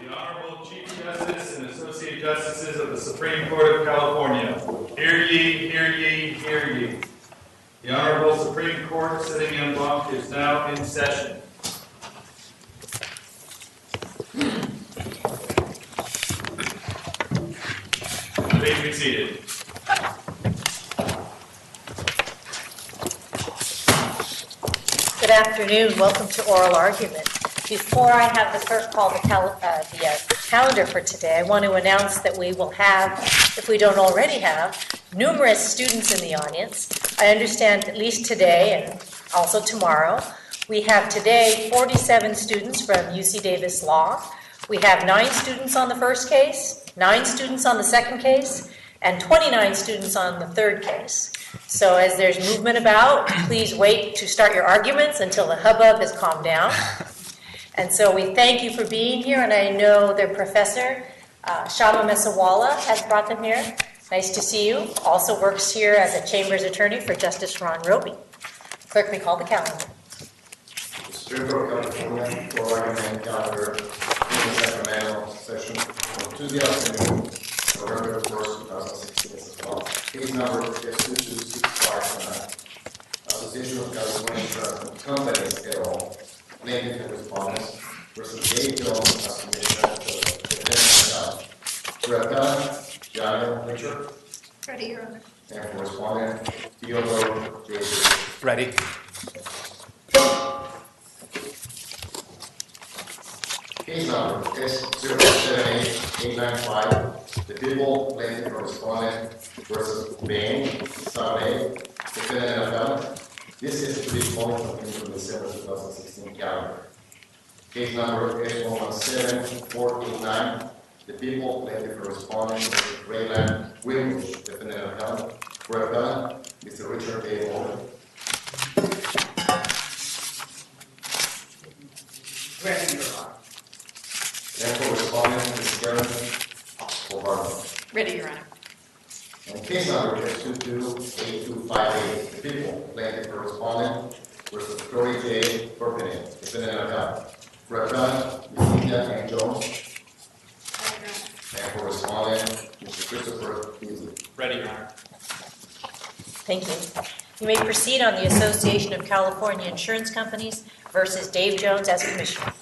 The Honorable Chief Justice and Associate Justices of the Supreme Court of California. Hear ye, hear ye, hear ye. The Honorable Supreme Court sitting en banc is now in session. Please be seated. Good afternoon. Welcome to oral argument. Before I have the clerk call the calendar for today, I want to announce that we will have, if we don't already have, numerous students in the audience. I understand at least today and also tomorrow. We have today 47 students from UC Davis Law. We have 9 students on the first case, 9 students on the second case, and 29 students on the third case. So as there's movement about, please wait to start your arguments until the hubbub has calmed down. And so we thank you for being here, and I know their professor, Shama Mesawala, has brought them here. Nice to see you. Also works here as a Chambers attorney for Justice Ron Roby. Clerk may call the calendar. Supreme Court of California, oral argument calendar, in the Sacramento session on Tuesday afternoon, November 1st, 2016 as well. Case number is 22659. Association of California Insurance Companies et al. Plaintiff and respondents versus Dave Jones as Commissioner of the Defense. For appellant, John Richard. Ready, Your Honor. And for respondent, Theodore J. Ready. Case number S078895, the people plaintiff and respondent versus Bain, Saturday, defendant and appellant. This is to be called into December 2016 calendar. Case number S117489, the people plaintiff and respondent versus Rayland Williams, defendant and appellant. For appellant, Mr. Richard A. Morgan. Ready, Your Honor. And for respondent, Mr. Karen Obama. Ready, Your Honor. And case number is 228258, the people plaintiff for respondent versus Corey J. Burpinen, defendant and appellant. For appellant, Ms. Cynthia N. Jones. And for respondent, Mr. Christopher Beasley. Ready, Your Honor. Thank you. You may proceed on the Association of California Insurance Companies versus Dave Jones as Commissioner.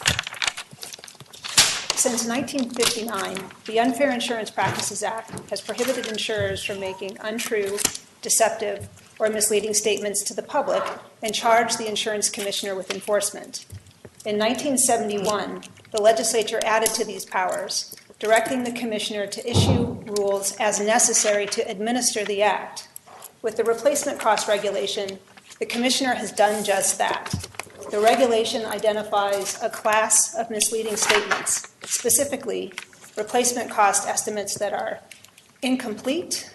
Since 1959, the Unfair Insurance Practices Act has prohibited insurers from making untrue, deceptive, or misleading statements to the public and charged the insurance commissioner with enforcement. In 1971, the legislature added to these powers, directing the commissioner to issue rules as necessary to administer the act. With the replacement cost regulation, the commissioner has done just that. The regulation identifies a class of misleading statements, specifically replacement cost estimates that are incomplete,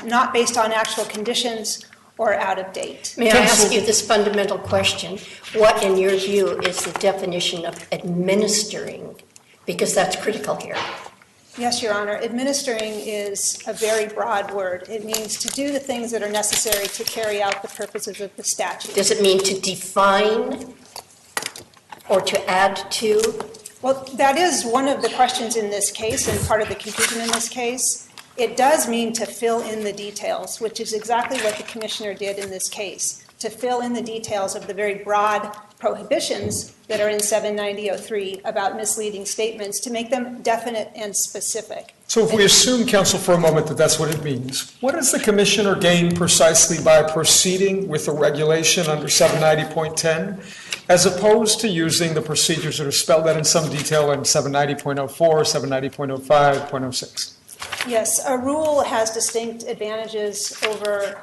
not based on actual conditions, or out of date. May I ask you this fundamental question? What, in your view, is the definition of administering? Because that's critical here. Yes, Your Honor. Administering is a very broad word. It means to do the things that are necessary to carry out the purposes of the statute. Does it mean to define or to add to? Well, that is one of the questions in this case and part of the confusion in this case. It does mean to fill in the details, which is exactly what the commissioner did in this case, to fill in the details of the very broad prohibitions that are in 790.03 about misleading statements to make them definite and specific. So if we assume, counsel, for a moment that that's what it means, what does the commissioner gain precisely by proceeding with a regulation under 790.10 as opposed to using the procedures that are spelled out in some detail in 790.04, 790.05, 0.06? Yes, a rule has distinct advantages over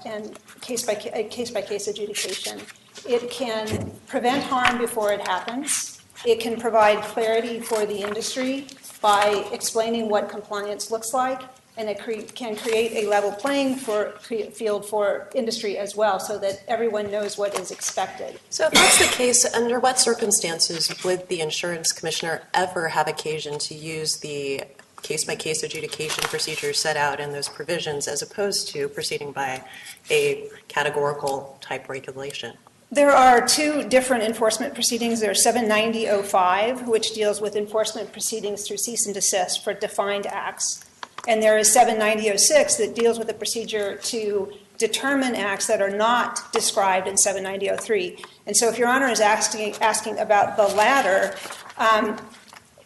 and case-by-case adjudication. It can prevent harm before it happens. It can provide clarity for the industry by explaining what compliance looks like, and it can create a level playing field for industry as well so that everyone knows what is expected. So if that's the case, under what circumstances would the insurance commissioner ever have occasion to use the case-by-case adjudication procedures set out in those provisions as opposed to proceeding by a categorical type regulation? There are two different enforcement proceedings. There's 790.05, which deals with enforcement proceedings through cease and desist for defined acts. And there is 790.06 that deals with a procedure to determine acts that are not described in 790.03. And so if Your Honor is asking about the latter,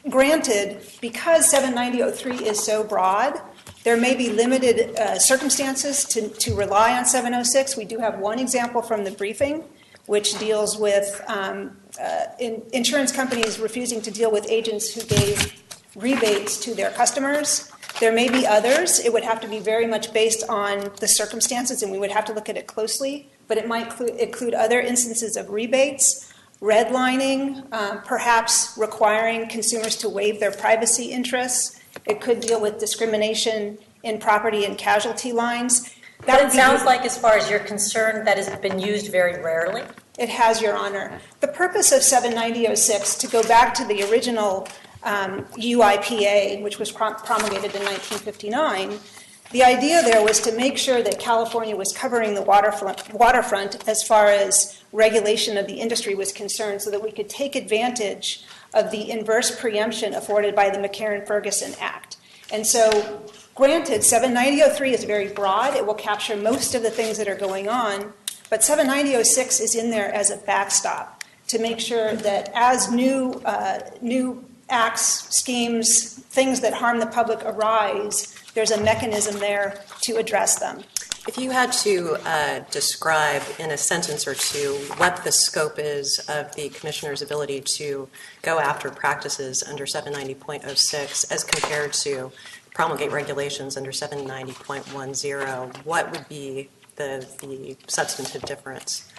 granted, because 790.03 is so broad, there may be limited circumstances to rely on 706. We do have one example from the briefing, which deals with insurance companies refusing to deal with agents who gave rebates to their customers. There may be others. It would have to be very much based on the circumstances, and we would have to look at it closely. But it might include other instances of rebates, redlining, perhaps requiring consumers to waive their privacy interests. It could deal with discrimination in property and casualty lines. But it sounds like, as far as you're concerned, that has been used very rarely. It has, Your Honor. The purpose of 790.06, to go back to the original UIPA, which was promulgated in 1959, the idea there was to make sure that California was covering the waterfront as far as regulation of the industry was concerned, so that we could take advantage of the inverse preemption afforded by the McCarran-Ferguson Act. And so, granted, 790.03 is very broad. It will capture most of the things that are going on, but 790.06 is in there as a backstop to make sure that as new acts, schemes, things that harm the public arise, there's a mechanism there to address them. If you had to describe in a sentence or two what the scope is of the Commissioner's ability to go after practices under 790.06 as compared to promulgate regulations under 790.10, what would be the substantive difference?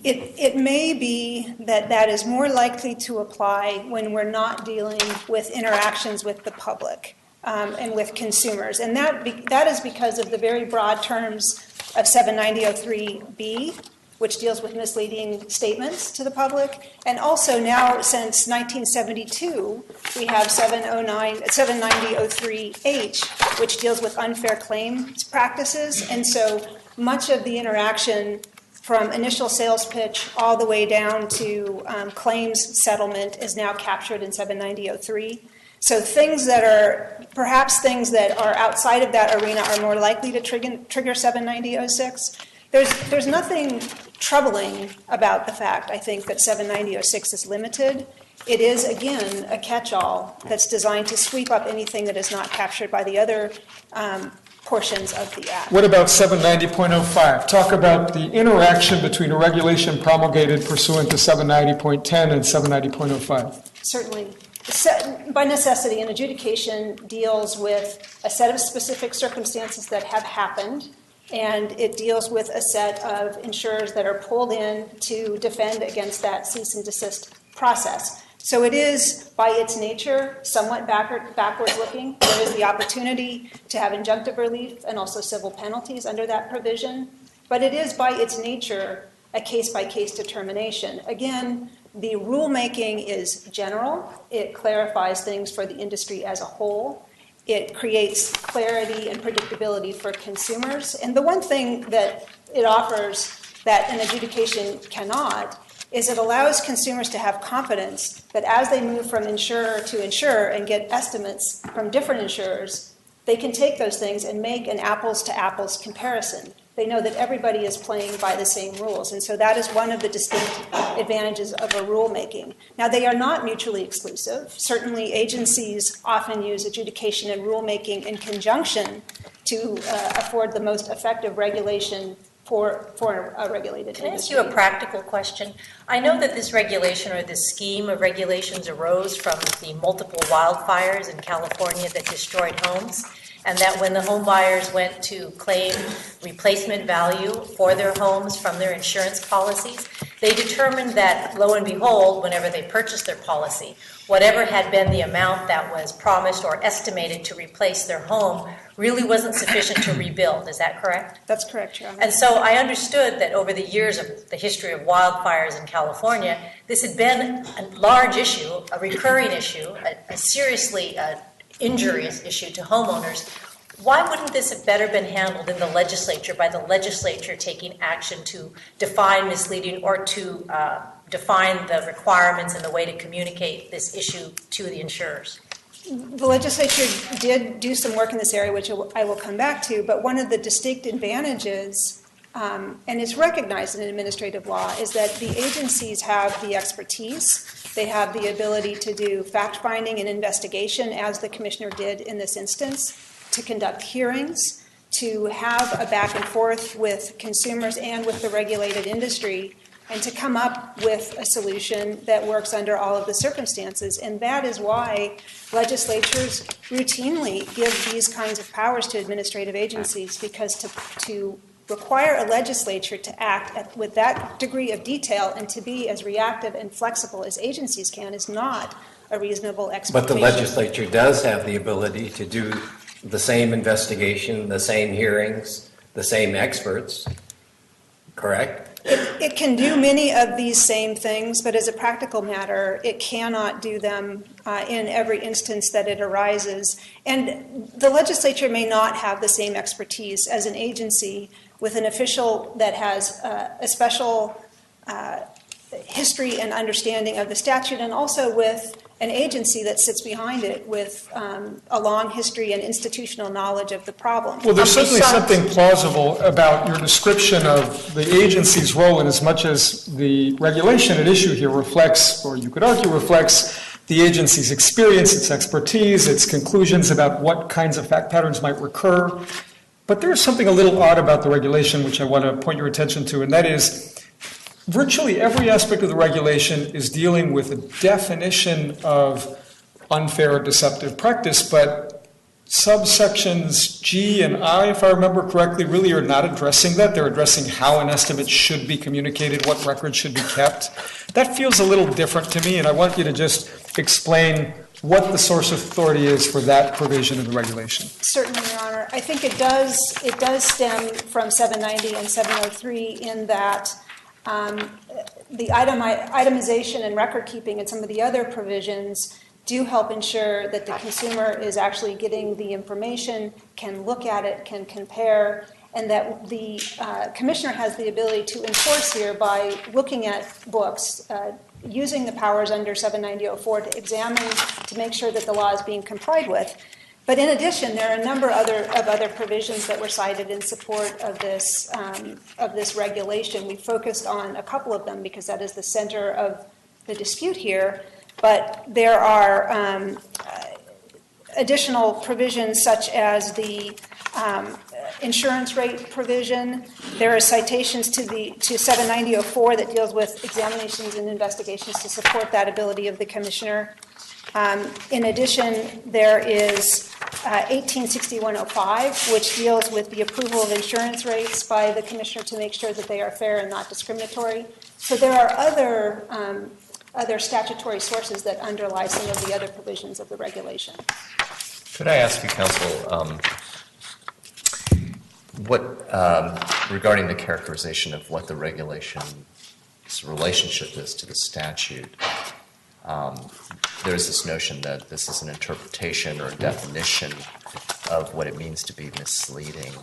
It may be that is more likely to apply when we're not dealing with interactions with the public and with consumers. And that is because of the very broad terms of 790.03b, which deals with misleading statements to the public. And also now, since 1972, we have 790.03h, which deals with unfair claims practices. And so much of the interaction from initial sales pitch all the way down to claims settlement is now captured in 790.03. So things that are outside of that arena are more likely to trigger 790.06. There's nothing troubling about the fact, I think, that 790.06 is limited. It is, again, a catch-all that's designed to sweep up anything that is not captured by the other portions of the Act. What about 790.05? Talk about the interaction between a regulation promulgated pursuant to 790.10 and 790.05. Certainly. By necessity, an adjudication deals with a set of specific circumstances that have happened, and it deals with a set of insurers that are pulled in to defend against that cease and desist process. So it is, by its nature, somewhat backwards looking. There is the opportunity to have injunctive relief and also civil penalties under that provision. But it is, by its nature, a case-by-case determination. Again, the rulemaking is general. It clarifies things for the industry as a whole. It creates clarity and predictability for consumers. And the one thing that it offers that an adjudication cannot is it allows consumers to have confidence that as they move from insurer to insurer and get estimates from different insurers, they can take those things and make an apples-to-apples comparison. They know that everybody is playing by the same rules, and so that is one of the distinct advantages of a rulemaking. Now, they are not mutually exclusive. Certainly, agencies often use adjudication and rulemaking in conjunction to afford the most effective regulation for a regulated industry. Can I ask you a practical question? I know that this regulation or this scheme of regulations arose from the multiple wildfires in California that destroyed homes, and that when the home buyers went to claim replacement value for their homes from their insurance policies, they determined that, lo and behold, whenever they purchased their policy, whatever had been the amount that was promised or estimated to replace their home really wasn't sufficient to rebuild. Is that correct? That's correct, Your Honor. And so I understood that over the years of the history of wildfires in California, this had been a large issue, a recurring issue, a seriously injurious issue to homeowners. Why wouldn't this have better been handled in the legislature by the legislature taking action to define misleading or to define the requirements and the way to communicate this issue to the insurers? The legislature did do some work in this area, which I will come back to, but one of the distinct advantages, and it's recognized in administrative law, is that the agencies have the expertise. They have the ability to do fact-finding and investigation, as the commissioner did in this instance, to conduct hearings, to have a back and forth with consumers and with the regulated industry, and to come up with a solution that works under all of the circumstances. And that is why legislatures routinely give these kinds of powers to administrative agencies, because to require a legislature to act with that degree of detail and to be as reactive and flexible as agencies can is not a reasonable expectation. But the legislature does have the ability to do the same investigation, the same hearings, the same experts, correct? It can do many of these same things, but as a practical matter, it cannot do them in every instance that it arises. And the legislature may not have the same expertise as an agency with an official that has a special history and understanding of the statute, and also with an agency that sits behind it with a long history and institutional knowledge of the problem. Well, there's certainly something plausible about your description of the agency's role, in as much as the regulation at issue here reflects, or you could argue reflects, the agency's experience, its expertise, its conclusions about what kinds of fact patterns might recur. But there's something a little odd about the regulation which I want to point your attention to, and that is virtually every aspect of the regulation is dealing with a definition of unfair or deceptive practice, but subsections G and I, if I remember correctly, really are not addressing that. They're addressing how an estimate should be communicated, what records should be kept. That feels a little different to me, and I want you to just explain what the source of authority is for that provision of the regulation. Certainly, Your Honor. I think it does stem from 790 and 703 in that the itemization and record keeping and some of the other provisions do help ensure that the consumer is actually getting the information, can look at it, can compare, and that the commissioner has the ability to enforce here by looking at books, using the powers under 790.04 to examine, to make sure that the law is being complied with. But in addition, there are a number of other provisions that were cited in support of this regulation. We focused on a couple of them because that is the center of the dispute here. But there are additional provisions such as the insurance rate provision. There are citations to 790.04 that deals with examinations and investigations to support that ability of the commissioner. In addition, there is 1861.05, which deals with the approval of insurance rates by the commissioner to make sure that they are fair and not discriminatory. So there are other statutory sources that underlie some of the other provisions of the regulation. Could I ask you, counsel, regarding the characterization of what the regulation's relationship is to the statute? There's this notion that this is an interpretation or a definition of what it means to be misleading.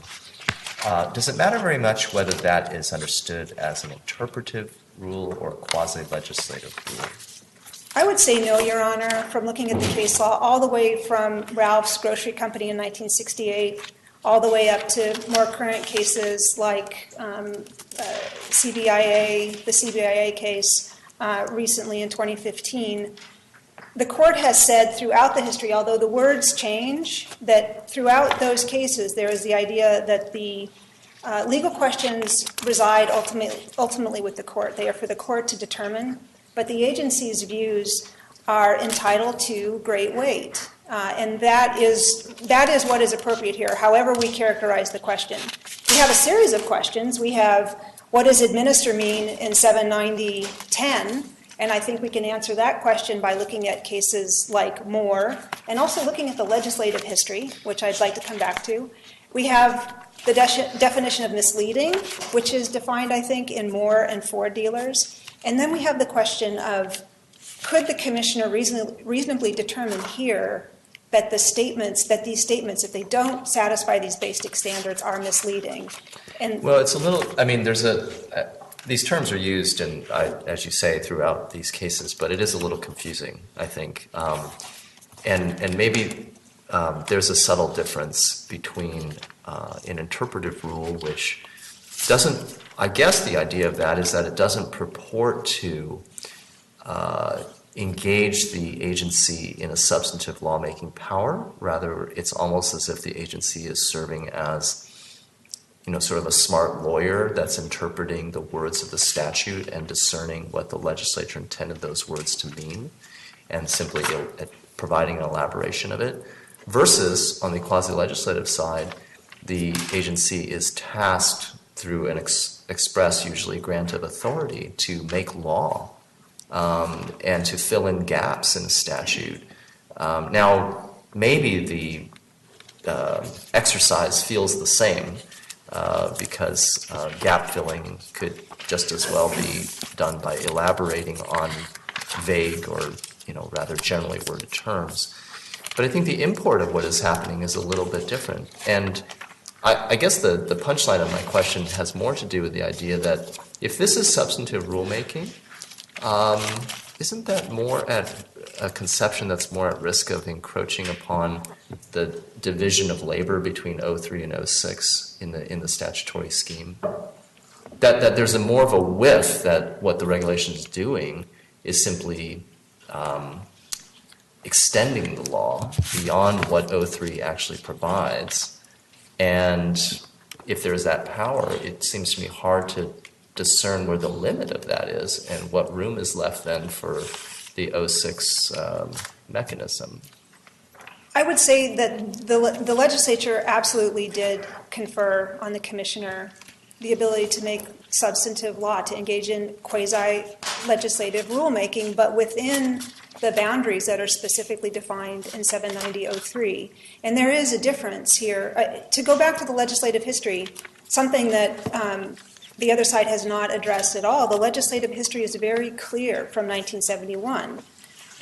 Does it matter very much whether that is understood as an interpretive rule or a quasi-legislative rule? I would say no, Your Honor, from looking at the case law, all the way from Ralph's Grocery Company in 1968, all the way up to more current cases like CBIA, the CBIA case recently in 2015. The court has said throughout the history, although the words change, that throughout those cases there is the idea that the legal questions reside ultimately with the court. They are for the court to determine, but the agency's views are entitled to great weight. And that is what is appropriate here, however we characterize the question. We have a series of questions. We have, what does administer mean in 790.10? And I think we can answer that question by looking at cases like Moore, and also looking at the legislative history, which I'd like to come back to. We have the definition of misleading, which is defined, I think, in Moore and Ford dealers. And then we have the question of, could the commissioner reasonably determine here that these statements, if they don't satisfy these basic standards, are misleading. And Well, it's a little, I mean, these terms are used, as you say, throughout these cases, but it is a little confusing, I think. And maybe there's a subtle difference between an interpretive rule, which doesn't, I guess the idea of that is that it doesn't purport to engage the agency in a substantive lawmaking power. Rather, it's almost as if the agency is serving as, sort of a smart lawyer that's interpreting the words of the statute and discerning what the legislature intended those words to mean, and simply providing an elaboration of it. Versus, on the quasi-legislative side, the agency is tasked through an express, usually grant of authority, to make law and to fill in gaps in the statute. Now, maybe the exercise feels the same because gap filling could just as well be done by elaborating on vague or rather generally worded terms. But I think the import of what is happening is a little bit different. And I guess the punchline of my question has more to do with the idea that if this is substantive rulemaking, isn't that more at a conception that's more at risk of encroaching upon the division of labor between 03 and 06 in the statutory scheme? That there's more of a whiff that what the regulation is doing is simply extending the law beyond what 03 actually provides. And if there's that power, it seems to me hard to discern where the limit of that is and what room is left then for the 06 mechanism. I would say that the legislature absolutely did confer on the commissioner the ability to make substantive law, to engage in quasi-legislative rulemaking, but within the boundaries that are specifically defined in 790.03. And there is a difference here. To go back to the legislative history, something that the other side has not addressed at all, the legislative history is very clear from 1971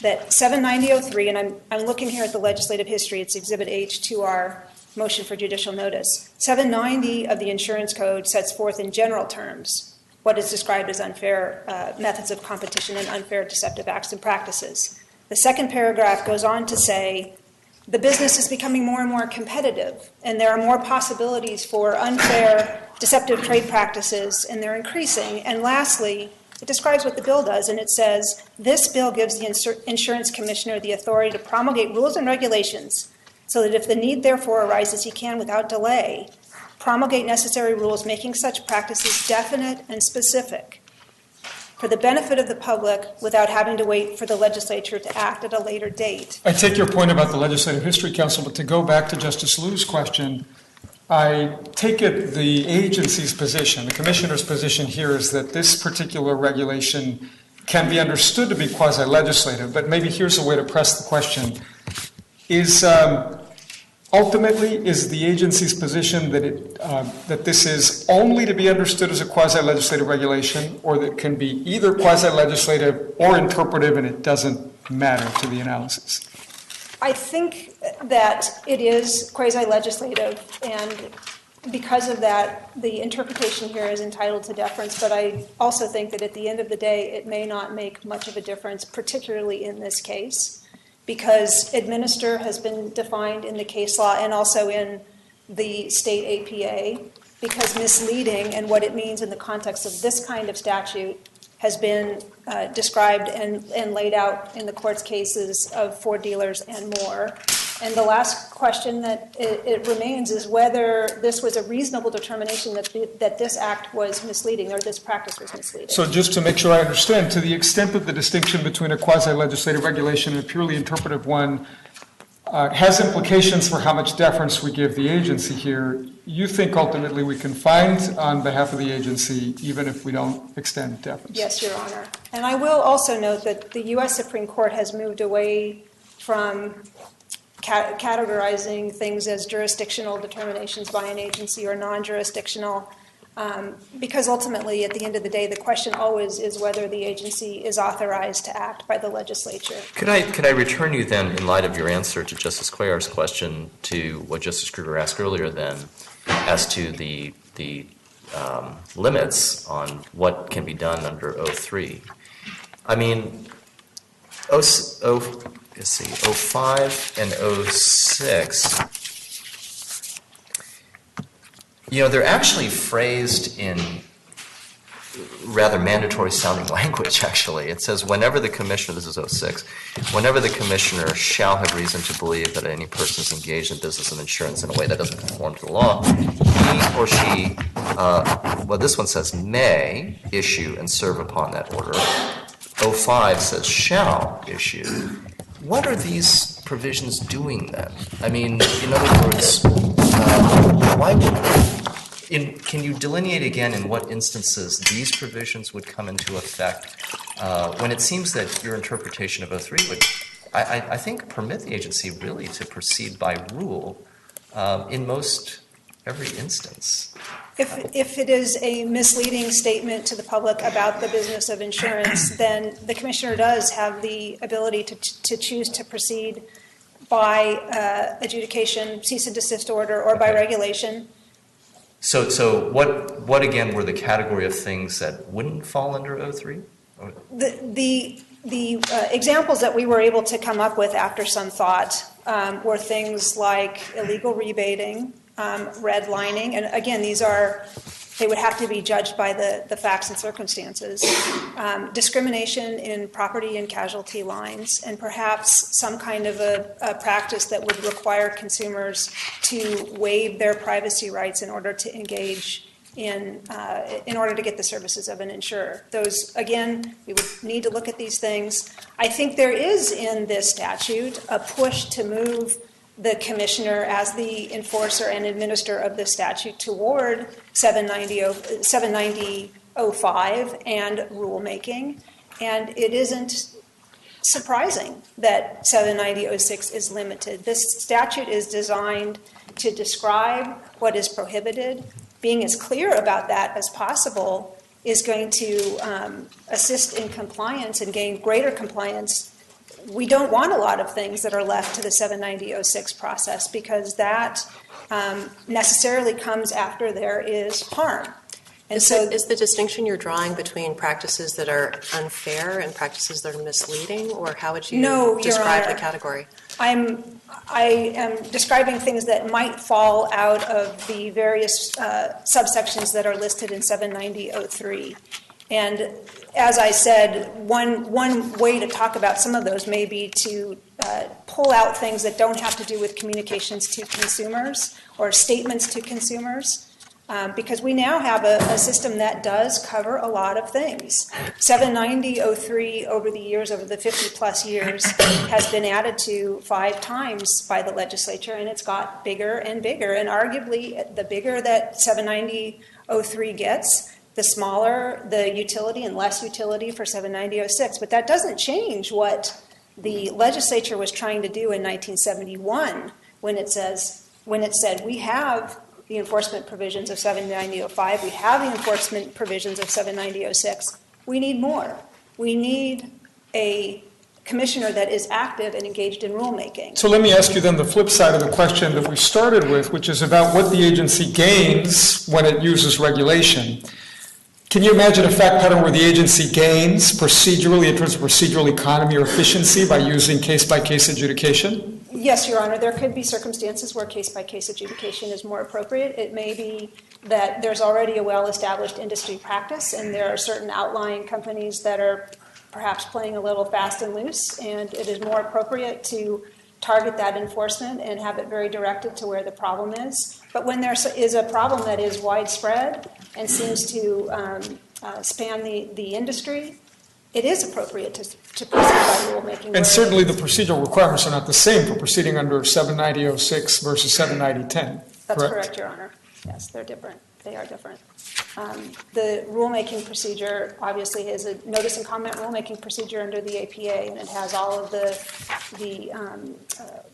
that 790.03, and I'm looking here at the legislative history, it's Exhibit H to our motion for judicial notice. 790 of the Insurance Code sets forth in general terms what is described as unfair methods of competition and unfair deceptive acts and practices. The second paragraph goes on to say the business is becoming more and more competitive, and there are more possibilities for unfair deceptive trade practices, and they're increasing. And lastly, it describes what the bill does, and it says, this bill gives the insurance commissioner the authority to promulgate rules and regulations so that if the need therefore arises, he can, without delay, promulgate necessary rules making such practices definite and specific for the benefit of the public without having to wait for the legislature to act at a later date. I take your point about the Legislative History Council, but to go back to Justice Liu's question, I take it the agency's position, the commissioner's position here is that this particular regulation can be understood to be quasi-legislative, but maybe here's a way to press the question. Ultimately, is the agency's position that this is only to be understood as a quasi-legislative regulation, or that it can be either quasi-legislative or interpretive and it doesn't matter to the analysis? I think that it is quasi-legislative, and because of that, the interpretation here is entitled to deference, but I also think that at the end of the day, it may not make much of a difference, particularly in this case, because administer has been defined in the case law and also in the state APA, because misleading and what it means in the context of this kind of statute has been described and laid out in the court's cases of Ford dealers and more. And the last question that it remains is whether this was a reasonable determination that this act was misleading or this practice was misleading. So just to make sure I understand, to the extent that the distinction between a quasi-legislative regulation and a purely interpretive one has implications for how much deference we give the agency here, you think ultimately we can find on behalf of the agency even if we don't extend deference? Yes, Your Honor. And I will also note that the U.S. Supreme Court has moved away from categorizing things as jurisdictional determinations by an agency or non-jurisdictional. Because ultimately, at the end of the day, the question always is whether the agency is authorized to act by the legislature. Could I return you then, in light of your answer to Justice Cuellar's question, to what Justice Kruger asked earlier then, as to the limits on what can be done under 03? I mean, 05 and 06, they're actually phrased in rather mandatory sounding language, actually. It says, whenever the commissioner, this is 06, whenever the commissioner shall have reason to believe that any person is engaged in business of insurance in a way that doesn't conform to the law, he or she, this one says may issue and serve upon that order. 05 says shall issue. What are these provisions doing then? I mean, in other words, why would... can you delineate again in what instances these provisions would come into effect when it seems that your interpretation of 03 would, I think, permit the agency really to proceed by rule in most every instance? If it is a misleading statement to the public about the business of insurance, then the commissioner does have the ability to choose to proceed by adjudication, cease and desist order, or by regulation. So what again were the category of things that wouldn't fall under 03? The examples that we were able to come up with after some thought were things like illegal rebating, redlining, and again, they would have to be judged by the facts and circumstances, discrimination in property and casualty lines, and perhaps some kind of a practice that would require consumers to waive their privacy rights in order to engage in order to get the services of an insurer. Those, again, we would need to look at these things. I think there is in this statute a push to move the commissioner as the enforcer and administrator of the statute toward 790.05 and rulemaking, and it isn't surprising that 790.06 is limited. This statute is designed to describe what is prohibited. Being as clear about that as possible is going to assist in compliance and gain greater compliance. We don't want a lot of things that are left to the 790.06 process because that necessarily comes after there is harm. And is the distinction you're drawing between practices that are unfair and practices that are misleading, or how would you describe the category? I am describing things that might fall out of the various subsections that are listed in 790.03. And as I said, one way to talk about some of those may be to pull out things that don't have to do with communications to consumers or statements to consumers, because we now have a system that does cover a lot of things. 790.03 over the years, over the 50-plus years, has been added to 5 times by the legislature, and it's got bigger and bigger. And arguably, the bigger that 790.03 gets, the smaller the utility and less utility for 790.06. But that doesn't change what the legislature was trying to do in 1971 when it said we have the enforcement provisions of 790.05, we have the enforcement provisions of 790.06. We need more. We need a commissioner that is active and engaged in rulemaking. So let me ask you then the flip side of the question that we started with, which is about what the agency gains when it uses regulation. Can you imagine a fact pattern where the agency gains procedurally in terms of procedural economy or efficiency by using case-by-case adjudication? Yes, Your Honor. There could be circumstances where case-by-case adjudication is more appropriate. It may be that there's already a well-established industry practice, and there are certain outlying companies that are perhaps playing a little fast and loose, and it is more appropriate to target that enforcement and have it very directed to where the problem is. But when there is a problem that is widespread and seems to span the industry, it is appropriate to proceed by rulemaking. And certainly the procedural requirements are not the same for proceeding under 790.06 versus 790.10. That's correct, Your Honor. Yes, they're different. They are different. The rulemaking procedure obviously is a notice and comment rulemaking procedure under the APA, and it has all of the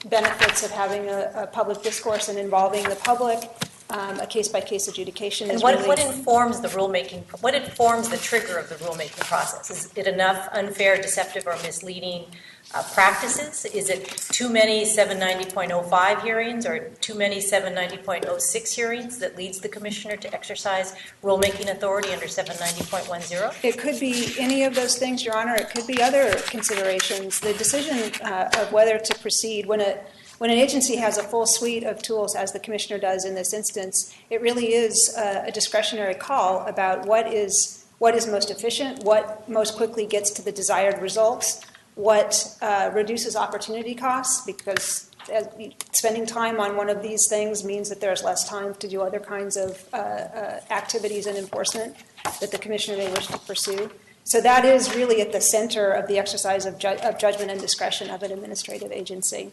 benefits of having a public discourse and involving the public. A case-by-case adjudication And is what really... informs the rulemaking, what informs the trigger of the rulemaking process? Is it enough unfair, deceptive, or misleading practices? Is it too many 790.05 hearings or too many 790.06 hearings that leads the commissioner to exercise rulemaking authority under 790.10? It could be any of those things, Your Honor. It could be other considerations. The decision of whether to proceed, when an agency has a full suite of tools, as the commissioner does in this instance, it really is a discretionary call about what is most efficient, what most quickly gets to the desired results, what reduces opportunity costs, because spending time on one of these things means that there's less time to do other kinds of activities and enforcement that the commissioner may wish to pursue. So that is really at the center of the exercise of judgment and discretion of an administrative agency.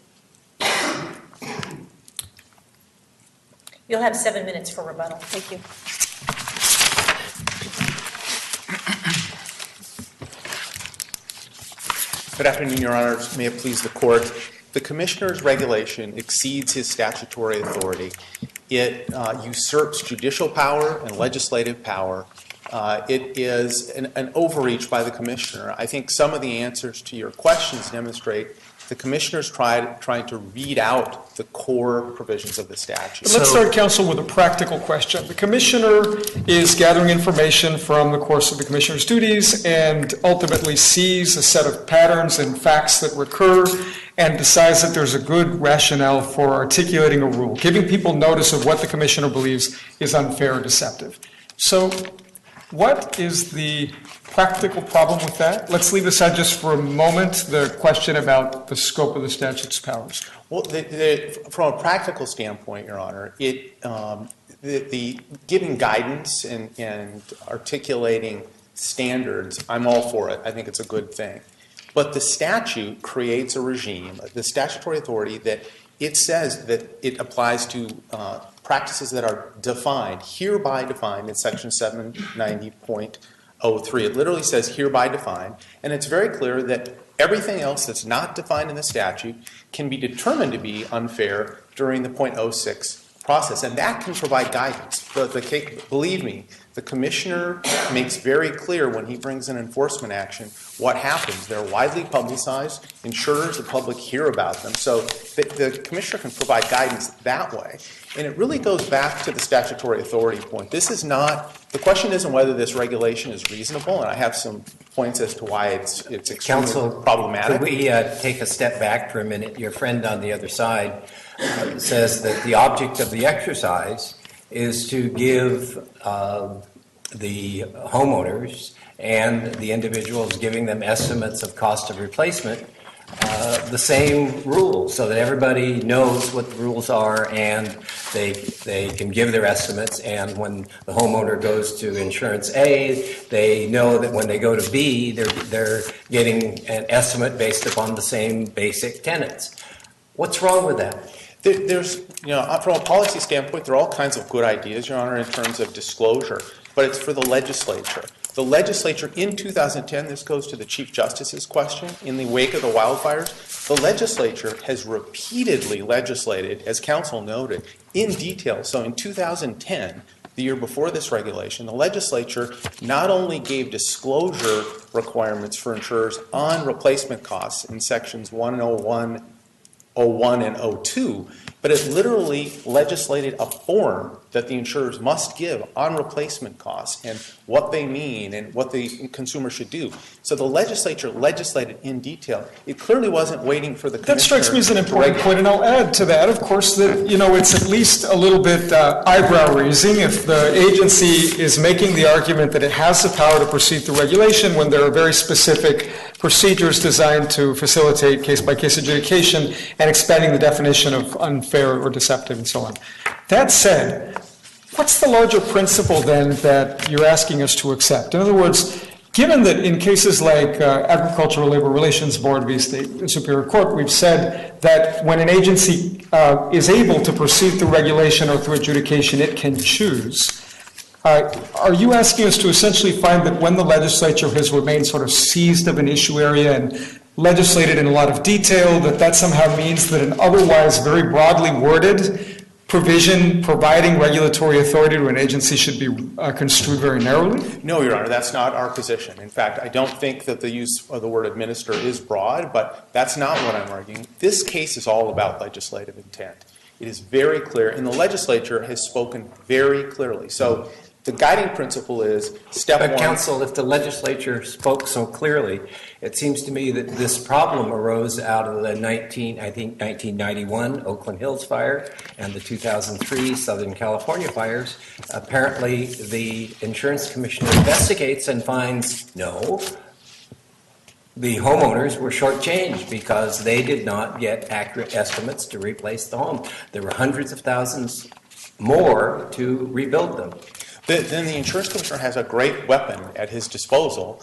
You'll have 7 minutes for rebuttal. Thank you. Good afternoon, Your Honors. May it please the Court. The Commissioner's regulation exceeds his statutory authority. It usurps judicial power and legislative power. It is an overreach by the Commissioner. I think some of the answers to your questions demonstrate the Commissioner's trying to read out the core provisions of the statute. Let's start, Counsel, with a practical question. The Commissioner is gathering information from the course of the Commissioner's duties and ultimately sees a set of patterns and facts that recur and decides that there's a good rationale for articulating a rule, giving people notice of what the Commissioner believes is unfair or deceptive. So what is the practical problem with that? Let's leave aside just for a moment the question about the scope of the statute's powers. Well, from a practical standpoint, Your Honor, the giving guidance and articulating standards, I'm all for it. I think it's a good thing. But the statute creates a regime, the statutory authority, that it says that it applies to practices that are defined, hereby defined in Section 790.03. It literally says hereby defined, and it's very clear that everything else that's not defined in the statute can be determined to be unfair during the .06 process, and that can provide guidance. Believe me, the Commissioner makes very clear when he brings an enforcement action what happens. They're widely publicized. Insurers, the public hear about them. So the Commissioner can provide guidance that way. And it really goes back to the statutory authority point. This is not, the question isn't whether this regulation is reasonable, and I have some points as to why it's extremely problematic. Could we take a step back for a minute? Your friend on the other side says that the object of the exercise is to give the homeowners and the individuals giving them estimates of cost of replacement the same rules, so that everybody knows what the rules are and they can give their estimates, and when the homeowner goes to insurance A, they know that when they go to B, they're getting an estimate based upon the same basic tenets. What's wrong with that? There's, from a policy standpoint, there are all kinds of good ideas, Your Honor, in terms of disclosure, but it's for the legislature. The legislature in 2010, this goes to the Chief Justice's question, in the wake of the wildfires, the legislature has repeatedly legislated, as counsel noted, in detail. So in 2010, the year before this regulation, the legislature not only gave disclosure requirements for insurers on replacement costs in sections 101, 01, and 02, but it literally legislated a form that the insurers must give on replacement costs and what they mean and what the consumer should do. So the legislature legislated in detail. It clearly wasn't waiting for the commissioner. That strikes me as an important point, and I'll add to that, of course, that it's at least a little bit eyebrow-raising if the agency is making the argument that it has the power to proceed through regulation when there are very specific procedures designed to facilitate case-by-case adjudication and expanding the definition of unfair or deceptive and so on. That said, what's the larger principle then that you're asking us to accept? In other words, given that in cases like Agricultural Labor Relations Board v. State Superior Court, we've said that when an agency is able to proceed through regulation or through adjudication, it can choose. Are you asking us to essentially find that when the legislature has remained sort of seized of an issue area and legislated in a lot of detail, that somehow means that an otherwise very broadly worded provision providing regulatory authority to an agency should be construed very narrowly? No, Your Honor, that's not our position. In fact, I don't think that the use of the word administer is broad, but that's not what I'm arguing. This case is all about legislative intent. It is very clear, and the legislature has spoken very clearly. So the guiding principle is step one. But counsel, if the legislature spoke so clearly, it seems to me that this problem arose out of the 1991 Oakland Hills fire and the 2003 Southern California fires. Apparently, the insurance commissioner investigates and finds no. The homeowners were shortchanged because they did not get accurate estimates to replace the home. There were hundreds of thousands more to rebuild them. Then the insurance commissioner has a great weapon at his disposal.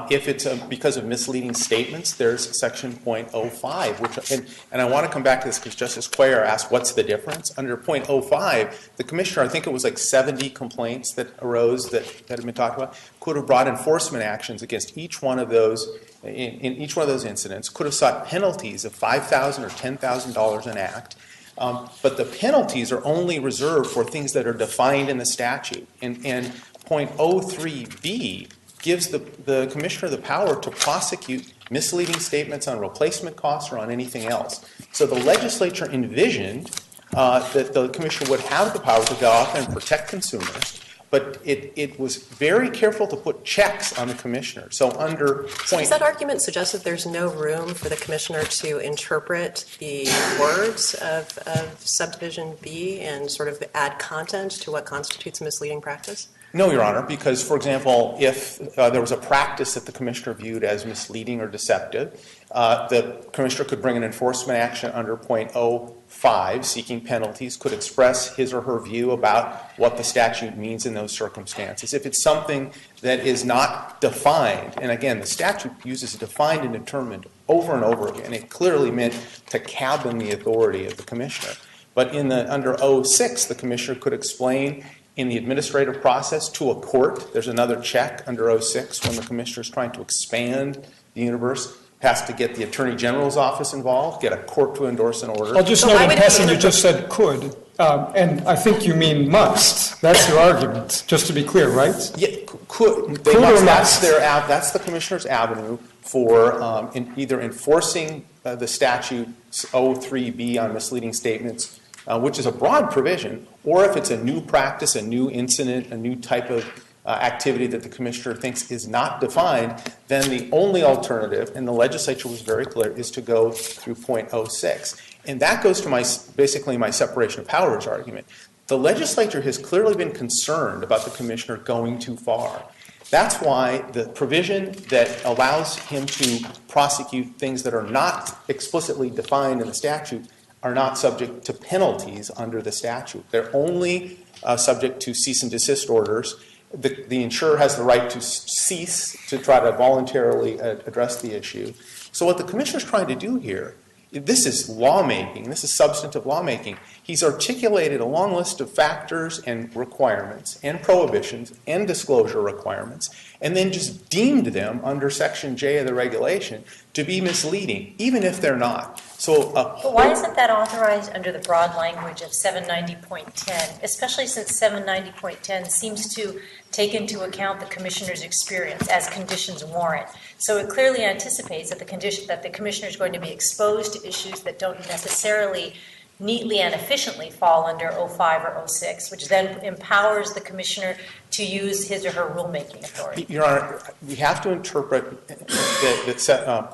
If it's because of misleading statements, there's section .05, and I want to come back to this because Justice Cuellar asked what's the difference. Under .05, the commissioner, I think it was like 70 complaints that arose that had been talked about, could have brought enforcement actions against each one of those, in each one of those incidents, could have sought penalties of $5,000 or $10,000 an act. But the penalties are only reserved for things that are defined in the statute. And .03b gives the commissioner the power to prosecute misleading statements on replacement costs or on anything else. So the legislature envisioned that the commissioner would have the power to go out and protect consumers, but it was very careful to put checks on the commissioner. So under So does that argument suggest that there's no room for the commissioner to interpret the words of subdivision B and sort of add content to what constitutes a misleading practice? No, Your Honor, because, for example, if there was a practice that the commissioner viewed as misleading or deceptive, the commissioner could bring an enforcement action under .05, seeking penalties, could express his or her view about what the statute means in those circumstances. If it's something that is not defined, and again, the statute uses defined and determined over and over again, it clearly meant to cabin the authority of the commissioner. But under 06, the commissioner could explain in the administrative process to a court. There's another check under 06 when the commissioner is trying to expand the universe, has to get the Attorney General's office involved, get a court to endorse an order. I'll just note in passing, you just said could, and I think you mean must. That's your argument, just to be clear, right? Yeah, could. Could or must? That's the commissioner's avenue for either enforcing the statute 03B on misleading statements, which is a broad provision, or if it's a new practice, a new incident, a new type of activity that the commissioner thinks is not defined, then the only alternative, and the legislature was very clear, is to go through .06. And that goes to basically my separation of powers argument. The legislature has clearly been concerned about the commissioner going too far. That's why the provision that allows him to prosecute things that are not explicitly defined in the statute are not subject to penalties under the statute. They're only subject to cease and desist orders. The insurer has the right to cease to try to voluntarily address the issue. So what the commissioner is trying to do here, this is lawmaking, this is substantive lawmaking. He's articulated a long list of factors and requirements and prohibitions and disclosure requirements, and then just deemed them under Section J of the regulation to be misleading, even if they're not. So, but why isn't that authorized under the broad language of 790.10, especially since 790.10 seems to take into account the commissioner's experience as conditions warrant? So it clearly anticipates that the commissioner is going to be exposed to issues that don't necessarily neatly and efficiently fall under 05 or 06, which then empowers the commissioner to use his or her rulemaking authority. Your Honor, we have to interpret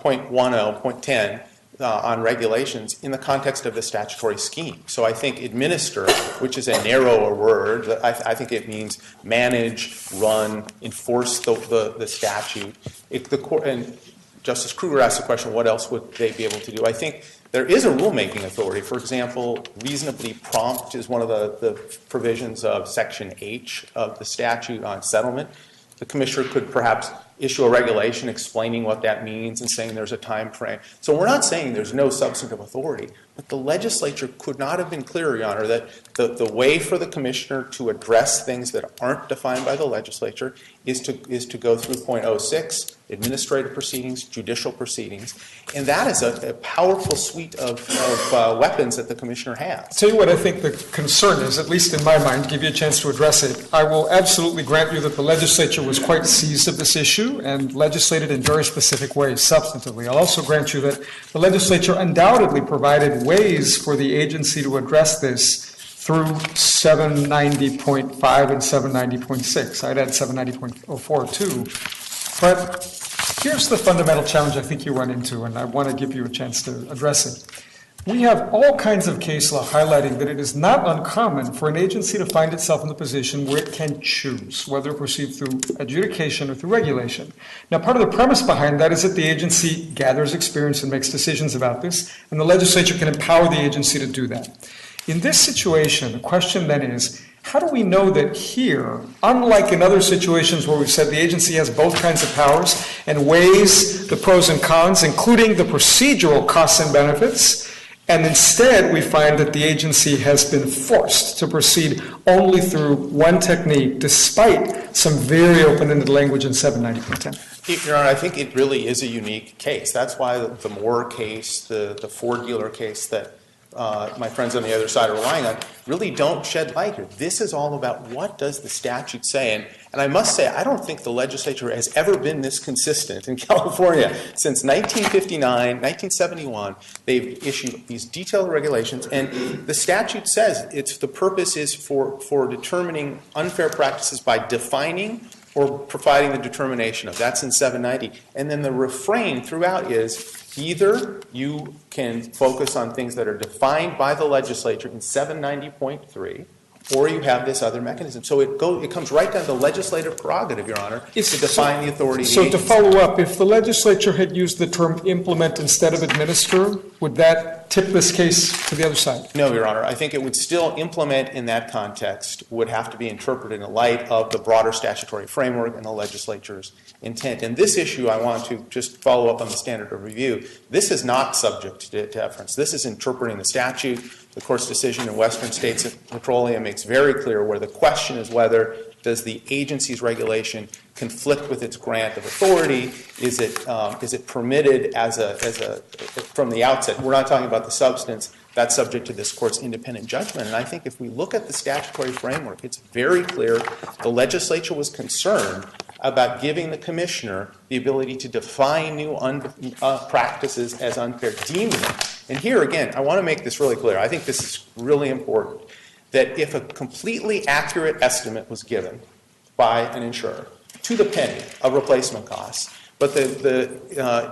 point 10 on regulations in the context of the statutory scheme. So I think administer, which is a narrower word, I think it means manage, run, enforce the statute. And Justice Kruger asked the question, what else would they be able to do? I think there is a rulemaking authority. For example, reasonably prompt is one of the provisions of Section H of the statute on settlement. The commissioner could perhaps issue a regulation explaining what that means and saying there's a time frame. So we're not saying there's no substantive authority, but the legislature could not have been clearer, Your Honor, that the way for the commissioner to address things that aren't defined by the legislature is to go through .06, administrative proceedings, judicial proceedings, and that is a powerful suite of weapons that the commissioner has. I'll tell you what I think the concern is, at least in my mind, give you a chance to address it. I will absolutely grant you that the legislature was quite seized of this issue and legislated in very specific ways, substantively. I'll also grant you that the legislature undoubtedly provided ways for the agency to address this through 790.5 and 790.6. I'd add 790.04 too. But here's the fundamental challenge I think you run into, and I want to give you a chance to address it. We have all kinds of case law highlighting that it is not uncommon for an agency to find itself in the position where it can choose whether to proceed through adjudication or through regulation. Now, part of the premise behind that is that the agency gathers experience and makes decisions about this, and the legislature can empower the agency to do that. In this situation, the question then is, how do we know that here, unlike in other situations where we've said the agency has both kinds of powers and weighs the pros and cons, including the procedural costs and benefits, and instead we find that the agency has been forced to proceed only through one technique, despite some very open-ended language in 790.10? Your Honor, I think it really is a unique case. That's why the Moore case, the Ford dealer case that my friends on the other side are relying on, really don't shed light here. This is all about what does the statute say. And I must say, I don't think the legislature has ever been this consistent in California. Since 1959, 1971, they've issued these detailed regulations, and the statute says the purpose is for determining unfair practices by defining or providing the determination of. That's in 790. And then the refrain throughout is either you can focus on things that are defined by the legislature in 790.3, or you have this other mechanism. So it comes right down to legislative prerogative, Your Honor, to define the authority of the So agency. to follow up, if the legislature had used the term implement instead of administer, would that tip this case to the other side? No, Your Honor. I think it would still implement in that context, would have to be interpreted in light of the broader statutory framework and the legislature's intent. And this issue, I want to just follow up on the standard of review. This is not subject to deference. This is interpreting the statute. The Court's decision in Western States Petroleum makes very clear where the question is whether does the agency's regulation conflict with its grant of authority? Is it permitted from the outset? We're not talking about the substance. That's subject to this Court's independent judgment. And I think if we look at the statutory framework, it's very clear the legislature was concerned about giving the commissioner the ability to define new practices as unfair, deeming them. And here, again, I want to make this really clear. I think this is really important, that if a completely accurate estimate was given by an insurer to the penny of replacement costs, but the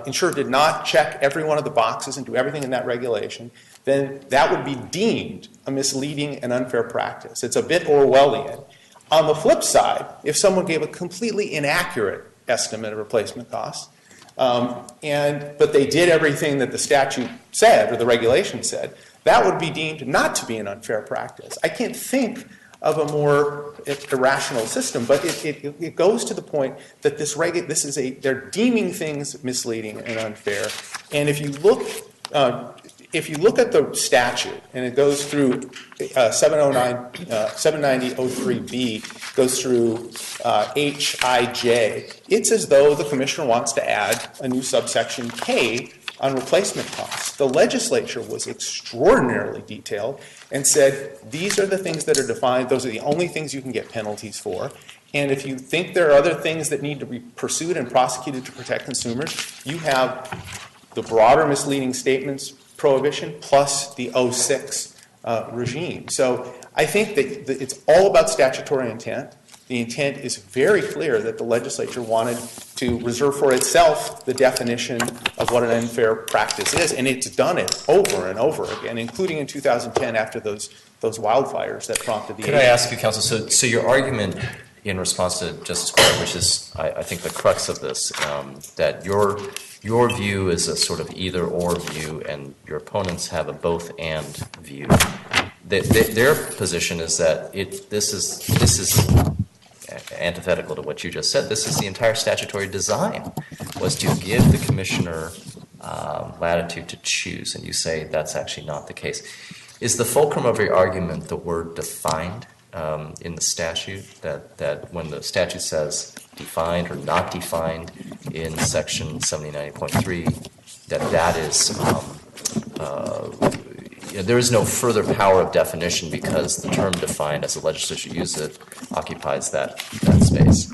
insurer did not check every one of the boxes and do everything in that regulation, then that would be deemed a misleading and unfair practice. It's a bit Orwellian. On the flip side, if someone gave a completely inaccurate estimate of replacement costs, but they did everything that the statute said or the regulation said, that would be deemed not to be an unfair practice. I can't think of a more irrational system, but it goes to the point that they're deeming things misleading and unfair. And if you look at the statute, and it goes through 790.03b, goes through HIJ, it's as though the commissioner wants to add a new subsection K on replacement costs. The legislature was extraordinarily detailed and said, these are the things that are defined, those are the only things you can get penalties for. And if you think there are other things that need to be pursued and prosecuted to protect consumers, you have the broader misleading statements prohibition plus the 06 regime. So I think that it's all about statutory intent. The intent is very clear that the legislature wanted to reserve for itself the definition of what an unfair practice is, and it's done it over and over again, including in 2010 after those wildfires that prompted the. Could I ask you, counsel? So your argument in response to Justice Breyer, which is I think the crux of this, that your view is a sort of either-or view, and your opponents have a both-and view. Their position is that this is antithetical to what you just said. This is the entire statutory design, was to give the commissioner latitude to choose, and you say that's actually not the case. Is the fulcrum of your argument the word defined in the statute, that when the statute says defined or not defined in section 7090.3, that is, there is no further power of definition because the term defined, as the legislature uses it, occupies that space?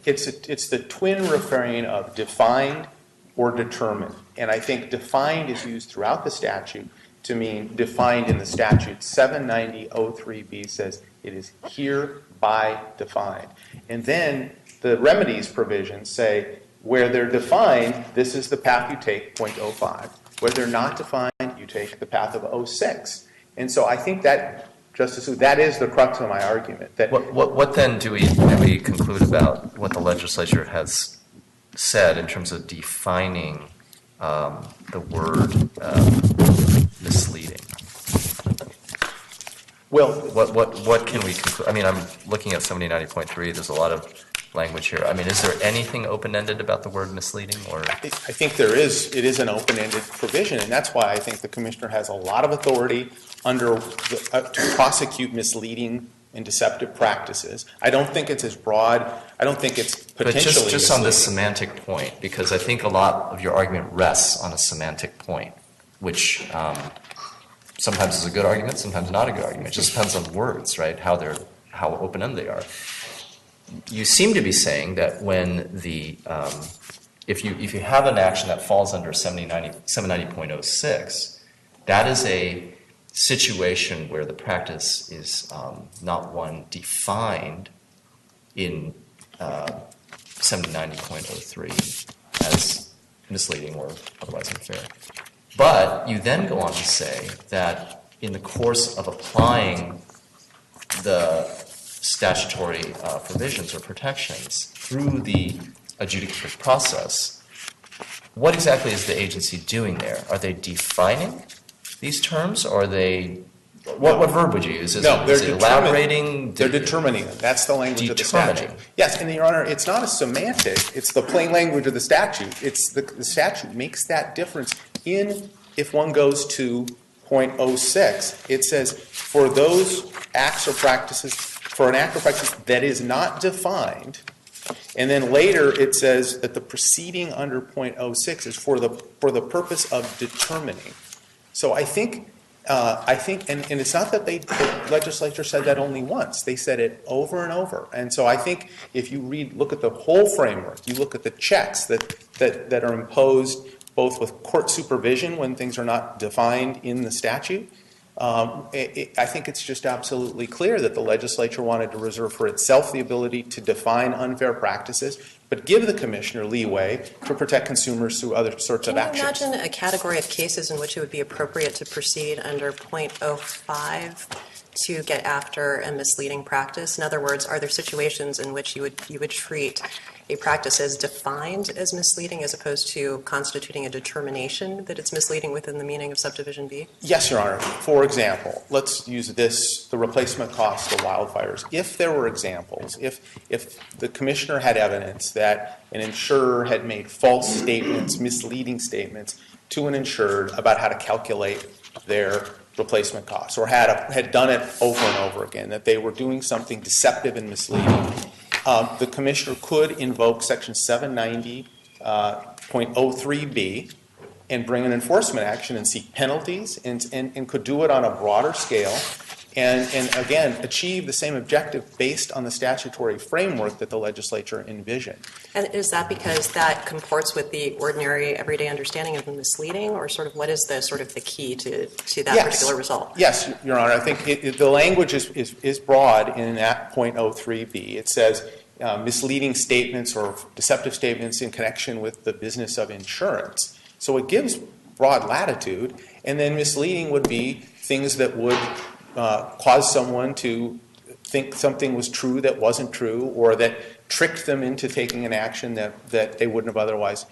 It's the twin refrain of defined or determined. And I think defined is used throughout the statute to mean defined in the statute. 790.03b says it is hereby defined. And then the remedies provisions say where they're defined, this is the path you take, 0.05. Where they're not defined, you take the path of 0.06. And so I think that, Justice Hu, that is the crux of my argument. That what then do we conclude about what the legislature has said in terms of defining the word misleading? Well, what can we conclude? I mean, I'm looking at 7090.3. There's a lot of language here. I mean, is there anything open-ended about the word misleading? Or I think there is. It is an open-ended provision, and that's why I think the commissioner has a lot of authority to prosecute misleading and deceptive practices. I don't think it's as broad. I don't think it's potentially But just on this semantic point, because I think a lot of your argument rests on a semantic point, which sometimes is a good argument, sometimes not a good argument. It just depends on words, right? How open-ended they are. You seem to be saying that when if you have an action that falls under 790.06, that is a situation where the practice is not one defined in 790.03 as misleading or otherwise unfair. But you then go on to say that in the course of applying the statutory provisions or protections through the adjudicative process, what exactly is the agency doing there? Are they defining these terms, or are they, what verb would you use? Is it elaborating? They're determining them. That's the language of the statute. Yes, and Your Honor, it's not a semantic, it's the plain language of the statute. It's the statute makes that difference if one goes to 0.06, it says for those acts or practices, for an act or practice that is not defined, and then later it says that the proceeding under 0.06 is for the purpose of determining. So I think, and it's not that the legislature said that only once. They said it over and over. And so I think if you look at the whole framework, you look at the checks that are imposed both with court supervision when things are not defined in the statute, I think it's just absolutely clear that the legislature wanted to reserve for itself the ability to define unfair practices, but give the commissioner leeway to protect consumers through other sorts of actions. Can you imagine a category of cases in which it would be appropriate to proceed under 0.05 to get after a misleading practice? In other words, are there situations in which you would treat a practice as defined as misleading as opposed to constituting a determination that it's misleading within the meaning of subdivision B? Yes, Your Honor. For example, let's use the replacement cost of wildfires. If there were examples, if the commissioner had evidence that an insurer had made false statements, misleading statements to an insured about how to calculate their replacement costs, or had done it over and over again, that they were doing something deceptive and misleading, the commissioner could invoke section 790.03b and bring an enforcement action and seek penalties and could do it on a broader scale and again achieve the same objective based on the statutory framework that the legislature envisioned. And is that because that comports with the ordinary everyday understanding of misleading, or sort of what is the key to that particular result? Yes, Your Honor. I think the language is broad in that 0.03b. It says misleading statements or deceptive statements in connection with the business of insurance. So it gives broad latitude, and then misleading would be things that would cause someone to think something was true that wasn't true, or that tricked them into taking an action that they wouldn't have otherwise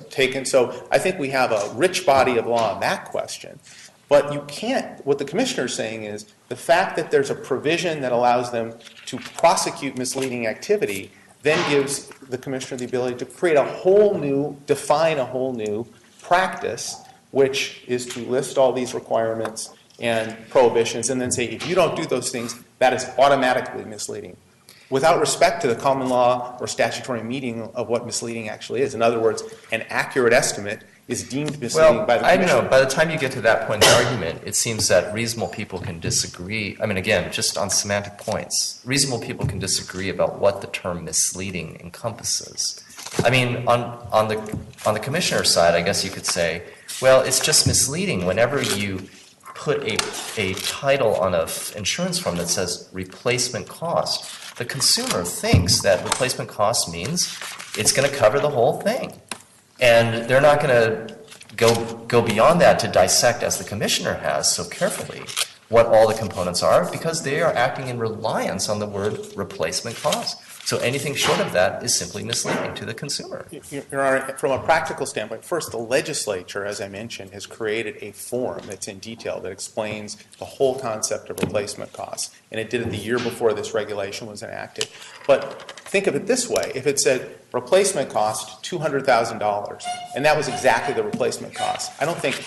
taken. So I think we have a rich body of law on that question. But you can't, what the commissioner is saying is, the fact that there's a provision that allows them to prosecute misleading activity then gives the commissioner the ability to create define a whole new practice, which is to list all these requirements and prohibitions, and then say, if you don't do those things, that is automatically misleading, without respect to the common law or statutory meaning of what misleading actually is. In other words, an accurate estimate is deemed misleading by the I commissioner. don't know. By the time you get to that point in the argument, it seems that reasonable people can disagree. I mean, again, just on semantic points, reasonable people can disagree about what the term misleading encompasses. I mean, on the commissioner's side, I guess you could say, well, it's just misleading whenever you put a title on an insurance form that says replacement cost. The consumer thinks that replacement cost means it's going to cover the whole thing. And they're not going to go beyond that to dissect, as the commissioner has so carefully, what all the components are, because they are acting in reliance on the word replacement cost. So anything short of that is simply misleading to the consumer. Your Honor, from a practical standpoint, first, the legislature, as I mentioned, has created a form that's in detail that explains the whole concept of replacement costs. And it did it the year before this regulation was enacted. But think of it this way. If it said replacement cost $200,000, and that was exactly the replacement cost, I don't think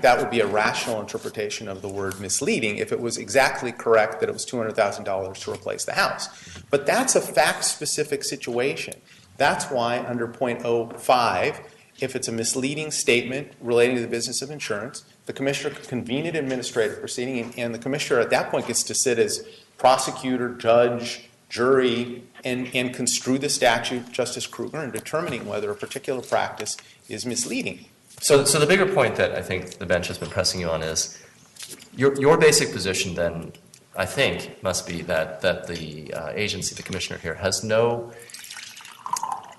that would be a rational interpretation of the word misleading if it was exactly correct that it was $200,000 to replace the house. But that's a fact-specific situation. That's why under .05, if it's a misleading statement relating to the business of insurance, the commissioner could convene an administrative proceeding, and the commissioner at that point gets to sit as prosecutor, judge, jury, and construe the statute, Justice Kruger, in determining whether a particular practice is misleading. So the bigger point that I think the bench has been pressing you on is your basic position then, I think, must be that the agency, the commissioner here, has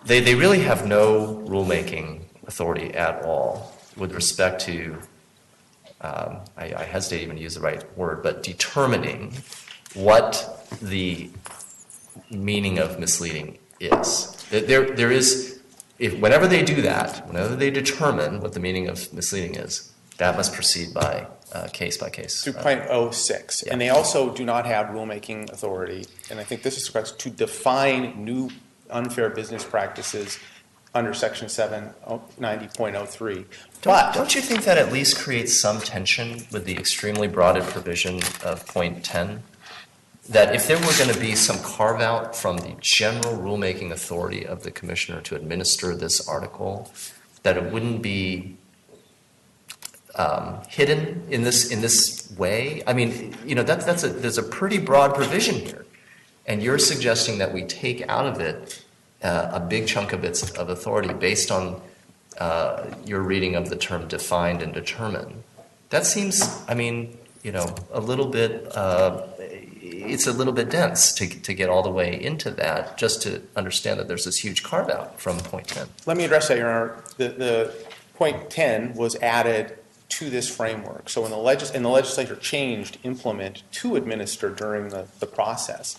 they really have no rulemaking authority at all with respect to, I hesitate even to use the right word, but determining what the meaning of misleading is. There is. Whenever they do that, whenever they determine what the meaning of misleading is, that must proceed by case by case. Through .06. Yeah. And they also do not have rulemaking authority, and I think this is correct, to define new unfair business practices under Section 790.03. Don't you think that at least creates some tension with the extremely broad provision of .10? That if there were going to be some carve-out from the general rulemaking authority of the commissioner to administer this article, that it wouldn't be hidden in this way? I mean, there's a pretty broad provision here, and you're suggesting that we take out of it a big chunk of of authority based on your reading of the term defined and determined. That seems, a little bit. It's a little bit dense to get all the way into that, just to understand that there's this huge carve-out from .10. Let me address that, Your Honor. The .10 was added to this framework. So when the legislature changed implement to administer during the process.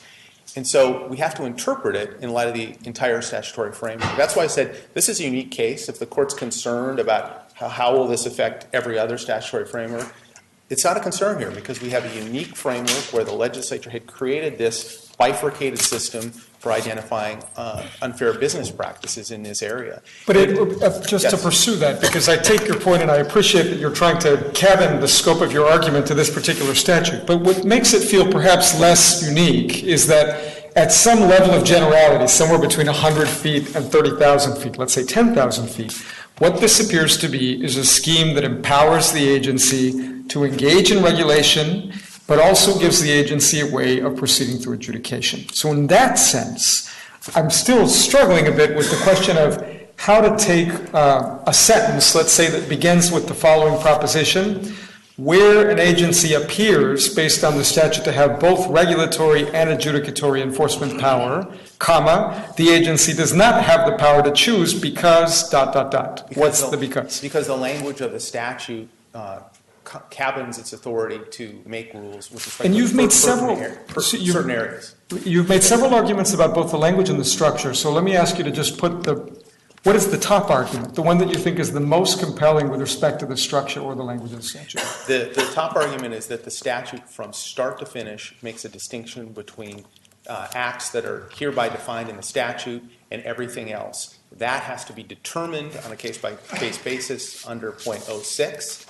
And so we have to interpret it in light of the entire statutory framework. That's why I said this is a unique case. If the court's concerned about how will this affect every other statutory framework, it's not a concern here because we have a unique framework where the legislature had created this bifurcated system for identifying unfair business practices in this area. But just to pursue that, because I take your point and I appreciate that you're trying to cabin the scope of your argument to this particular statute. But what makes it feel perhaps less unique is that at some level of generality, somewhere between 100 feet and 30,000 feet, let's say 10,000 feet, what this appears to be is a scheme that empowers the agency to engage in regulation, but also gives the agency a way of proceeding through adjudication. So in that sense, I'm still struggling a bit with the question of how to take a sentence, let's say, that begins with the following proposition, where an agency appears, based on the statute, to have both regulatory and adjudicatory enforcement power, comma, the agency does not have the power to choose because ... What's the because? Because the language of the statute cabins its authority to make rules with respect to certain areas. You've made several arguments about both the language and the structure, so let me ask you to just put the What is the top argument, the one that you think is the most compelling with respect to the structure or the language of the statute? The top argument is that the statute from start to finish makes a distinction between acts that are hereby defined in the statute and everything else. That has to be determined on a case-by-case basis under .06,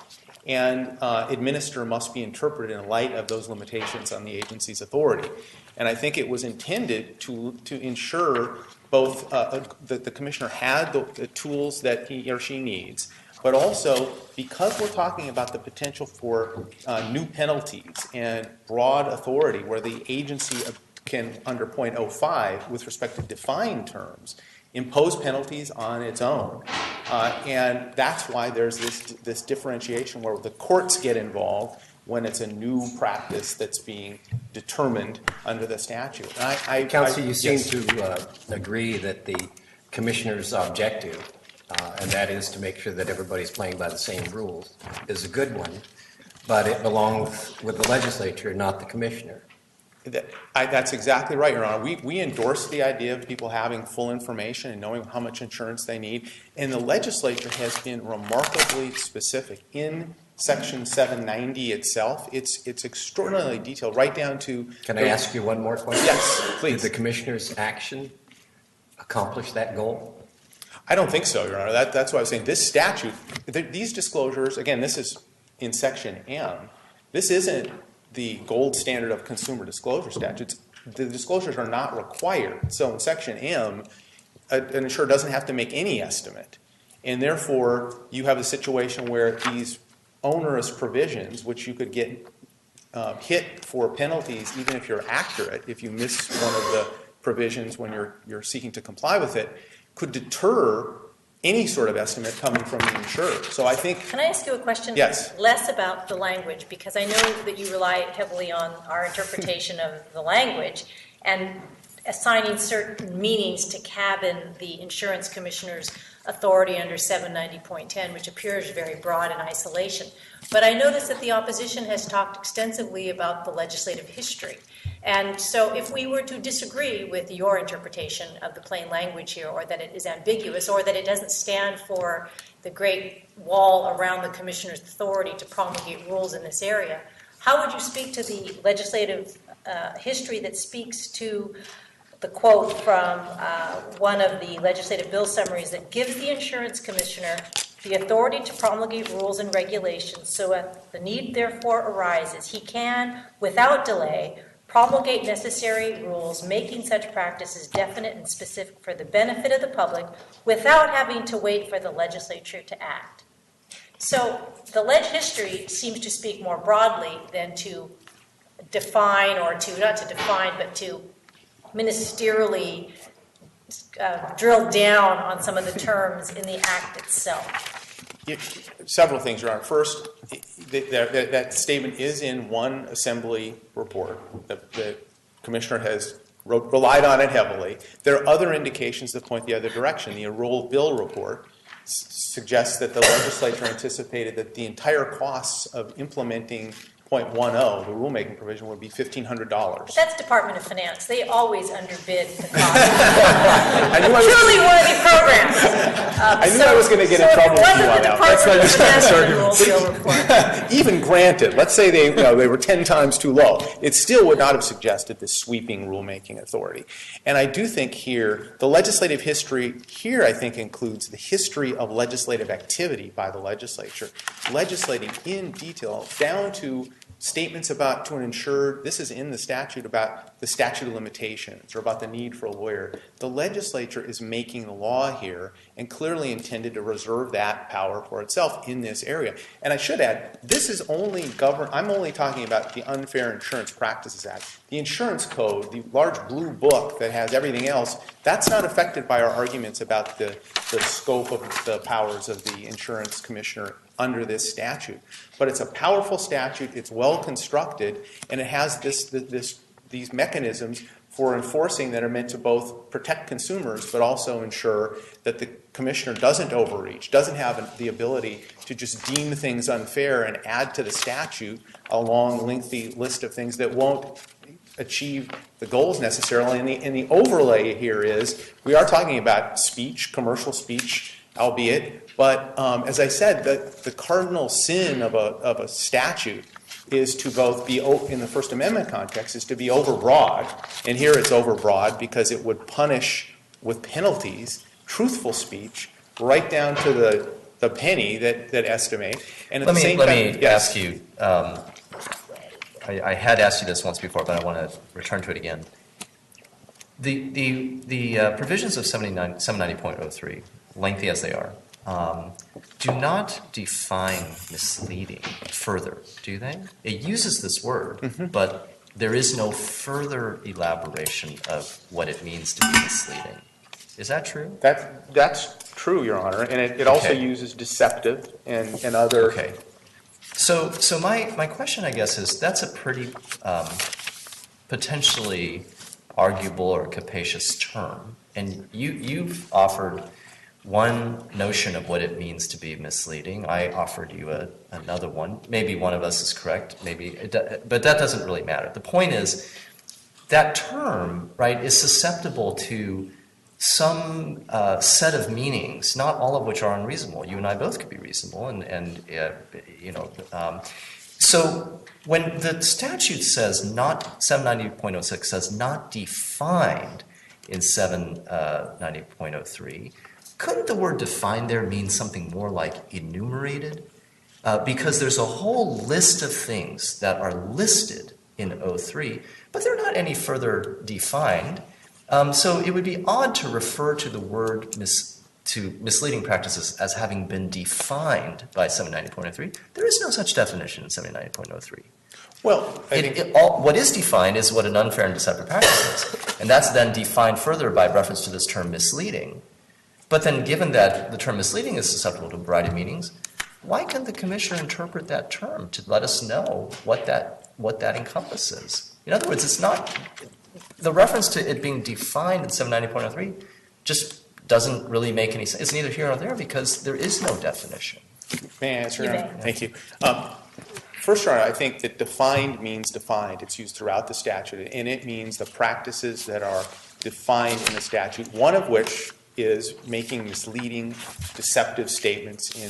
and administer must be interpreted in light of those limitations on the agency's authority. And I think it was intended to ensure both that the commissioner had the tools that he or she needs, but also because we're talking about the potential for new penalties and broad authority where the agency can, under .05, with respect to defined terms, impose penalties on its own. And that's why there's this differentiation where the courts get involved when it's a new practice that's being determined under the statute. Counsel, you seem yes. to agree that the commissioner's objective, and that is to make sure that everybody's playing by the same rules, is a good one, but it belongs with the legislature, not the commissioner. That's exactly right, Your Honor. We endorse the idea of people having full information and knowing how much insurance they need, and the legislature has been remarkably specific in Section 790 itself. It's extraordinarily detailed, right down to... Can I ask you one more question? Yes, please. Did the commissioner's action accomplish that goal? I don't think so, Your Honor. That's why I was saying this statute, these disclosures, again, this is in Section M. This isn't the gold standard of consumer disclosure statutes. The disclosures are not required. So in Section M, an insurer doesn't have to make any estimate. And therefore, you have a situation where these onerous provisions, which you could get hit for penalties even if you're accurate, if you miss one of the provisions when you're seeking to comply with it, could deter any sort of estimate coming from the insurer. So I think... Can I ask you a question? Yes. Less about the language, because I know that you rely heavily on our interpretation of the language and assigning certain meanings to cabin the insurance commissioner's authority under 790.10, which appears very broad in isolation. But I notice that the opposition has talked extensively about the legislative history. And so if we were to disagree with your interpretation of the plain language here, or that it is ambiguous, or that it doesn't stand for the great wall around the commissioner's authority to promulgate rules in this area, how would you speak to the legislative history that speaks to the quote from one of the legislative bill summaries that gives the insurance commissioner the authority to promulgate rules and regulations, so if the need therefore arises, he can, without delay, promulgate necessary rules, making such practices definite and specific for the benefit of the public without having to wait for the legislature to act. So the leg history seems to speak more broadly than to define, or to, not to define, but to ministerially drill down on some of the terms in the act itself. Several things, Your Honor. First, that statement is in one assembly report. The commissioner has relied on it heavily. There are other indications that point the other direction. The enrolled bill report suggests that the legislature anticipated that the entire costs of implementing .10, the rulemaking provision, would be $1,500. That's Department of Finance. They always underbid the cost. Truly worthy programs. I knew I was going to get in trouble with you on that. That's not the Department of Finance. Even granted, let's say they were 10 times too low, it still would not have suggested this sweeping rulemaking authority. And I do think here, the legislative history here, I think, includes the history of legislative activity by the legislature, legislating in detail down to statements about, to an insured, this is in the statute about the statute of limitations or about the need for a lawyer. The legislature is making the law here and clearly intended to reserve that power for itself in this area. And I should add, this is only governed, I'm only talking about the Unfair Insurance Practices Act. The insurance code, the large blue book that has everything else, that's not affected by our arguments about the scope of the powers of the insurance commissioner under this statute. But it's a powerful statute, it's well constructed, and it has these mechanisms for enforcing that are meant to both protect consumers but also ensure that the commissioner doesn't overreach, doesn't have the ability to just deem things unfair and add to the statute a long, lengthy list of things that won't achieve the goals necessarily. And the overlay here is we are talking about speech, commercial speech, albeit, but as I said, the cardinal sin of a statute is to both be, in the First Amendment context, is to be overbroad. And here it's overbroad because it would punish with penalties truthful speech right down to the penny that estimate. And at the same time, let me ask you, I had asked you this once before, but I want to return to it again. The provisions of 790.03, lengthy as they are, do not define misleading further, do they? It uses this word, but there is no further elaboration of what it means to be misleading. Is that true? That's true, Your Honor, and it also uses deceptive and other. Okay. So my question, I guess, is that's a pretty potentially arguable or capacious term, and you've offered one notion of what it means to be misleading. I offered you another one. Maybe one of us is correct, but that doesn't really matter. The point is that term, right, is susceptible to some set of meanings, not all of which are unreasonable. You and I both could be reasonable, and so when the statute says not 790.06 says not defined in 790.03. Couldn't the word defined there mean something more like enumerated? Because there's a whole list of things that are listed in 03, but they're not any further defined. So it would be odd to refer to the word to misleading practices as having been defined by 790.03. There is no such definition in 790.03. Well, what is defined is what an unfair and deceptive practice is, and that's then defined further by reference to this term misleading. But then given that the term misleading is susceptible to a variety of meanings, why can't the commissioner interpret that term to let us know what that encompasses? In other words, it's not the reference to it being defined in 790.03 just doesn't really make any sense. It's neither here nor there because there is no definition. May I answer? You may. Thank you. First, Your Honor, I think that defined means defined. It's used throughout the statute, and it means the practices that are defined in the statute, one of which is making misleading, deceptive statements in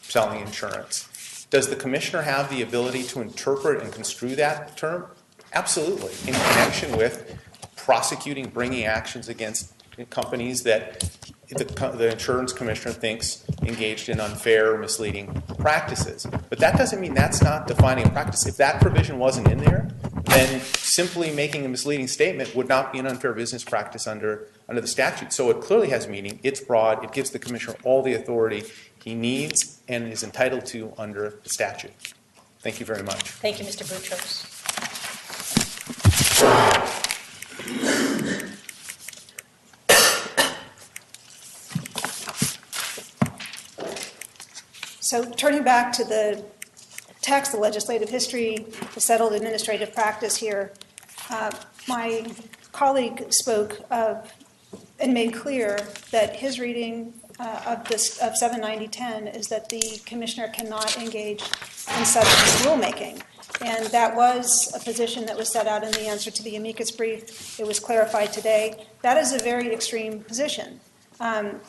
selling insurance. Does the commissioner have the ability to interpret and construe that term? Absolutely, in connection with prosecuting, bringing actions against companies that the insurance commissioner thinks engaged in unfair or misleading practices. But that doesn't mean that's not defining a practice. If that provision wasn't in there, then simply making a misleading statement would not be an unfair business practice under the statute. So it clearly has meaning. It's broad. It gives the commissioner all the authority he needs and is entitled to under the statute. Thank you very much. Thank you, Mr. Boutros. So turning back to the text, the legislative history, the settled administrative practice here, my colleague spoke of and made clear that his reading of 790.10 is that the commissioner cannot engage in substance rulemaking. And that was a position that was set out in the answer to the amicus brief. It was clarified today. That is a very extreme position.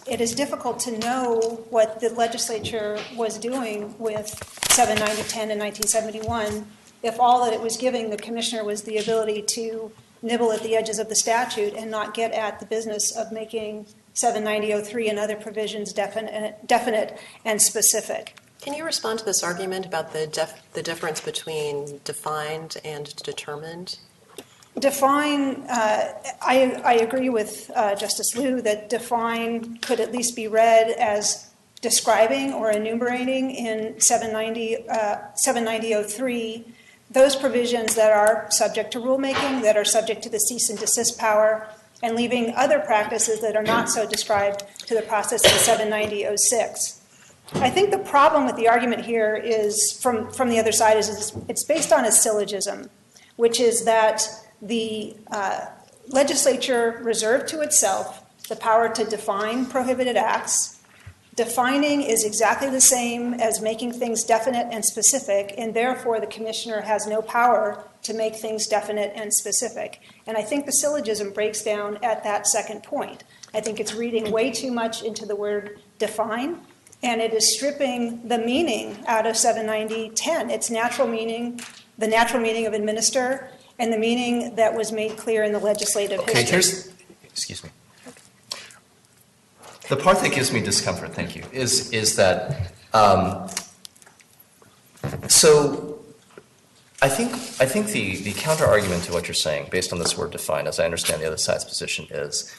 It is difficult to know what the legislature was doing with 790.10 in 1971 if all that it was giving the commissioner was the ability to nibble at the edges of the statute and not get at the business of making 790.03 and other provisions definite and specific. Can you respond to this argument about the difference between defined and determined? Define, I agree with Justice Liu that define could at least be read as describing or enumerating in 790.03 those provisions that are subject to rulemaking, that are subject to the cease and desist power, and leaving other practices that are not so described to the process of 790.06. I think the problem with the argument here is, from the other side, is it's based on a syllogism, which is that the legislature reserved to itself the power to define prohibited acts, Defining is exactly the same as making things definite and specific, and therefore the commissioner has no power to make things definite and specific. And I think the syllogism breaks down at that second point. I think it's reading way too much into the word define, and it is stripping the meaning out of 790.10. Its natural meaning, the natural meaning of administer, and the meaning that was made clear in the legislative history. Excuse me. The part that gives me discomfort, thank you, is that, so I think the counter argument to what you're saying, based on this word define, as I understand the other side's position, is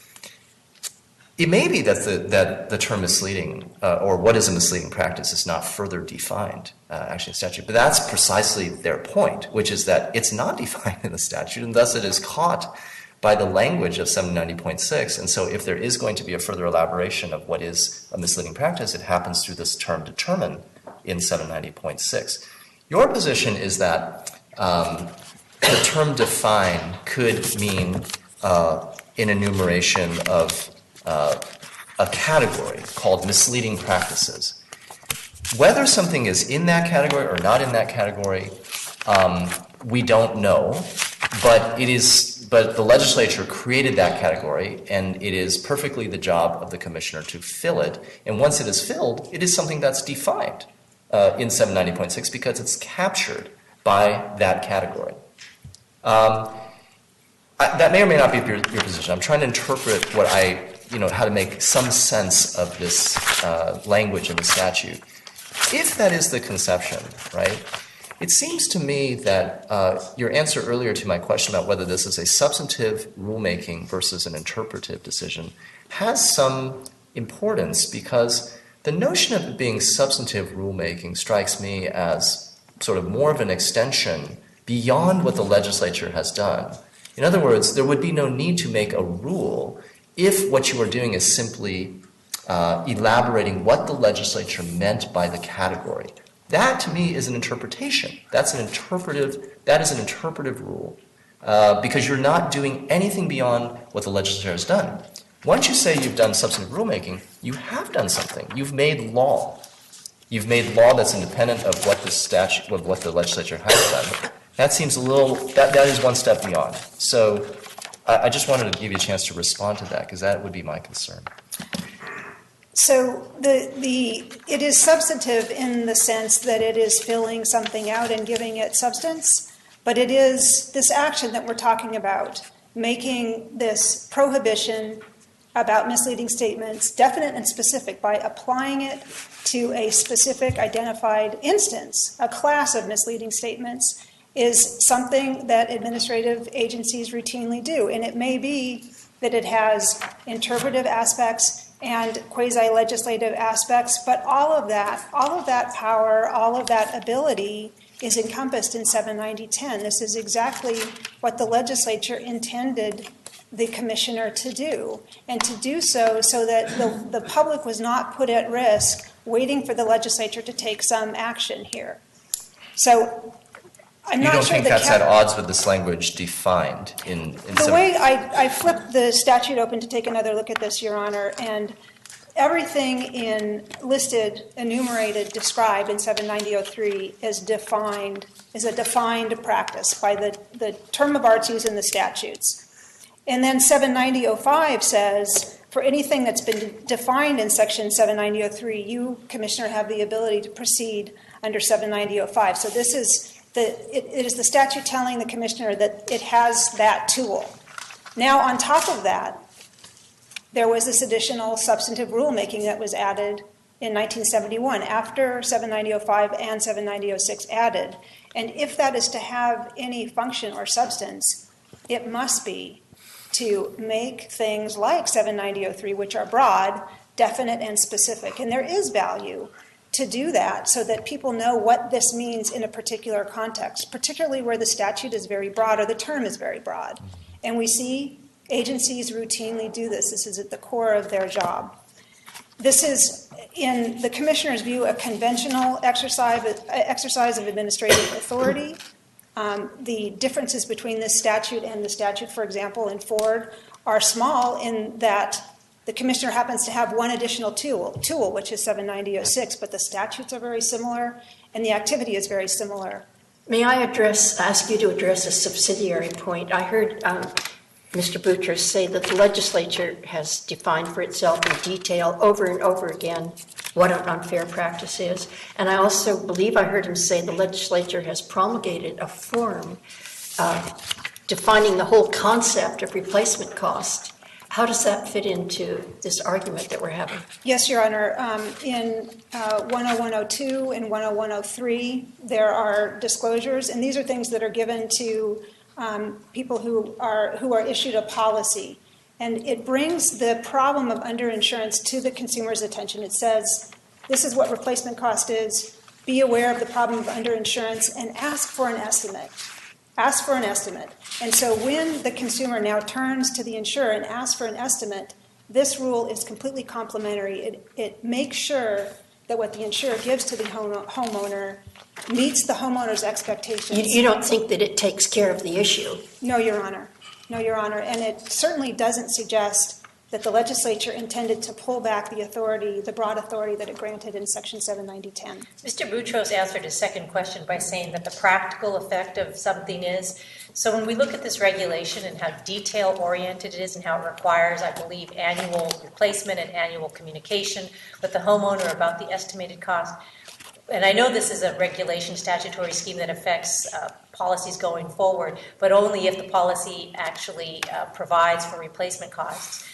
it may be that the term misleading, or what is a misleading practice, is not further defined, actually in the statute, but that's precisely their point, which is that it's not defined in the statute, and thus it is caught by the language of 790.6, and so if there is going to be a further elaboration of what is a misleading practice, it happens through this term determine in 790.6. Your position is that the term define could mean an enumeration of a category called misleading practices. Whether something is in that category or not in that category, we don't know, but the legislature created that category, and it is perfectly the job of the commissioner to fill it. And once it is filled, it is something that's defined in 790.6 because it's captured by that category. That may or may not be your position. I'm trying to interpret how to make some sense of this language in the statute. If that is the conception, right, it seems to me that your answer earlier to my question about whether this is a substantive rulemaking versus an interpretive decision has some importance, because the notion of it being substantive rulemaking strikes me as sort of more of an extension beyond what the legislature has done. In other words, there would be no need to make a rule if what you are doing is simply elaborating what the legislature meant by the category. That, to me, is an interpretation. That is an interpretive rule, because you're not doing anything beyond what the legislature has done. Once you say you've done substantive rulemaking, you have done something. You've made law. You've made law that's independent of what the legislature has done. That seems that is one step beyond. So I just wanted to give you a chance to respond to that, because that would be my concern. So it is substantive in the sense that it is filling something out and giving it substance, but it is this action that we're talking about, making this prohibition about misleading statements definite and specific by applying it to a specific identified instance, a class of misleading statements, is something that administrative agencies routinely do. And it may be that it has interpretive aspects and quasi-legislative aspects, but all of that power, all of that ability is encompassed in 790.10. This is exactly what the legislature intended the commissioner to do, and to do so that the public was not put at risk waiting for the legislature to take some action here. So I'm not sure. You don't think that's at odds with this language defined in the way I flipped the statute open to take another look at this, Your Honor, and everything listed, enumerated, described in 790.03 is a defined practice by the term of arts used in the statutes. And then 790.05 says, for anything that's been defined in section 790.03, you, Commissioner, have the ability to proceed under 790.05. So this is it is the statute telling the commissioner that it has that tool. Now, on top of that, there was this additional substantive rulemaking that was added in 1971 after 790.05 and 790.06 added. And if that is to have any function or substance, it must be to make things like 790.03, which are broad, definite, and specific. And there is value to do that so that people know what this means in a particular context, particularly where the statute is very broad or the term is very broad. And we see agencies routinely do this. This is at the core of their job. This is, in the commissioner's view, a conventional exercise of administrative authority. The differences between this statute and the statute, for example, in Ford are small in that The commissioner happens to have one additional tool, which is 790.06, but the statutes are very similar and the activity is very similar. May I ask you to address a subsidiary point? I heard Mr. Boutros say that the legislature has defined for itself in detail over and over again what an unfair practice is. And I also believe I heard him say the legislature has promulgated a form defining the whole concept of replacement cost. How does that fit into this argument that we're having? Yes, Your Honor. In 10102 and 10103, there are disclosures, and these are things that are given to people who are issued a policy. And it brings the problem of underinsurance to the consumer's attention. It says, this is what replacement cost is. Be aware of the problem of underinsurance and ask for an estimate. Ask for an estimate. And so when the consumer now turns to the insurer and asks for an estimate, this rule is completely complementary. It makes sure that what the insurer gives to the homeowner meets the homeowner's expectations. You don't think that it takes care of the issue? No, Your Honor. No, Your Honor. And it certainly doesn't suggest that the legislature intended to pull back the authority, the broad authority that it granted in Section 790.10. Mr. Boutros answered his second question by saying that the practical effect of something is, so when we look at this regulation and how detail-oriented it is and how it requires, I believe, annual replacement and annual communication with the homeowner about the estimated cost, and I know this is a regulation statutory scheme that affects policies going forward, but only if the policy actually provides for replacement costs.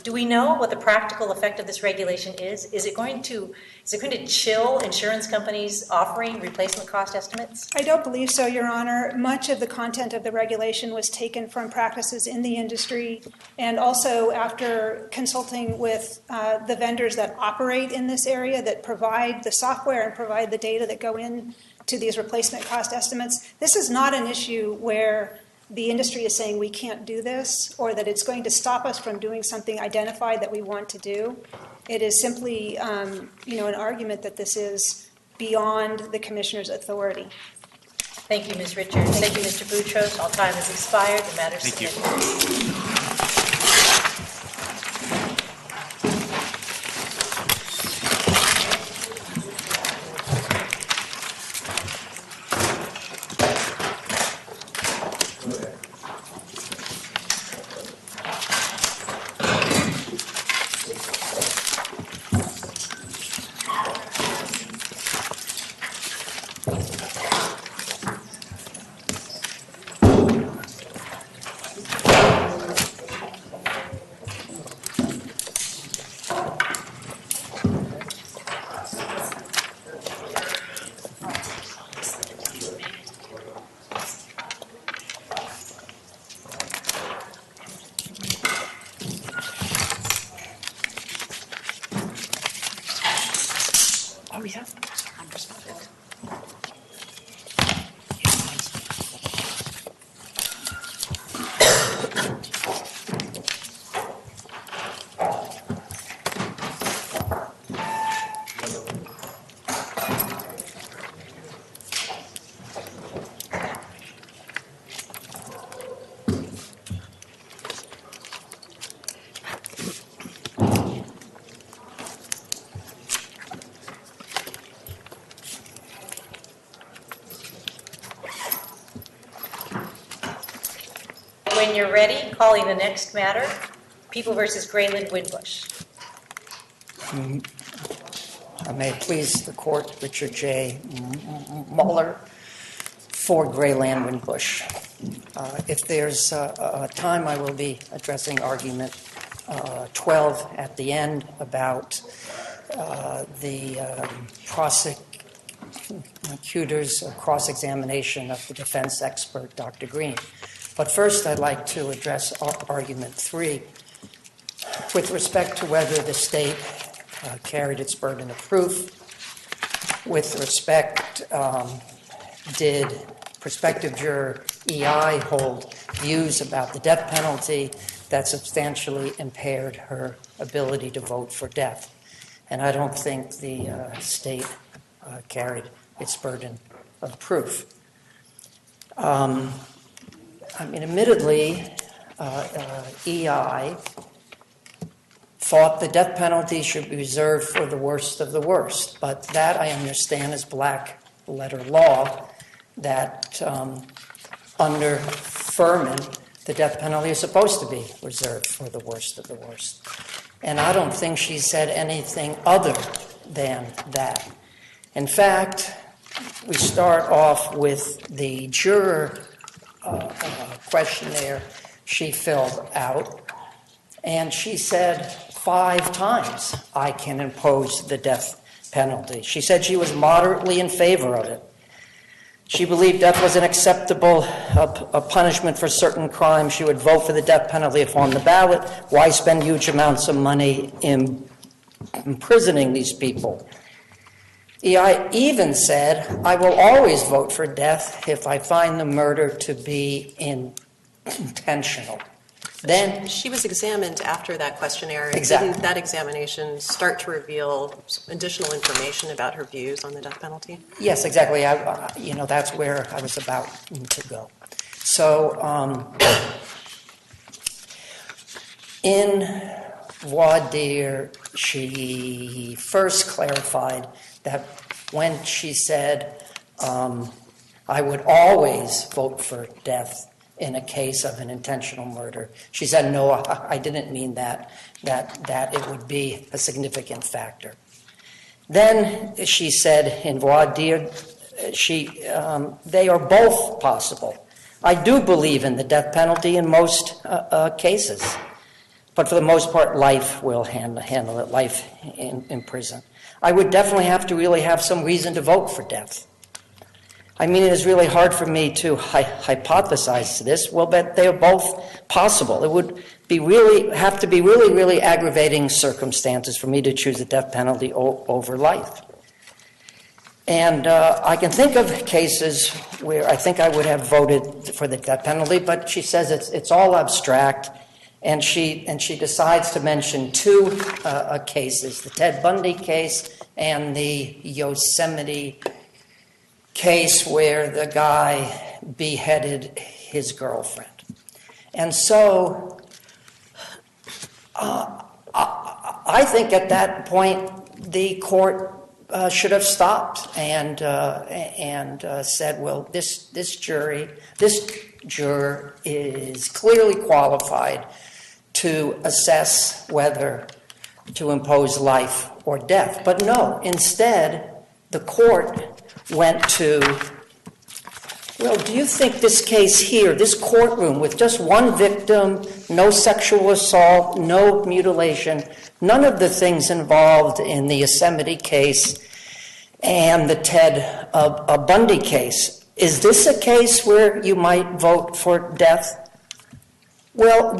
Do we know what the practical effect of this regulation is? Is it going to chill insurance companies offering replacement cost estimates? I don't believe so, Your Honor. Much of the content of the regulation was taken from practices in the industry, and also after consulting with the vendors that operate in this area, that provide the software and provide the data that go in to these replacement cost estimates. This is not an issue where the industry is saying we can't do this, or that it's going to stop us from doing something identified that we want to do. It is simply, an argument that this is beyond the commissioner's authority. Thank you, Ms. Richards. Thank you, Mr. Boutros. All time has expired. The matter is submitted. When you're ready, calling the next matter, People versus Grayland Winbush. May it please the court, Richard J. Mueller for Grayland Winbush. If there's time, I will be addressing argument 12 at the end about the prosecutor's cross-examination of the defense expert, Dr. Green. But first, I'd like to address argument 3 with respect to whether the state carried its burden of proof. With respect, did prospective juror EI hold views about the death penalty that substantially impaired her ability to vote for death? And I don't think the state carried its burden of proof. Admittedly, EI thought the death penalty should be reserved for the worst of the worst. But that, I understand, is black letter law, that under Furman, the death penalty is supposed to be reserved for the worst of the worst. And I don't think she said anything other than that. In fact, we start off with the juror questionnaire she filled out, and she said 5 times, I can impose the death penalty. She said she was moderately in favor of it. She believed death was an acceptable punishment for certain crimes. She would vote for the death penalty if on the ballot. Why spend huge amounts of money imprisoning these people? I even said, I will always vote for death if I find the murder to be intentional. Then She was examined after that questionnaire. Exactly. Didn't that examination start to reveal additional information about her views on the death penalty? yes, exactly. That's where I was about to go. So in voir dire, she first clarified that when she said, I would always vote for death in a case of an intentional murder, she said, no, I didn't mean that it would be a significant factor. Then she said in voir dire, they are both possible. I do believe in the death penalty in most cases, but for the most part, life will handle it, life in prison. I would definitely have to really have some reason to vote for death. I mean, it is really hard for me to hypothesize this. Well, but they are both possible. It would have to be really aggravating circumstances for me to choose the death penalty over life. And I can think of cases where I think I would have voted for the death penalty, but she says it's all abstract, and she decides to mention 2 cases: the Ted Bundy case and the Yosemite case where the guy beheaded his girlfriend. And so I think at that point the court should have stopped and said, well, this juror is clearly qualified to assess whether to impose life or death. But no, instead, the court went to, well, do you think this case here, this courtroom with just 1 victim, no sexual assault, no mutilation, none of the things involved in the Yosemite case and the Ted Bundy case, is this a case where you might vote for death? Well,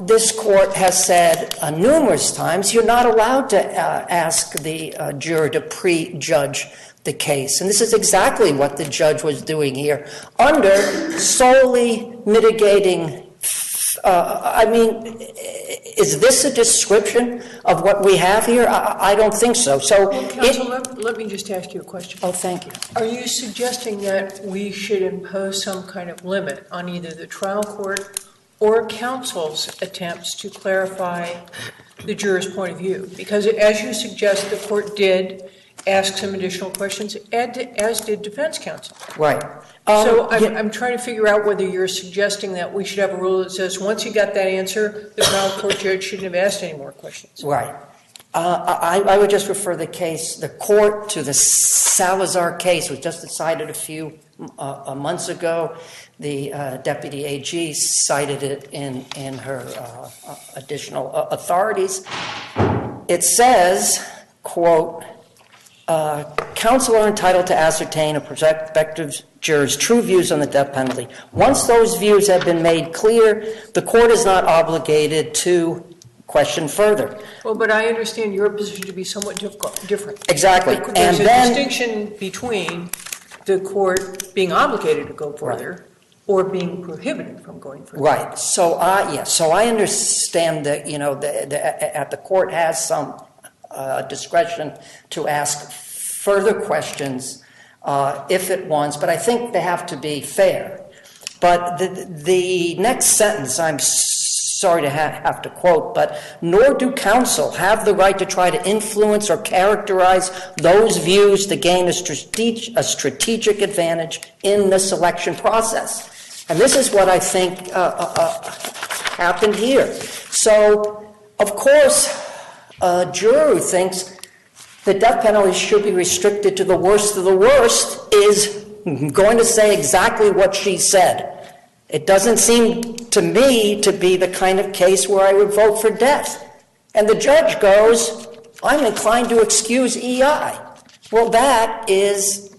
this court has said numerous times, you're not allowed to ask the juror to prejudge the case. And this is exactly what the judge was doing here, under solely mitigating. Is this a description of what we have here? I don't think so. Counsel, let me just ask you a question. Oh, thank you. Are you suggesting that we should impose some kind of limit on either the trial court or counsel's attempts to clarify the juror's point of view? Because as you suggest, the court did ask some additional questions, as did defense counsel. Right. So I'm trying to figure out whether you're suggesting that we should have a rule that says once you got that answer, the trial court judge shouldn't have asked any more questions. Right. I would just refer the court to the Salazar case, which was just decided a few months ago. The deputy AG cited it in her additional authorities. It says, quote, counsel are entitled to ascertain a prospective juror's true views on the death penalty. Once those views have been made clear, the court is not obligated to question further. Well, but I understand your position to be somewhat different. Exactly. There's a distinction between the court being obligated to go further or being prohibited from going further. Right. So I understand that, the court has some discretion to ask further questions if it wants, but I think they have to be fair. But the next sentence I'm sorry to have to quote, but nor do counsel have the right to try to influence or characterize those views to gain a strategic advantage in the selection process. And this is what I think happened here. So, of course, a juror who thinks the death penalty should be restricted to the worst of the worst is going to say exactly what she said. It doesn't seem to me to be the kind of case where I would vote for death. And the judge goes, I'm inclined to excuse EI. Well, that is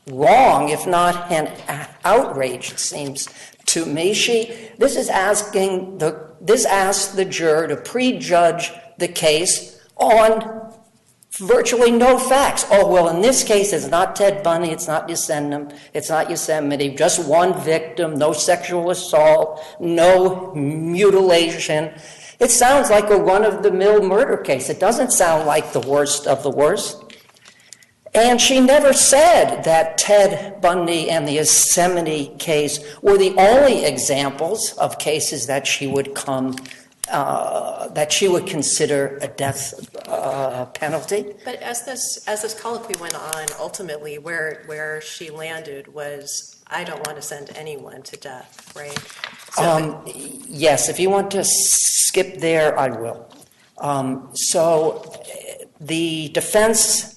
wrong, if not an outrage, it seems to me. This asks the juror to prejudge the case on virtually no facts. Oh, well, in this case, it's not Ted Bundy, it's not Yosemite, just one victim, no sexual assault, no mutilation. It sounds like a run-of-the-mill murder case. It doesn't sound like the worst of the worst. And she never said that Ted Bundy and the Yosemite case were the only examples of cases that she would consider a death penalty. But as this colloquy went on, ultimately where she landed was, I don't want to send anyone to death, right? So yes, if you want to skip there, I will. So the defense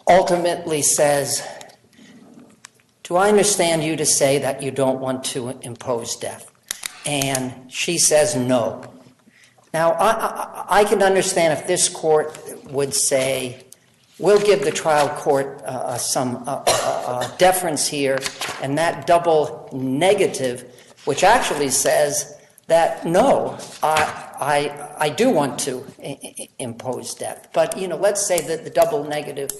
ultimately says, do I understand you to say that you don't want to impose death? And she says no. Now, I can understand if this court would say, we'll give the trial court some deference here, and that double negative, which actually says that no, I do want to impose death. But, let's say that the double negative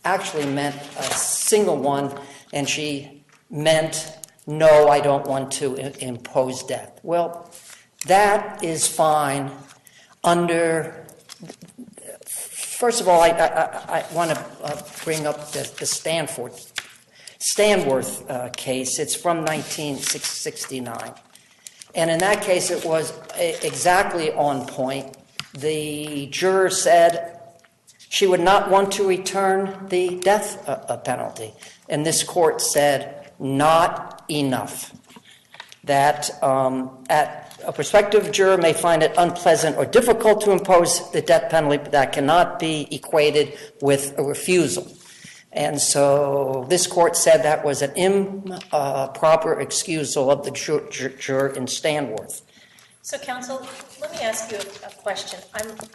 actually meant a single one, and she meant no, I don't want to impose death. Well, that is fine under, first of all, I want to bring up the Stanworth case. It's from 1969. And in that case, it was exactly on point. The juror said she would not want to return the death penalty. And this court said, not enough. That a prospective juror may find it unpleasant or difficult to impose the death penalty, but that cannot be equated with a refusal. And so this court said that was an improper excusal of the juror in Stanworth. So, counsel, let me ask you a question.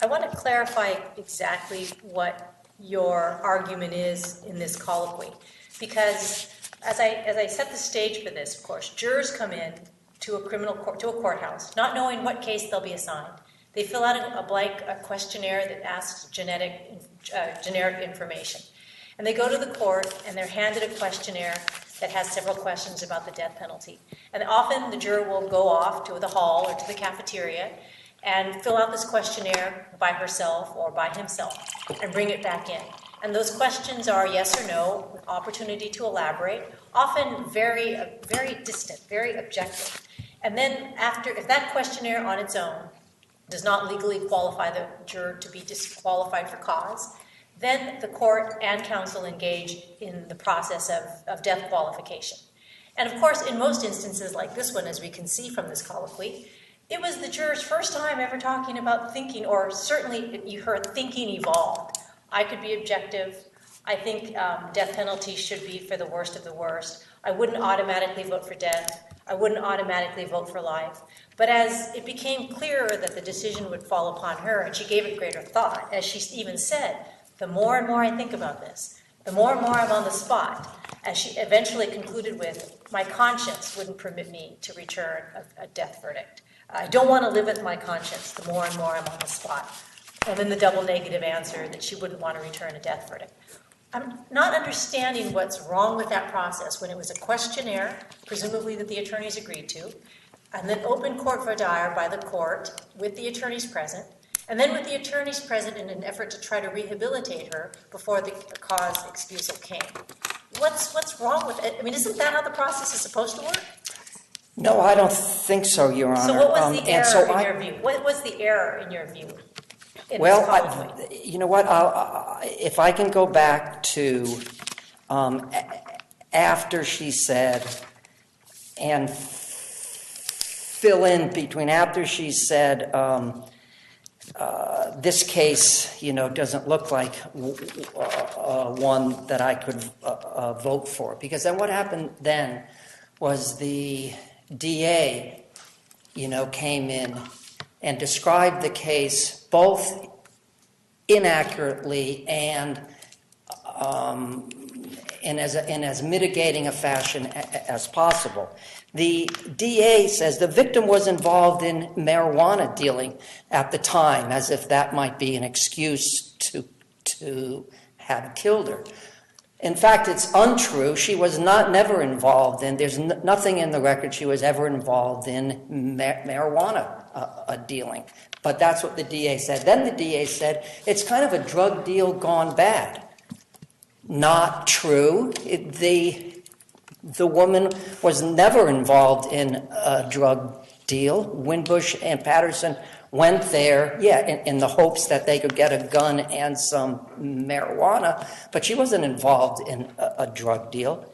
I want to clarify exactly what your argument is in this colloquy, because as I set the stage for this, of course, jurors come in to a courthouse, not knowing what case they'll be assigned. They fill out a questionnaire that asks generic information. And they go to the court, and they're handed a questionnaire that has several questions about the death penalty. And often the juror will go off to the hall or to the cafeteria and fill out this questionnaire by herself or by himself and bring it back in. And those questions are yes or no, with opportunity to elaborate, often very, very distant, very objective. And then if that questionnaire on its own does not legally qualify the juror to be disqualified for cause, then the court and counsel engage in the process of death qualification. And of course, in most instances like this one, as we can see from this colloquy, it was the juror's first time ever talking about thinking, or certainly you heard thinking evolved. I could be objective. I think death penalty should be for the worst of the worst. I wouldn't automatically vote for death. I wouldn't automatically vote for life. But as it became clearer that the decision would fall upon her, and she gave it greater thought, as she even said, the more and more I think about this, the more and more I'm on the spot, as she eventually concluded with, my conscience wouldn't permit me to return a death verdict. I don't want to live with my conscience the more and more I'm on the spot. And then the double negative answer that she wouldn't want to return a death verdict. I'm not understanding what's wrong with that process when it was a questionnaire, presumably that the attorneys agreed to, and then open court for dire by the court with the attorneys present, and then with the attorneys present in an effort to try to rehabilitate her before the cause excusal came. What's wrong with it? I mean, isn't that how the process is supposed to work? No, I don't think so, Your Honor. So what was the and so error in your view? What was the error in your view? In Well, this colloquy? you know what, if I can go back to after she said, and fill in between after she said, this case, doesn't look like one that I could vote for. Because then what happened then was the DA, came in and described the case both inaccurately and in as mitigating a fashion as possible. The DA says the victim was involved in marijuana dealing at the time, as if that might be an excuse to have killed her. In fact, it's untrue. She was never involved in, there's nothing in the record she was ever involved in marijuana dealing. But that's what the DA said. Then the DA said, it's kind of a drug deal gone bad. Not true. The woman was never involved in a drug deal. Winbush and Patterson went there, in the hopes that they could get a gun and some marijuana, but she wasn't involved in a drug deal.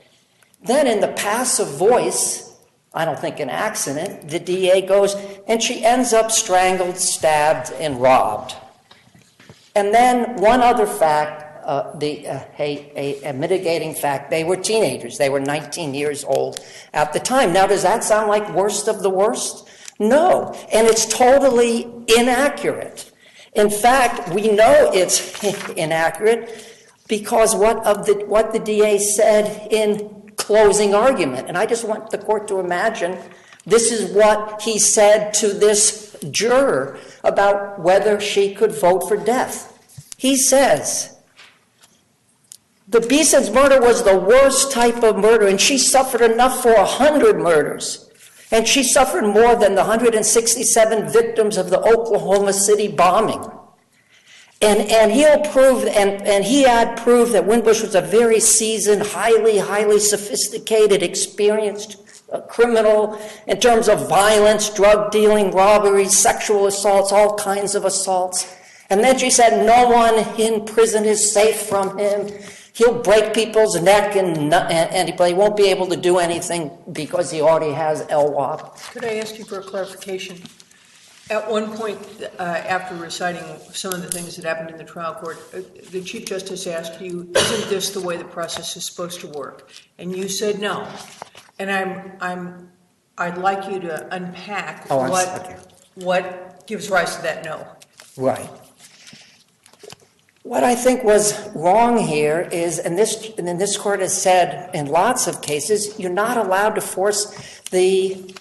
Then in the passive voice, I don't think an accident, the DA goes, and she ends up strangled, stabbed, and robbed. And then one other fact, a mitigating fact, they were teenagers. They were 19 years old at the time. Now, does that sound like worst of the worst? No, and it's totally inaccurate. In fact, we know it's inaccurate because what the DA said in closing argument. And I just want the court to imagine this is what he said to this juror about whether she could vote for death. He says, the Beeson's murder was the worst type of murder, and she suffered enough for 100 murders. And she suffered more than the 167 victims of the Oklahoma City bombing. And he'll prove, and he had proved that Winbush was a very seasoned, highly sophisticated, experienced criminal in terms of violence, drug dealing, robberies, sexual assaults, all kinds of assaults. And then she said, no one in prison is safe from him. He'll break people's neck and he won't be able to do anything because he already has LWOP. Could I ask you for a clarification? At one point, after reciting some of the things that happened in the trial court, the Chief Justice asked you, isn't this the way the process is supposed to work? And you said no. And I'd like you to unpack what gives rise to that no. Right. What I think was wrong here is, and this court has said in lots of cases, you're not allowed to force the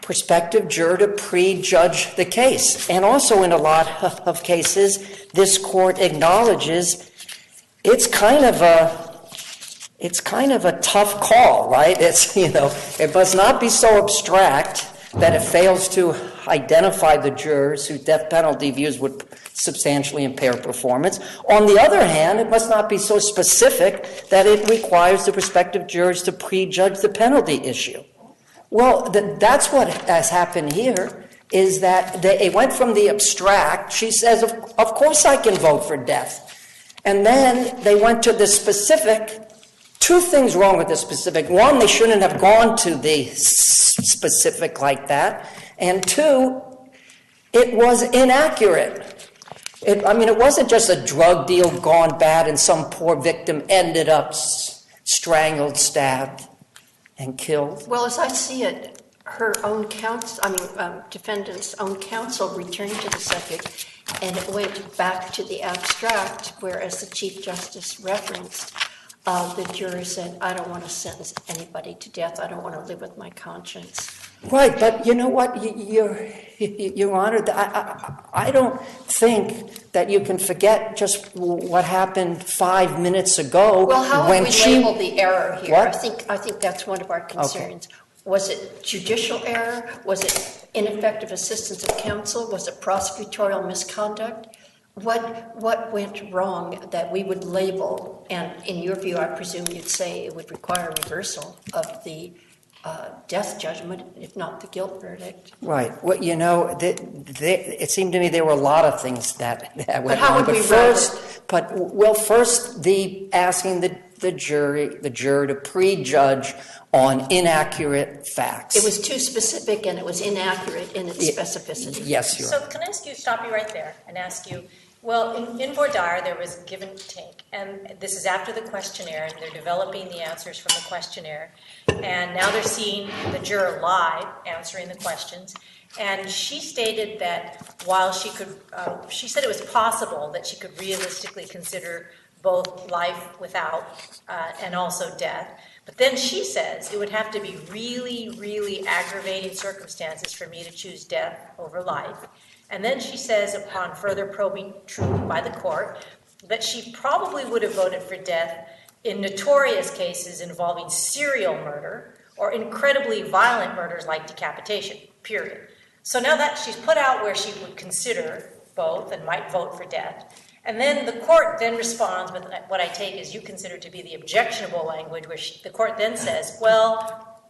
prospective juror to prejudge the case. And also in a lot of cases, this court acknowledges it's kind of a tough call, right? It must not be so abstract that it fails to identify the jurors whose death penalty views would substantially impair performance. On the other hand, it must not be so specific that it requires the prospective jurors to prejudge the penalty issue. Well, that's what has happened here, is that they went from the abstract. She says, of course I can vote for death. And then they went to the specific. Two things wrong with the specific. One, they shouldn't have gone to the specific like that. And two, it was inaccurate. It wasn't just a drug deal gone bad and some poor victim ended up strangled, stabbed, and killed. Well, as I see it, defendant's own counsel returned to the subject, and it went back to the abstract, whereas the Chief Justice referenced the juror said, I don't want to sentence anybody to death. I don't want to live with my conscience. Right, but you know what, Your Honor, I don't think that you can forget just what happened 5 minutes ago. Well, how would we label the error here? What? I think that's one of our concerns. Okay. Was it judicial error? Was it ineffective assistance of counsel? Was it prosecutorial misconduct? What went wrong that we would label, and in your view, I presume you'd say it would require reversal of the death judgment, if not the guilt verdict. Right. Well, you know, it seemed to me there were a lot of things that went how on. would we First, the asking the juror to prejudge on inaccurate facts. It was too specific and it was inaccurate in its specificity. Yes, Your So Honor. can I ask you, stop you right there and ask you, well, in voir dire, there was give and take, and this is after the questionnaire, and they're developing the answers from the questionnaire, and now they're seeing the juror live answering the questions, and she stated that while she could, she said it was possible that she could realistically consider both life without and also death, but then she says it would have to be really, really aggravating circumstances for me to choose death over life. And then she says, upon further probing truth by the court, that she probably would have voted for death in notorious cases involving serial murder or incredibly violent murders like decapitation, period. So now that she's put out where she would consider both and might vote for death, and then the court then responds with what I take as you consider to be the objectionable language, where the court then says, well,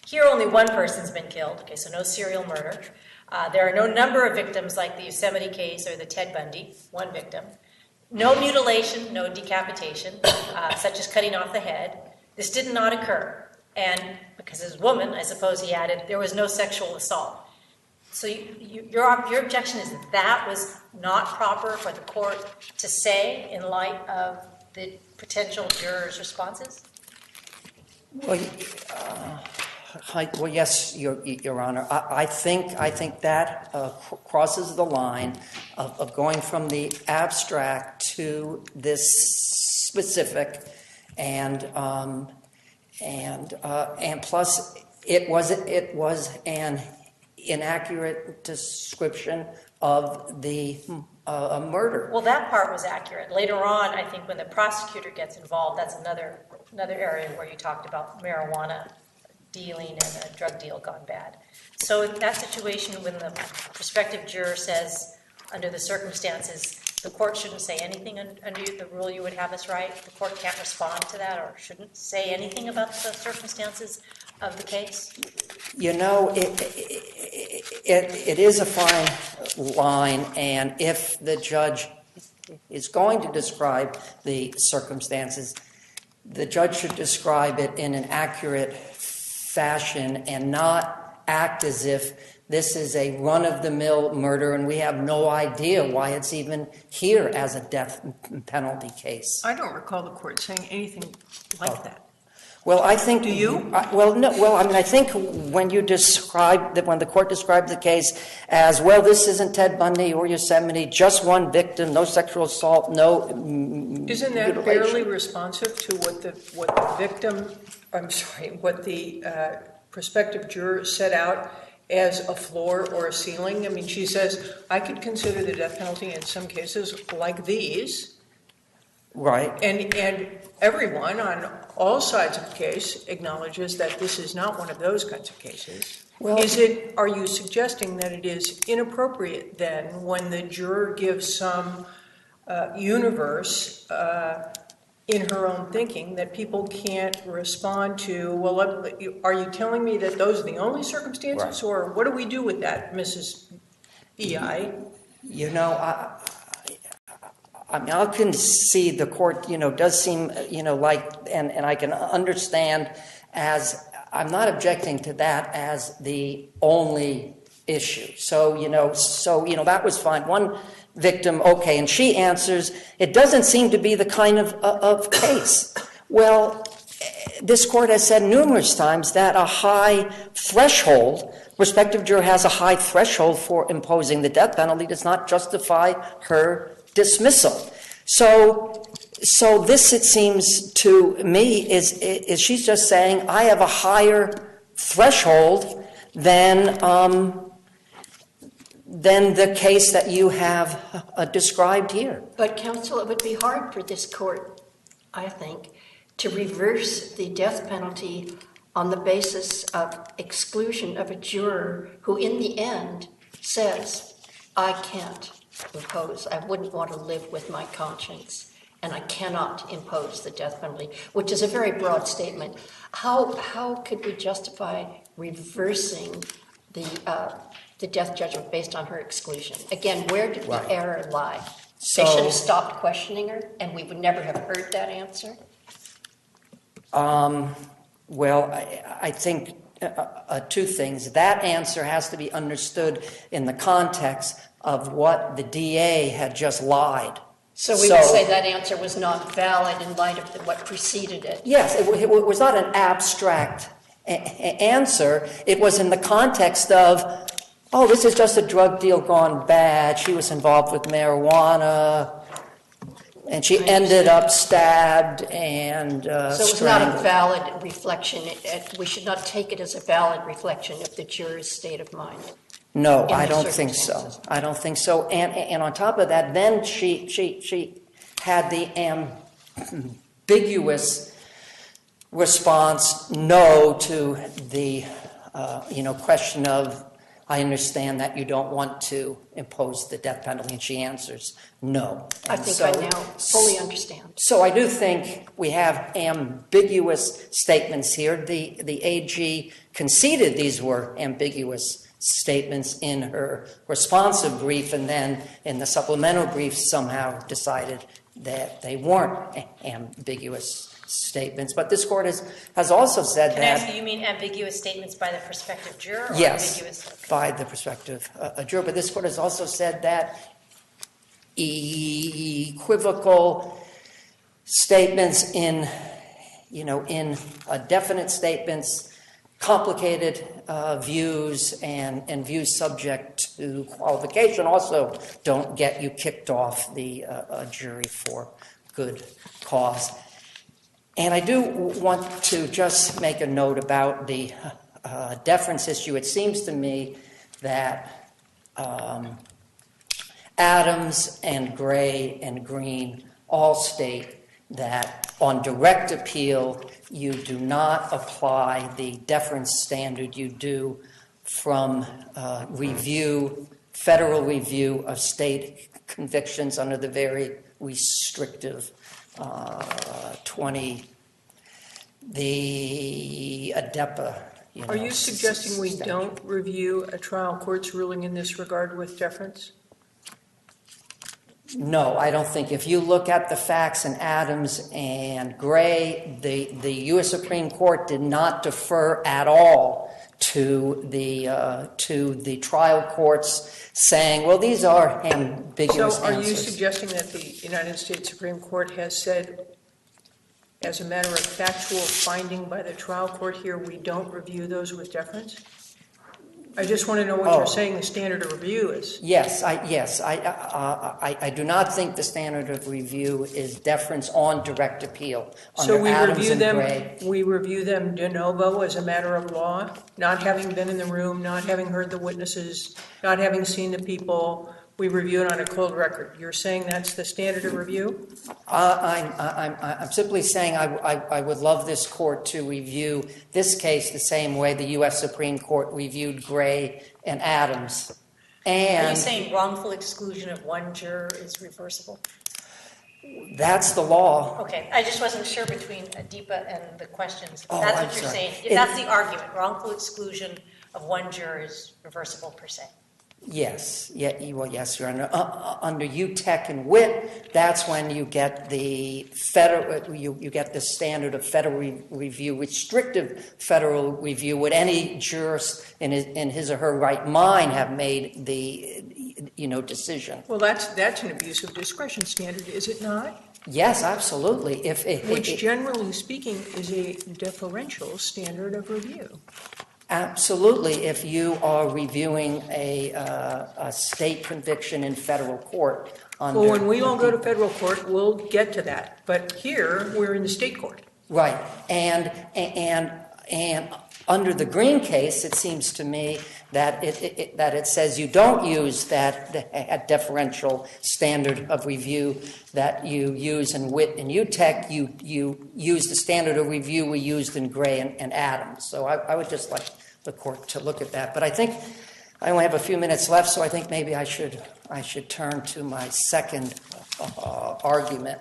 here only one person's been killed, okay, so no serial murder. There are no number of victims like the Yosemite case or the Ted Bundy, one victim. No mutilation, no decapitation, such as cutting off the head. This did not occur. And because as a woman, I suppose he added, there was no sexual assault. So your objection is that was not proper for the court to say in light of the potential jurors' responses? Well, yes, Your Honor. I think that crosses the line of going from the abstract to this specific, and plus it was an inaccurate description of the murder. Well, that part was accurate. Later on, I think when the prosecutor gets involved, that's another area where you talked about marijuana dealing and a drug deal gone bad. So in that situation, when the prospective juror says, under the circumstances, the court shouldn't say anything under the rule you would have us write, the court can't respond to that or shouldn't say anything about the circumstances of the case? You know, it is a fine line, and if the judge is going to describe the circumstances, the judge should describe it in an accurate fashion and not act as if this is a run-of-the-mill murder and we have no idea why it's even here as a death penalty case. I don't recall the court saying anything like that. Well, I think. Do you? No. Well, I mean, I think when you describe that, when the court described the case as, well, this isn't Ted Bundy or Yosemite, just one victim, no sexual assault, no. Isn't that mutilation. fairly responsive to what the prospective juror set out as a floor or a ceiling? I mean, she says, I could consider the death penalty in some cases like these. Right. And everyone on all sides of the case acknowledges that this is not one of those kinds of cases. Well, Are you suggesting that it is inappropriate then when the juror gives some universe in her own thinking that people can't respond to, well, are you telling me that those are the only circumstances? Right. Or what do we do with that, Mrs. E.I.? You know, I mean, I'll concede the court, does seem, like, and I can understand as, I'm not objecting to that as the only issue. So, that was fine. One victim, okay, and she answers, it doesn't seem to be the kind of case. Well, this court has said numerous times that a high threshold, prospective juror has a high threshold for imposing the death penalty, does not justify her dismissal. So this, it seems to me, is she's just saying, I have a higher threshold than the case that you have described here. But, counsel, it would be hard for this court, I think, to reverse the death penalty on the basis of exclusion of a juror who, in the end, says, I can't impose, I wouldn't want to live with my conscience, and I cannot impose the death penalty, which is a very broad statement. How could we justify reversing the death judgment based on her exclusion? Again, where did the error lie? They should have stopped questioning her, and we would never have heard that answer? Well, I think two things. That answer has to be understood in the context of what the DA had just lied. So we would say that answer was not valid in light of what preceded it? Yes, it was not an abstract answer. It was in the context of, oh, this is just a drug deal gone bad. She was involved with marijuana, and she ended up stabbed and So it was not a valid reflection. We should not take it as a valid reflection of the juror's state of mind. No, I don't think so. I don't think so. And on top of that, then she had the ambiguous response no to the question of, I understand that you don't want to impose the death penalty, and she answers no. I think I now fully understand. So I do think we have ambiguous statements here. The AG conceded these were ambiguous statements in her responsive brief, and then in the supplemental brief somehow decided that they weren't ambiguous statements. But this court has also said Can that... I ask you mean ambiguous statements by the prospective juror? Or Yes, ambiguous? by the prospective juror. But this court has also said that equivocal statements in definite statements, complicated views, and views subject to qualification also don't get you kicked off the jury for good cause. And I do want to just make a note about the deference issue. It seems to me that Adams and Gray and Green all state that on direct appeal, you do not apply the deference standard you do from federal review of state convictions under the very restrictive the ADEPA. Are you suggesting we don't review a trial court's ruling in this regard with deference? No, I don't think. If you look at the facts in Adams and Gray, the U.S. Supreme Court did not defer at all to the trial courts, saying, well, these are ambiguous So are answers. you suggesting that the United States Supreme Court has said, as a matter of factual finding by the trial court here, we don't review those with deference? I just want to know what you're saying the standard of review is. Yes, I do not think the standard of review is deference on direct appeal. So we Adams review and them. Gray. We review them de novo as a matter of law, not having been in the room, not having heard the witnesses, not having seen the people. We review it on a cold record. You're saying that's the standard of review? I'm simply saying I would love this court to review this case the same way the U.S. Supreme Court reviewed Gray and Adams. And Are you saying wrongful exclusion of one juror is reversible? that's the law. Okay, I just wasn't sure between ADEPA and the questions. Oh, That's I'm what you're sorry. saying. That's the argument. Wrongful exclusion of one juror is reversible per se. Yes, well, yes, Your Honor. Under UTEC and WIT, that's when you get the federal, you get the standard of federal review, restrictive federal review. Would any jurist in his or her right mind have made the decision? Well, that's an abuse of discretion standard, is it not? Yes, absolutely. Which, generally speaking, is a deferential standard of review. Absolutely, if you are reviewing a state conviction in federal court. Well, when we all go to federal court, we'll get to that. But here, we're in the state court. Right, and under the Green case, it seems to me that it says you don't use that deferential standard of review that you use in WIT and UTEC. You use the standard of review we used in Gray and Adams. So I would just like the court to look at that. But I think I only have a few minutes left, so I think maybe I should turn to my second argument,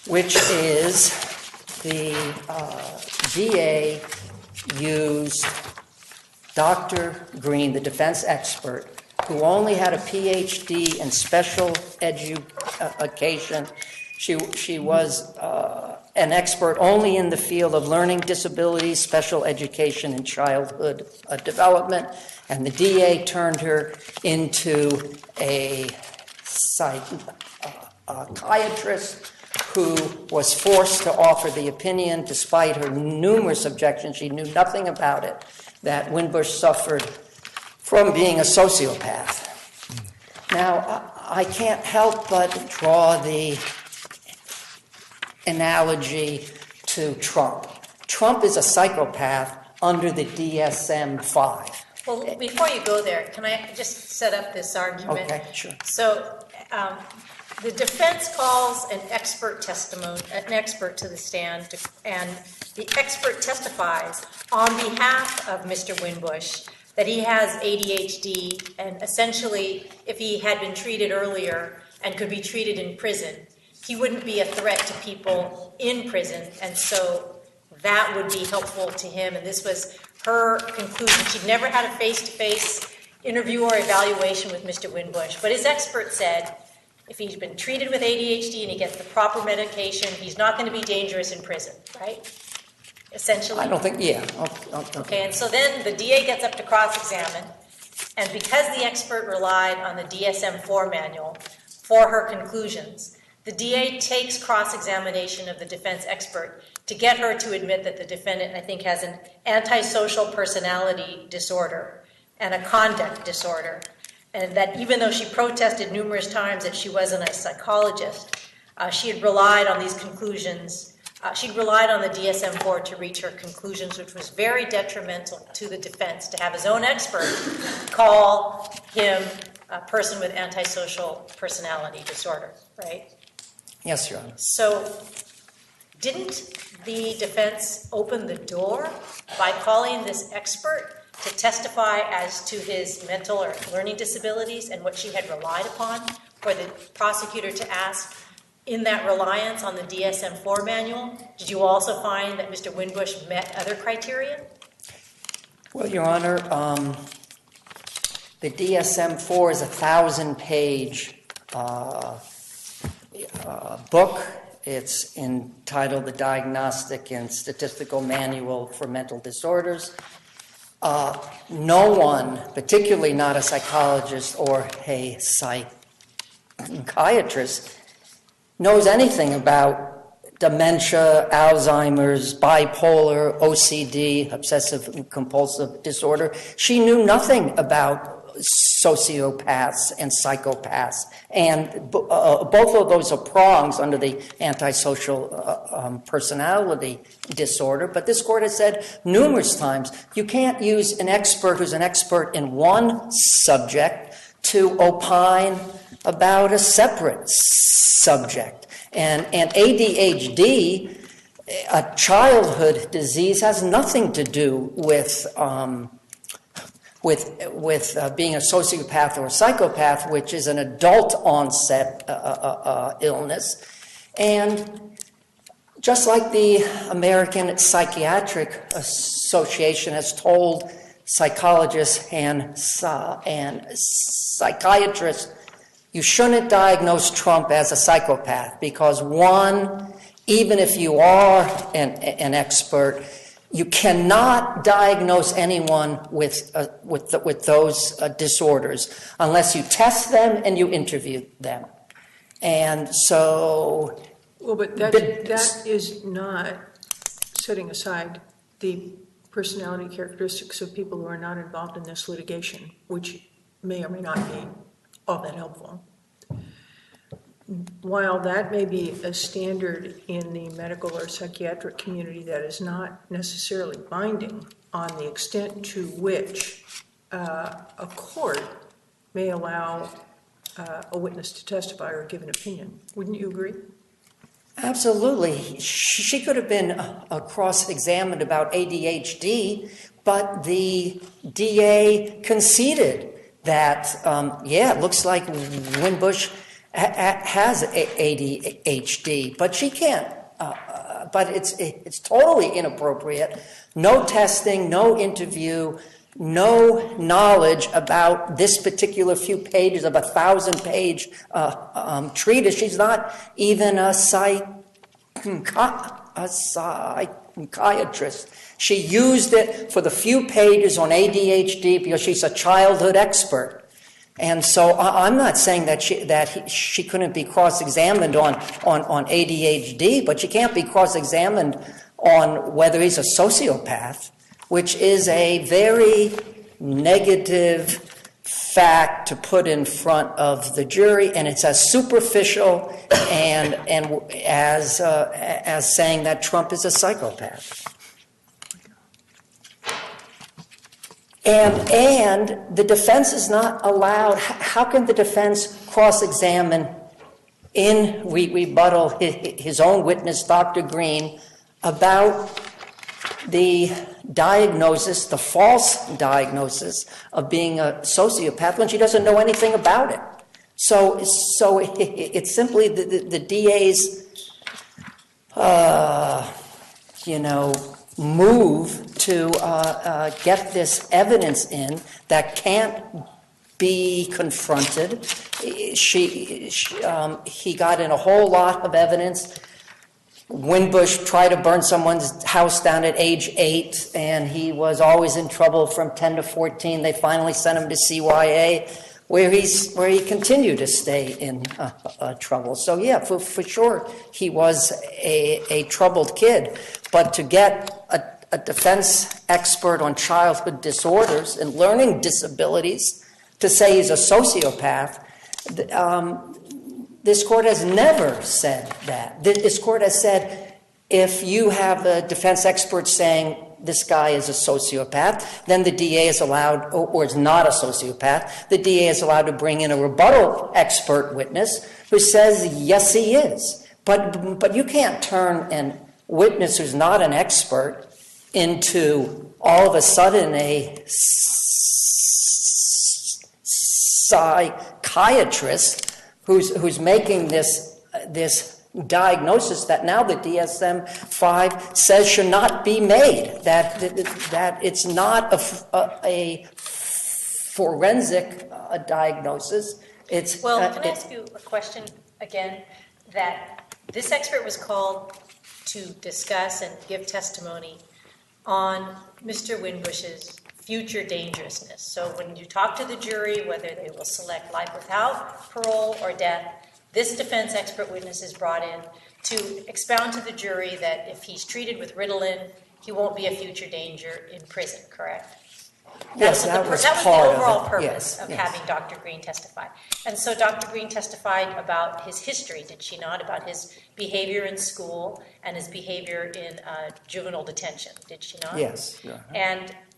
which is the DA used Dr. Green, the defense expert, who only had a PhD in special education. She was an expert only in the field of learning disabilities, special education, and childhood development. And the DA turned her into a psychiatrist who was forced to offer the opinion, despite her numerous objections, she knew nothing about it, that Winbush suffered from being a sociopath. Now, I can't help but draw the analogy to Trump. Trump is a psychopath under the DSM-5. Well, before you go there, can I just set up this argument? Okay, sure. So the defense calls an expert to the stand, and the expert testifies on behalf of Mr. Winbush that he has ADHD, and essentially, if he had been treated earlier and could be treated in prison, he wouldn't be a threat to people in prison, and so that would be helpful to him. And this was her conclusion. She'd never had a face-to-face interview or evaluation with Mr. Winbush, but his expert said if he's been treated with ADHD and he gets the proper medication, he's not going to be dangerous in prison, right? Essentially. I don't think, yeah. Okay, and so then the DA gets up to cross-examine, and because the expert relied on the DSM-4 manual for her conclusions, the DA takes cross-examination of the defense expert to get her to admit that the defendant, I think, has an antisocial personality disorder and a conduct disorder, and that even though she protested numerous times that she wasn't a psychologist, she had relied on these conclusions. She'd relied on the DSM-4 to reach her conclusions, which was very detrimental to the defense to have his own expert call him a person with antisocial personality disorder, right? Yes, Your Honor. So didn't the defense open the door by calling this expert to testify as to his mental or learning disabilities and what she had relied upon for the prosecutor to ask in that reliance on the DSM-4 manual? Did you also find that Mr. Winbush met other criteria? Well, Your Honor, the DSM-4 is a 1,000-page book. It's entitled The Diagnostic and Statistical Manual for Mental Disorders. No one, particularly not a psychologist or a psychiatrist, knows anything about dementia, Alzheimer's, bipolar, OCD, obsessive compulsive disorder. She knew nothing about sociopaths and psychopaths, and both of those are prongs under the antisocial personality disorder. But this court has said numerous times you can't use an expert who's an expert in one subject to opine about a separate subject. And ADHD, a childhood disease, has nothing to do with being a sociopath or a psychopath, which is an adult onset illness. And just like the American Psychiatric Association has told psychologists and psychiatrists, you shouldn't diagnose Trump as a psychopath because, one, even if you are an expert, you cannot diagnose anyone with those disorders unless you test them and you interview them. And so... Well, but that is not setting aside the personality characteristics of people who are not involved in this litigation, which may or may not be all that helpful. While that may be a standard in the medical or psychiatric community, that is not necessarily binding on the extent to which a court may allow a witness to testify or give an opinion. Wouldn't you agree? Absolutely. She could have been cross-examined about ADHD, but the DA conceded that, it looks like Winbush has ADHD, but she can't but it's totally inappropriate. No testing, no interview, no knowledge about this particular few pages of a 1,000-page treatise. She's not even a psychiatrist. She used it for the few pages on ADHD because she's a childhood expert. And so I'm not saying that she couldn't be cross-examined on ADHD, but she can't be cross-examined on whether he's a sociopath, which is a very negative fact to put in front of the jury, and it's as superficial and as saying that Trump is a psychopath. And the defense is not allowed. How can the defense cross-examine in rebuttal his own witness, Dr. Green, about the diagnosis, the false diagnosis of being a sociopath when she doesn't know anything about it? So it's simply the DA's, move to get this evidence in that can't be confronted. He got in a whole lot of evidence. Winbush tried to burn someone's house down at age 8, and he was always in trouble from 10 to 14. They finally sent him to CYA, where he continued to stay in trouble. So yeah, for sure, he was a troubled kid. But to get a defense expert on childhood disorders and learning disabilities to say he's a sociopath, this court has never said that. This court has said if you have a defense expert saying this guy is a sociopath, then the DA is allowed, or is not a sociopath, the DA is allowed to bring in a rebuttal expert witness who says, yes, he is. But you can't turn an witness who's not an expert into all of a sudden a psychiatrist who's making this diagnosis that now the DSM-5 says should not be made, that it's not a forensic diagnosis. Well, can I ask you a question again? That this expert was called to discuss and give testimony on Mr. Winbush's future dangerousness. So when you talk to the jury, whether they will select life without parole or death, this defense expert witness is brought in to expound to the jury that if he's treated with Ritalin, he won't be a future danger in prison, correct? Yes, that was the overall purpose of yes. having Dr. Green testify. And so Dr. Green testified about his history, did she not? About his behavior in school and his behavior in juvenile detention, did she not? Yes.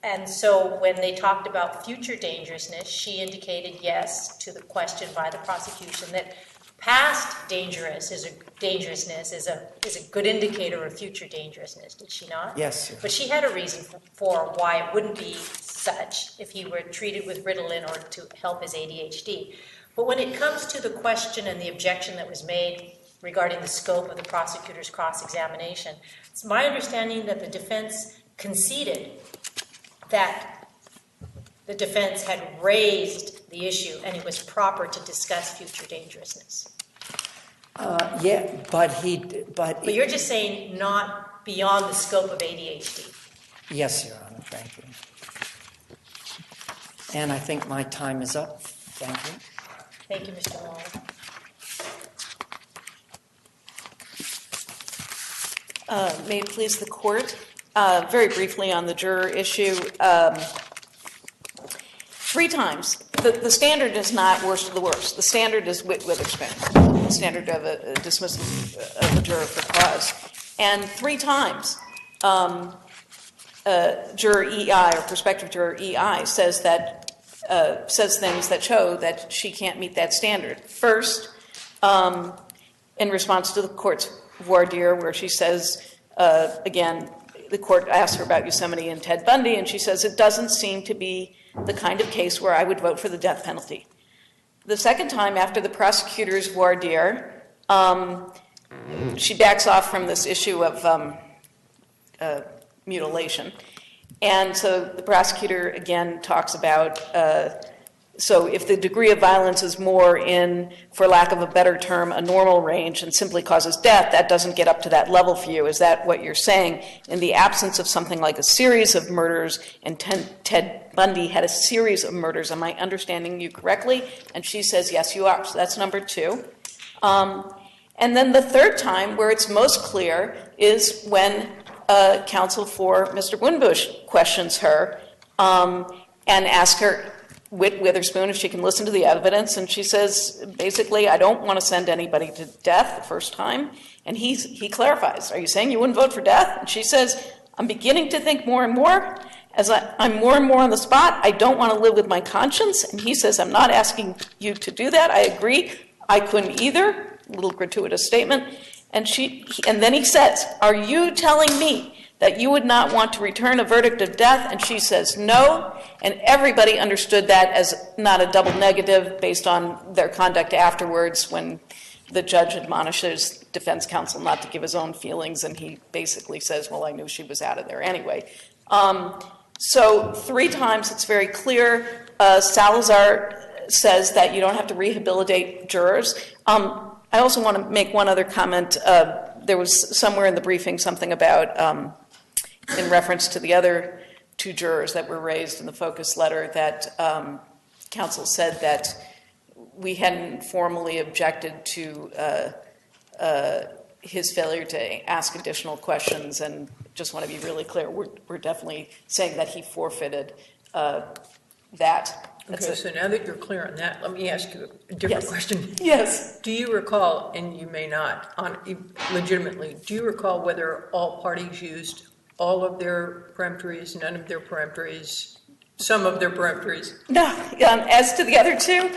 And so when they talked about future dangerousness, she indicated yes to the question by the prosecution that past dangerousness is a good indicator of future dangerousness, did she not? Yes. But she had a reason for why it wouldn't be such if he were treated with Ritalin or to help his ADHD. But when it comes to the question and the objection that was made regarding the scope of the prosecutor's cross-examination, it's my understanding that the defense conceded that the defense had raised the issue and it was proper to discuss future dangerousness. But you're just saying not beyond the scope of ADHD. Yes, Your Honor, thank you. And I think my time is up. Thank you. Thank you, Mr. Long. May it please the court, very briefly on the juror issue. 3 times. The standard is not worst of the worst. The standard is Witherspoon, the standard of a dismissal of a juror for cause. And 3 times, juror EI or prospective juror EI says things that show that she can't meet that standard. First, in response to the court's voir dire, where she says, again, the court asked her about Yosemite and Ted Bundy, and she says, it doesn't seem to be the kind of case where I would vote for the death penalty. The second time, after the prosecutor's voir dire, she backs off from this issue of mutilation. And so the prosecutor, again, talks about, so if the degree of violence is more in, for lack of a better term, a normal range and simply causes death, that doesn't get up to that level for you. Is that what you're saying? In the absence of something like a series of murders, and Ted Bundy had a series of murders, am I understanding you correctly? And she says, yes, you are. So that's number 2. And then the third time, where it's most clear, is when counsel for Mr. Winbush questions her and asks her, Witherspoon, if she can listen to the evidence, and she says, basically, I don't want to send anybody to death the first time. And he clarifies, are you saying you wouldn't vote for death? And she says, I'm beginning to think more and more. As I'm more and more on the spot, I don't want to live with my conscience. And he says, I'm not asking you to do that. I agree. I couldn't either. A little gratuitous statement. And then he says, are you telling me that you would not want to return a verdict of death? And she says no. And everybody understood that as not a double negative based on their conduct afterwards when the judge admonishes defense counsel not to give his own feelings. And he basically says, well, I knew she was out of there anyway. So 3 times it's very clear. Salazar says that you don't have to rehabilitate jurors. I also want to make one other comment. There was somewhere in the briefing something about, in reference to the other 2 jurors that were raised in the focus letter, that counsel said that we hadn't formally objected to his failure to ask additional questions, and just want to be really clear, we're definitely saying that he forfeited that. Okay, so now that you're clear on that, let me ask you a different question. Yes. Do you recall, and you may not, legitimately, do you recall whether all parties used all of their peremptories, none of their peremptories, some of their peremptories? No. As to the other 2,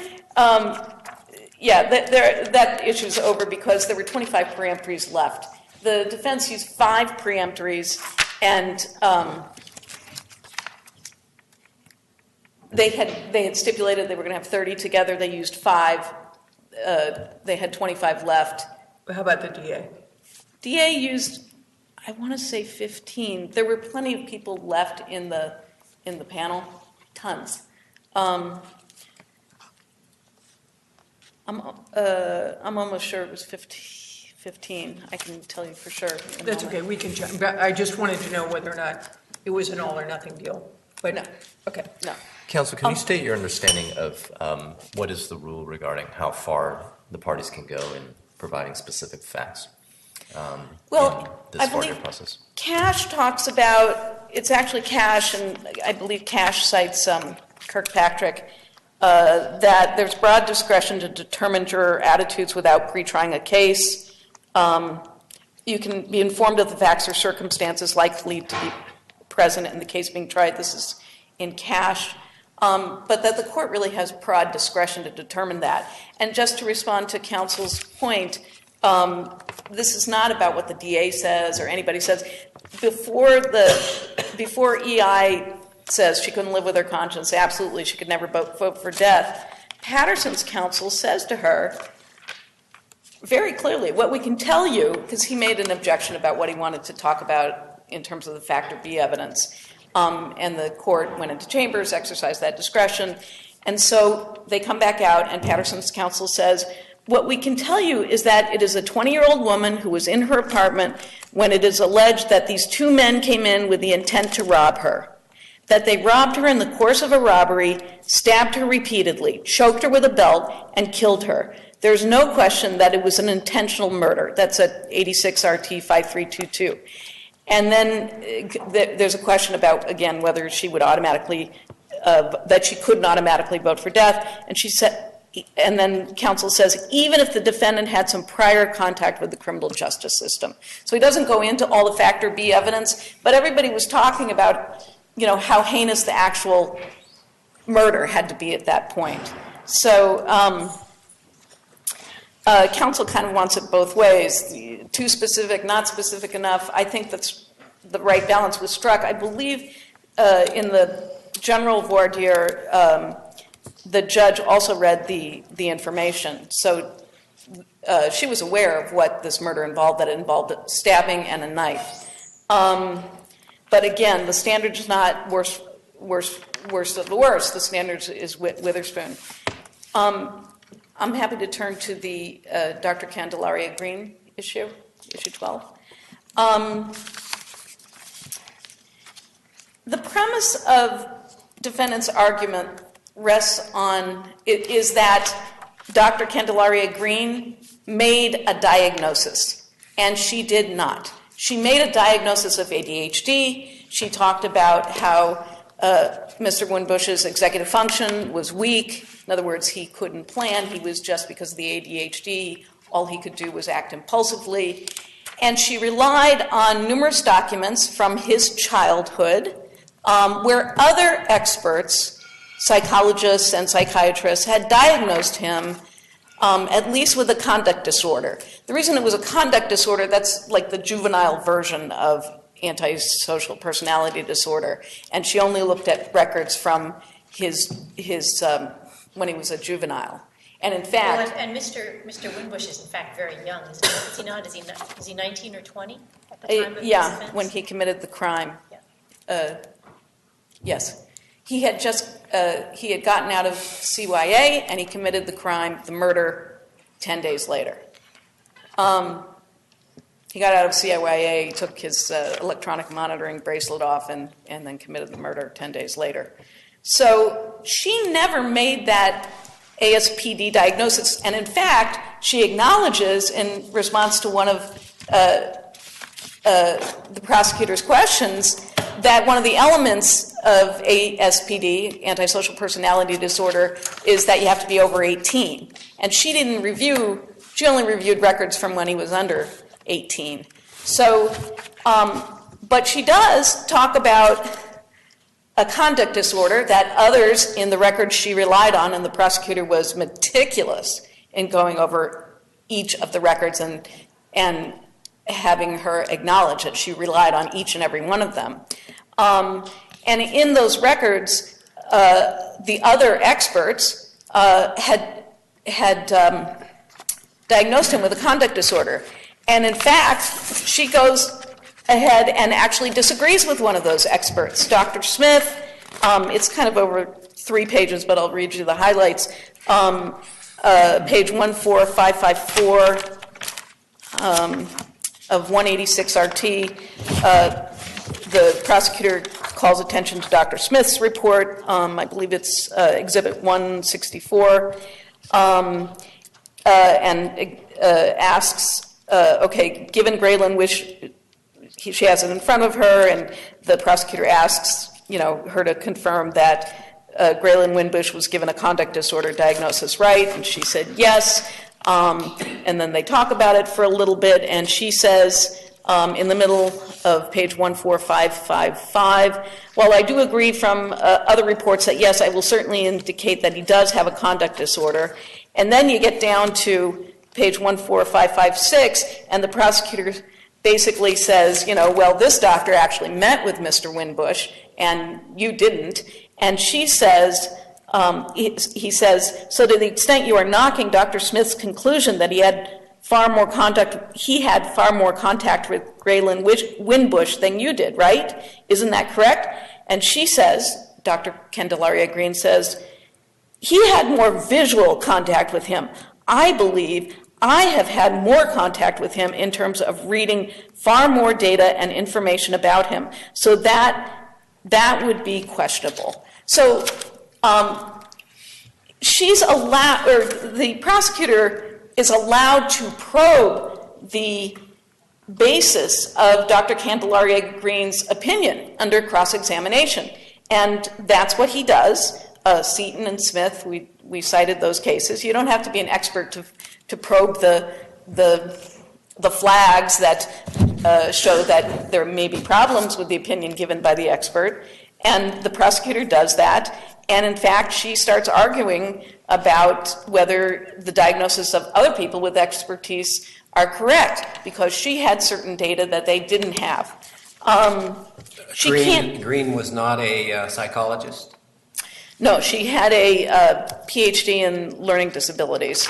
that issue's over because there were 25 peremptories left. The defense used 5 peremptories, and they had stipulated they were going to have 30 together. They used 5. They had 25 left. How about the DA? DA used, I want to say 15. There were plenty of people left in the panel, tons. I'm almost sure it was 15. I can tell you for sure. That's okay. We can check. But I just wanted to know whether or not it was an all or nothing deal. But no. Okay. No. Counsel, can you state your understanding of what is the rule regarding how far the parties can go in providing specific facts in this voir dire process? Cash talks about, it's actually Cash, and I believe Cash cites Kirkpatrick, that there's broad discretion to determine juror attitudes without pre-trying a case. You can be informed of the facts or circumstances likely to be present in the case being tried. This is in Cash. But that the court really has broad discretion to determine that. And just to respond to counsel's point, this is not about what the DA says or anybody says. Before EI says she couldn't live with her conscience, absolutely, she could never vote for death, Patterson's counsel says to her very clearly, what we can tell you, because he made an objection about what he wanted to talk about in terms of the Factor B evidence, and the court went into chambers, exercised that discretion. And so they come back out, and Patterson's counsel says, what we can tell you is that it is a 20-year-old woman who was in her apartment when it is alleged that these 2 men came in with the intent to rob her, that they robbed her in the course of a robbery, stabbed her repeatedly, choked her with a belt, and killed her. There's no question that it was an intentional murder. That's at 86 RT 5322. And then there's a question about, again, whether she would automatically, that she couldn't automatically vote for death. And she said, and then counsel says, even if the defendant had some prior contact with the criminal justice system. So he doesn't go into all the Factor B evidence, but everybody was talking about, how heinous the actual murder had to be at that point. So counsel kind of wants it both ways. Too specific, not specific enough. I think that's the right balance was struck. I believe in the general voir dire, the judge also read the information. So she was aware of what this murder involved, that it involved a stabbing and a knife. But again, the standard is not worst of the worst. The standard is Witherspoon. I'm happy to turn to the Dr. Candelaria Green issue 12. The premise of defendant's argument rests on, is that Dr. Candelaria Green made a diagnosis, and she did not. She made a diagnosis of ADHD. She talked about how Mr. Winbush's executive function was weak. In other words, he couldn't plan. He was just, because of the ADHD, all he could do was act impulsively. And she relied on numerous documents from his childhood where other experts, psychologists and psychiatrists, had diagnosed him at least with a conduct disorder. The reason it was a conduct disorder, that's like the juvenile version of antisocial personality disorder. And she only looked at records from his when he was a juvenile. And in fact... Well, and Mr. Winbush is in fact very young, is he not? Is he 19 or 20 at the time of his offense? When he committed the crime. Yeah. Yes. He had gotten out of CYA, and he committed the crime, the murder, 10 days later. He got out of CYA, he took his electronic monitoring bracelet off, and then committed the murder 10 days later. So she never made that ASPD diagnosis, and in fact, she acknowledges in response to one of the prosecutor's questions that one of the elements of ASPD, antisocial personality disorder, is that you have to be over 18. And she only reviewed records from when he was under 18. So, but she does talk about a conduct disorder that others in the records she relied on, and the prosecutor was meticulous in going over each of the records and having her acknowledge that she relied on each and every one of them. And in those records, the other experts had diagnosed him with a conduct disorder. And in fact, she goes ahead and actually disagrees with one of those experts, Dr. Smith. It's kind of over 3 pages, but I'll read you the highlights. Page 14554 of 186 RT, the prosecutor calls attention to Dr. Smith's report. I believe it's Exhibit 164, and asks, okay, given Graylin she has it in front of her, and the prosecutor asks, her to confirm that Graylin Winbush was given a conduct disorder diagnosis, right? And she said yes. And then they talk about it for a little bit, and she says in the middle of page 14555, while I do agree from other reports that yes, I will certainly indicate that he does have a conduct disorder. And then you get down to page 14556, and the prosecutor basically says, well, this doctor actually met with Mr. Winbush, and you didn't. And she says, he says, so to the extent you are knocking Dr. Smith's conclusion that he had far more contact with Graylin Winbush than you did, right? Isn't that correct? And she says, Dr. Candelaria Green says, he had more visual contact with him. I believe I have had more contact with him in terms of reading far more data and information about him. So that would be questionable. So the prosecutor is allowed to probe the basis of Dr. Candelaria Green's opinion under cross-examination. And that's what he does. Seaton and Smith, we cited those cases. You don't have to be an expert to probe the flags that show that there may be problems with the opinion given by the expert. And the prosecutor does that. And in fact, she starts arguing about whether the diagnosis of other people with expertise are correct, because she had certain data that they didn't have. Green was not a psychologist? No, she had a PhD in learning disabilities.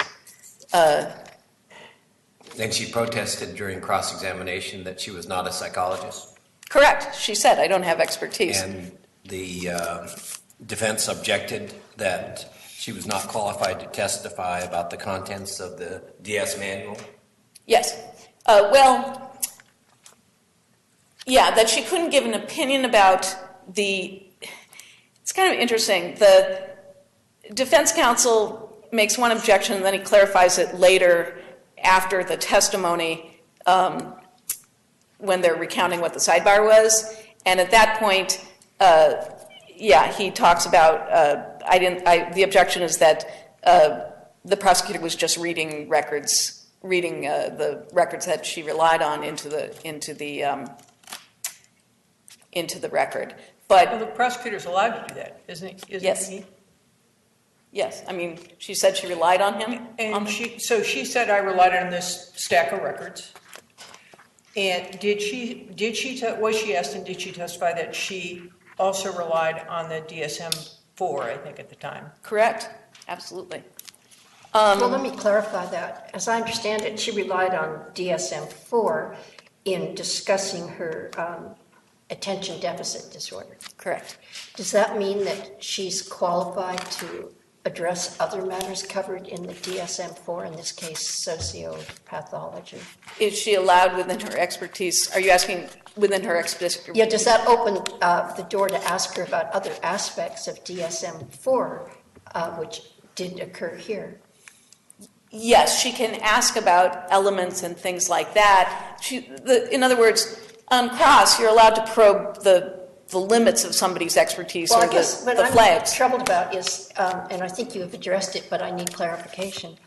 Then she protested during cross-examination that she was not a psychologist. Correct. She said, I don't have expertise. And the defense objected that she was not qualified to testify about the contents of the DS manual. Yes. That she couldn't give an opinion about it's kind of interesting. The defense counsel makes one objection and then he clarifies it later after the testimony when they're recounting what the sidebar was. And at that point, he talks about, the objection is that the prosecutor was just reading the records that she relied on into the record. But the prosecutor's allowed to do that, isn't yes. he? Yes, I mean, she said she relied on him. And she said, I relied on this stack of records. And was she asked and did she testify that she also relied on the DSM-4, I think, at the time? Correct, absolutely. Well, let me clarify that. As I understand it, she relied on DSM-4 in discussing her attention deficit disorder. Correct. Does that mean that she's qualified to address other matters covered in the DSM-4, in this case, sociopathology? Is she allowed within her expertise? Are you asking within her expertise? Yeah, does that open the door to ask her about other aspects of DSM-4, which did occur here? Yes, she can ask about elements and things like that. In other words, on cross, you're allowed to probe the limits of somebody's expertise or the flags. What I'm troubled about is, and I think you have addressed it, but I need clarification.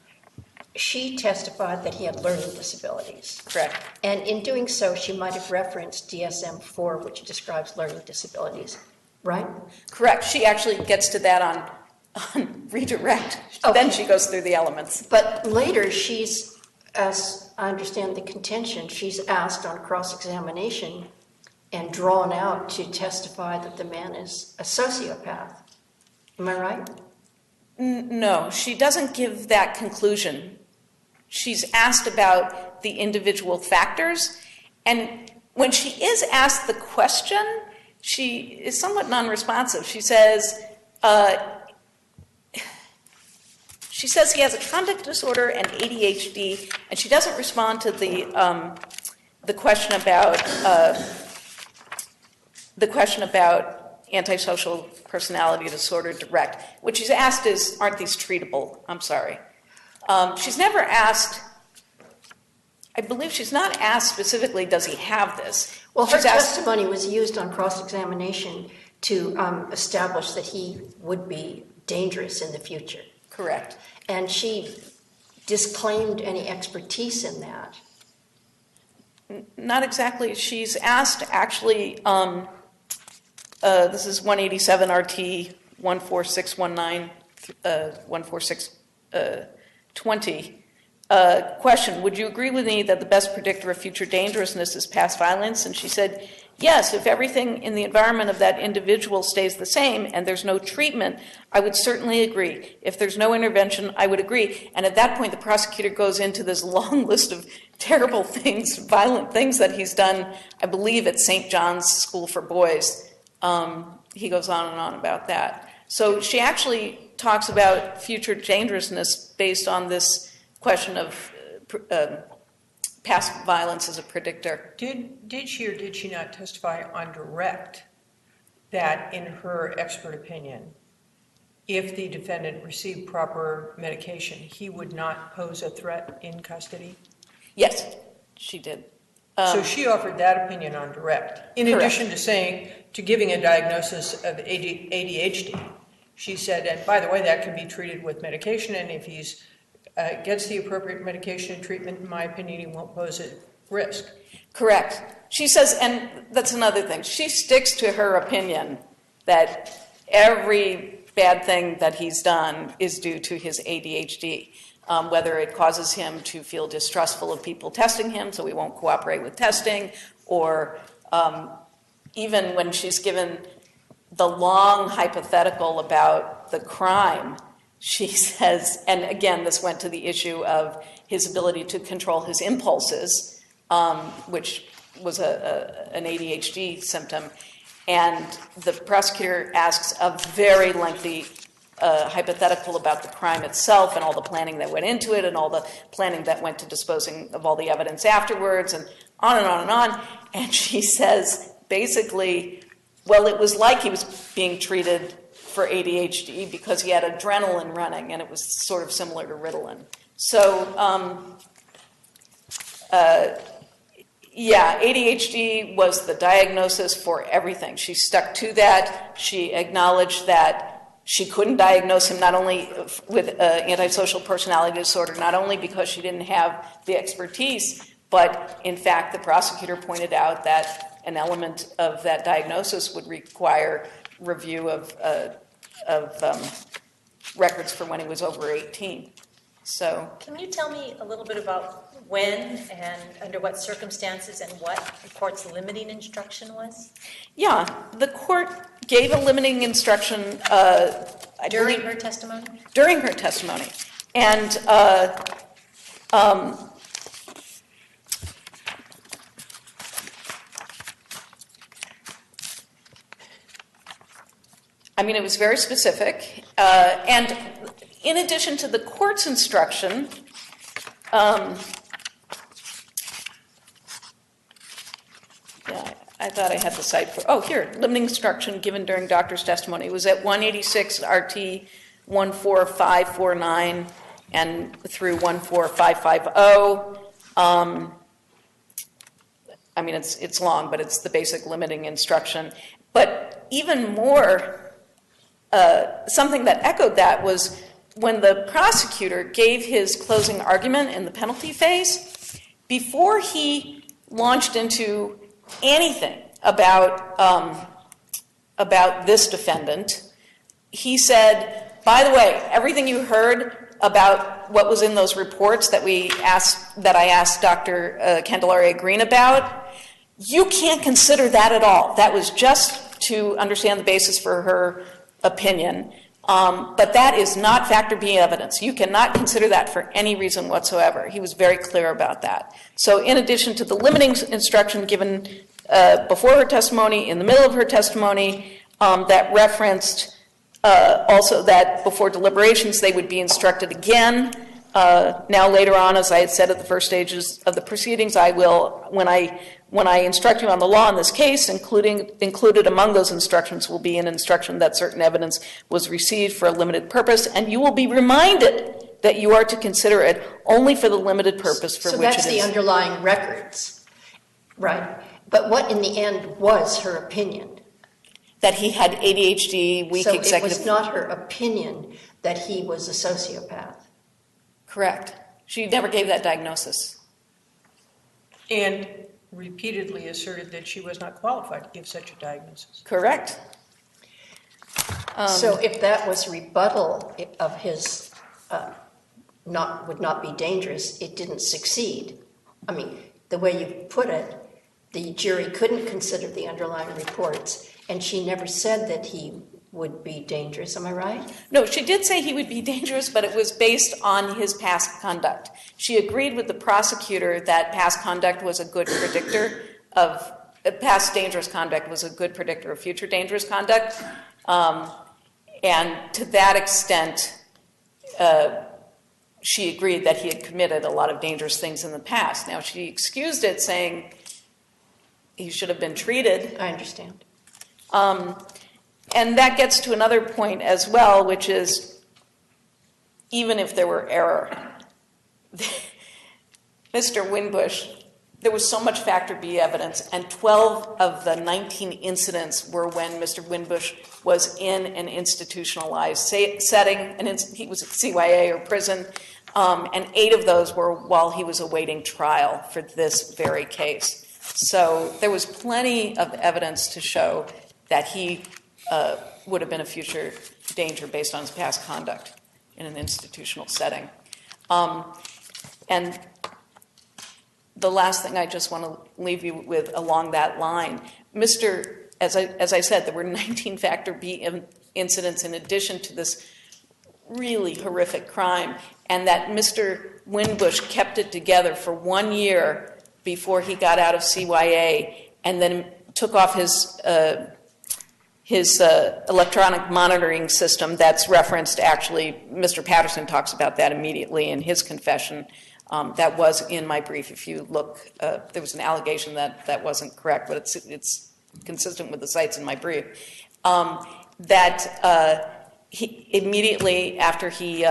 She testified that he had learning disabilities. Correct. And in doing so, she might have referenced DSM-4, which describes learning disabilities, right? Correct. She actually gets to that on redirect. Okay. Then she goes through the elements. But later, she's, as I understand the contention, she's asked on cross-examination and drawn out to testify that the man is a sociopath. Am I right? No, she doesn't give that conclusion. She's asked about the individual factors, and when she is asked the question, she is somewhat non-responsive. She says he has a conduct disorder and ADHD, and she doesn't respond to the question about antisocial personality disorder direct. What she's asked is, aren't these treatable? I'm sorry. She's never asked, I believe she's not asked specifically, does he have this? Well, her testimony was used on cross-examination to establish that he would be dangerous in the future. Correct. And she disclaimed any expertise in that. Not exactly. She's asked, actually, this is 187 RT 14619, 14620. Question, would you agree with me that the best predictor of future dangerousness is past violence? And she said, yes, if everything in the environment of that individual stays the same and there's no treatment, I would certainly agree. If there's no intervention, I would agree. And at that point, the prosecutor goes into this long list of terrible things, violent things that he's done, I believe, at St. John's School for Boys. He goes on and on about that. So she actually talks about future dangerousness based on this question of past violence as a predictor. Did she or did she not testify on direct that, in her expert opinion, if the defendant received proper medication, he would not pose a threat in custody? Yes, she did. So she offered that opinion on direct. In addition to giving a diagnosis of ADHD, she said, and by the way, that can be treated with medication, and if he's gets the appropriate medication and treatment, in my opinion, he won't pose a risk. Correct. She says, and that's another thing, she sticks to her opinion that every bad thing that he's done is due to his ADHD, whether it causes him to feel distrustful of people testing him, so he won't cooperate with testing, or even when she's given the long hypothetical about the crime, she says, and again, this went to the issue of his ability to control his impulses, which was an ADHD symptom. And the prosecutor asks a very lengthy hypothetical about the crime itself and all the planning that went into it and all the planning that went to disposing of all the evidence afterwards and on and on and on. And she says, basically, well, it was like he was being treated for ADHD because he had adrenaline running, and it was sort of similar to Ritalin. So, yeah, ADHD was the diagnosis for everything. She stuck to that. She acknowledged that she couldn't diagnose him not only with antisocial personality disorder, not only because she didn't have the expertise, but in fact, the prosecutor pointed out that an element of that diagnosis would require review of records for when he was over 18. So, can you tell me a little bit about when and under what circumstances and what the court's limiting instruction was? Yeah, the court gave a limiting instruction during her testimony? During her testimony. And I mean, it was very specific. And in addition to the court's instruction, yeah, I thought I had the cite for, oh, here, limiting instruction given during doctor's testimony. It was at 186 RT 14549 and through 14550. I mean, it's long, but it's the basic limiting instruction. But even more, something that echoed that was when the prosecutor gave his closing argument in the penalty phase, before he launched into anything about this defendant, he said, by the way, everything you heard about what was in those reports that I asked Dr. Candelaria Green about, you can't consider that at all. That was just to understand the basis for her opinion. But that is not factor B evidence. You cannot consider that for any reason whatsoever. He was very clear about that. So in addition to the limiting instruction given before her testimony, in the middle of her testimony, that referenced also that before deliberations they would be instructed again. Now later on, as I had said at the first stages of the proceedings, I will, when I instruct you on the law in this case, included among those instructions will be an instruction that certain evidence was received for a limited purpose, and you will be reminded that you are to consider it only for the limited purpose for which it is. So that's the underlying records, right? But what in the end was her opinion? That he had ADHD, weak executive... So it was not her opinion that he was a sociopath? Correct. She never gave that diagnosis. And repeatedly asserted that she was not qualified to give such a diagnosis. Correct. So if that was rebuttal of his would not be dangerous, it didn't succeed. I mean, the way you put it, the jury couldn't consider the underlying reports, and she never said that he would be dangerous. Am I right? No, she did say he would be dangerous, but it was based on his past conduct. She agreed with the prosecutor that past conduct was a good predictor of past dangerous conduct was a good predictor of future dangerous conduct. And to that extent, she agreed that he had committed a lot of dangerous things in the past. Now, she excused it, saying he should have been treated. I understand. And that gets to another point as well, which is even if there were error, Mr. Winbush, there was so much factor B evidence, and 12 of the 19 incidents were when Mr. Winbush was in an institutionalized setting, and he was at CYA or prison, and 8 of those were while he was awaiting trial for this very case. So there was plenty of evidence to show that he would have been a future danger based on his past conduct in an institutional setting. And the last thing I just want to leave you with along that line, as I said, there were 19 factor B incidents in addition to this really horrific crime. and that Mr. Winbush kept it together for 1 year before he got out of CYA, and then took off his electronic monitoring system. That's referenced, actually, Mr. Patterson talks about that immediately in his confession. That was in my brief. If you look, there was an allegation that wasn't correct, but it's consistent with the cites in my brief. He immediately after he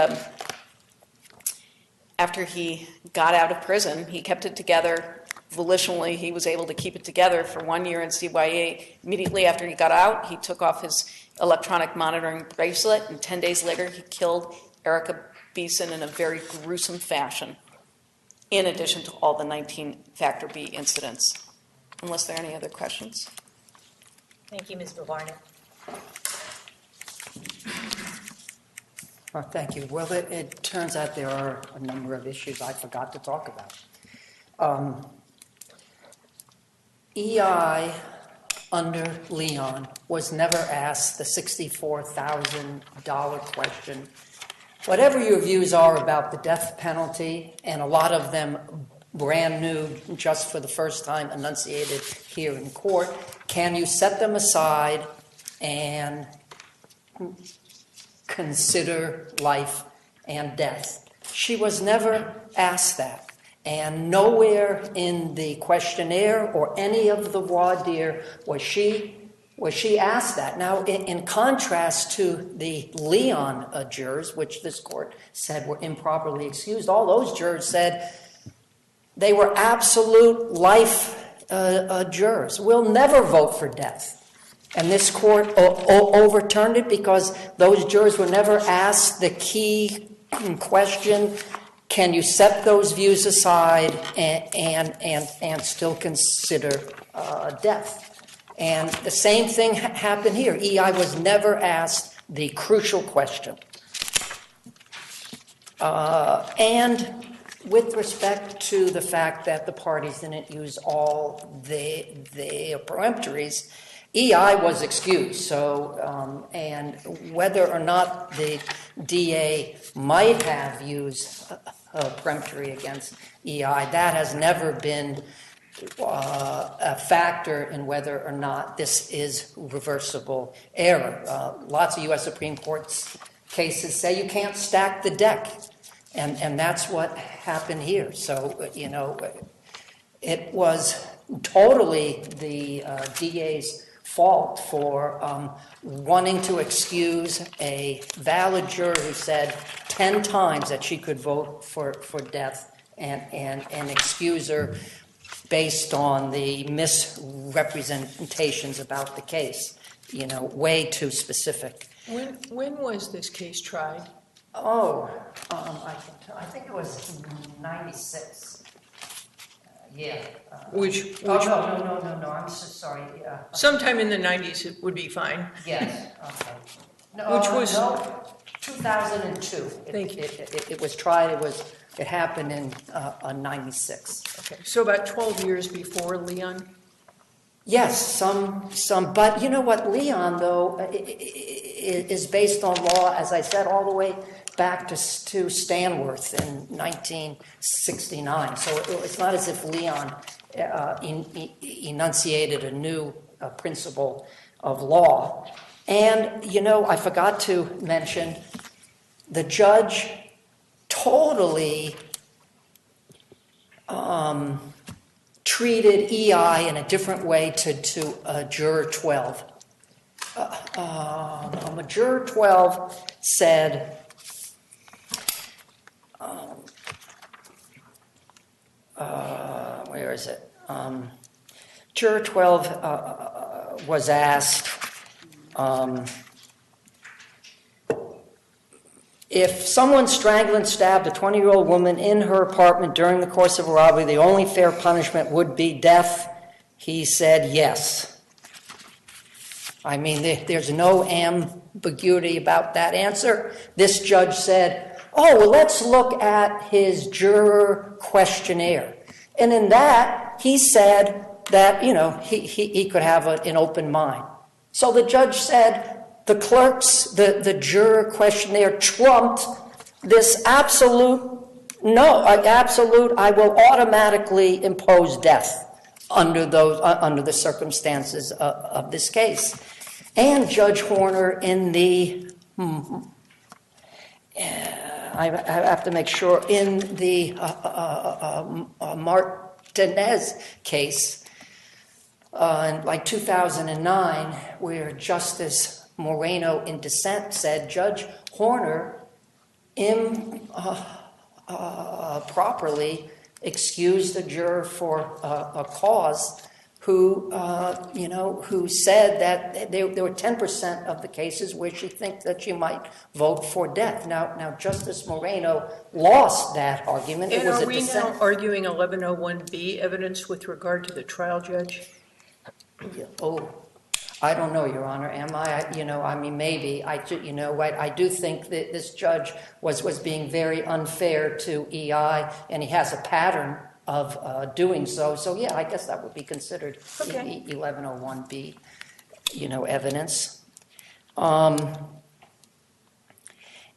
got out of prison, he kept it together volitionally. He was able to keep it together for 1 year in CYA. Immediately after he got out, he took off his electronic monitoring bracelet, and 10 days later, he killed Erica Beeson in a very gruesome fashion, in addition to all the 19 Factor B incidents. Unless there are any other questions. Thank you, Ms. Bavarnik. Oh, thank you. Well, it turns out there are a number of issues I forgot to talk about. EI under Leon was never asked the $64,000 question. Whatever your views are about the death penalty, and a lot of them brand new, just for the first time enunciated here in court, can you set them aside and consider life and death? She was never asked that. And nowhere in the questionnaire or any of the voir dire was she asked that. Now, in contrast to the Leon jurors, which this court said were improperly excused, all those jurors said they were absolute life jurors. We'll never vote for death. And this court overturned it because those jurors were never asked the key question: can you set those views aside and still consider death? And the same thing happened here. EI was never asked the crucial question. And with respect to the fact that the parties didn't use all the peremptories, EI was excused. So, and whether or not the DA might have used a peremptory against EI, that has never been a factor in whether or not this is reversible error. Lots of U.S. Supreme Court cases say you can't stack the deck, and that's what happened here. So, you know, it was totally the DA's fault for wanting to excuse a valid juror who said 10 times that she could vote for death, and excuse her based on the misrepresentations about the case. You know, way too specific. When was this case tried? Oh, I think it was 96. Yeah. Which no, I'm so sorry. Sometime in the 90s it would be fine. Yes, okay. No, Which was... No, 2002. Thank you. It was tried, it happened in 96. Okay, so about 12 years before Leon? Yes, some, but you know what, Leon, though, is based on law, as I said, all the way back to Stanworth in 1969. So it's not as if Leon enunciated a new principle of law. And, you know, I forgot to mention, the judge totally treated EI in a different way to Juror 12. Juror 12 said, where is it? Juror 12 was asked, if someone strangled and stabbed a 20-year-old woman in her apartment during the course of a robbery, the only fair punishment would be death. He said yes. I mean, there's no ambiguity about that answer. This judge said, oh, well, let's look at his juror questionnaire. And in that, he said that, you know, he could have an open mind. So the judge said the juror questionnaire trumped this absolute, I will automatically impose death under the circumstances of this case. And Judge Horner in the, I have to make sure, in the Martinez case, in like 2009, where Justice Moreno in dissent said Judge Horner improperly excused a juror for a cause who said that there were 10% of the cases where she thinks that she might vote for death. Now Justice Moreno lost that argument. And are we now arguing 1101B evidence with regard to the trial judge? Oh, I don't know, Your Honor. Am I? Maybe. I do think that this judge was being very unfair to EI, and he has a pattern of doing so. So, yeah, I guess that would be considered 1101B, evidence.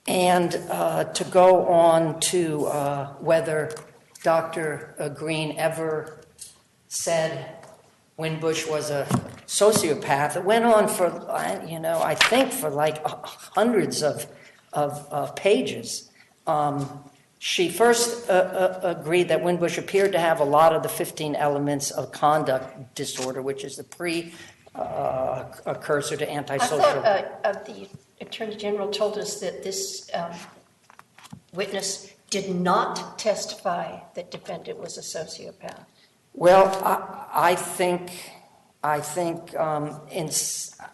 And to go on to whether Dr. Green ever said Winbush was a sociopath, it went on for, I think for like hundreds of pages. She first agreed that Winbush appeared to have a lot of the 15 elements of conduct disorder, which is the precursor to antisocial. I thought the Attorney General told us that this witness did not testify that defendant was a sociopath. Well, I think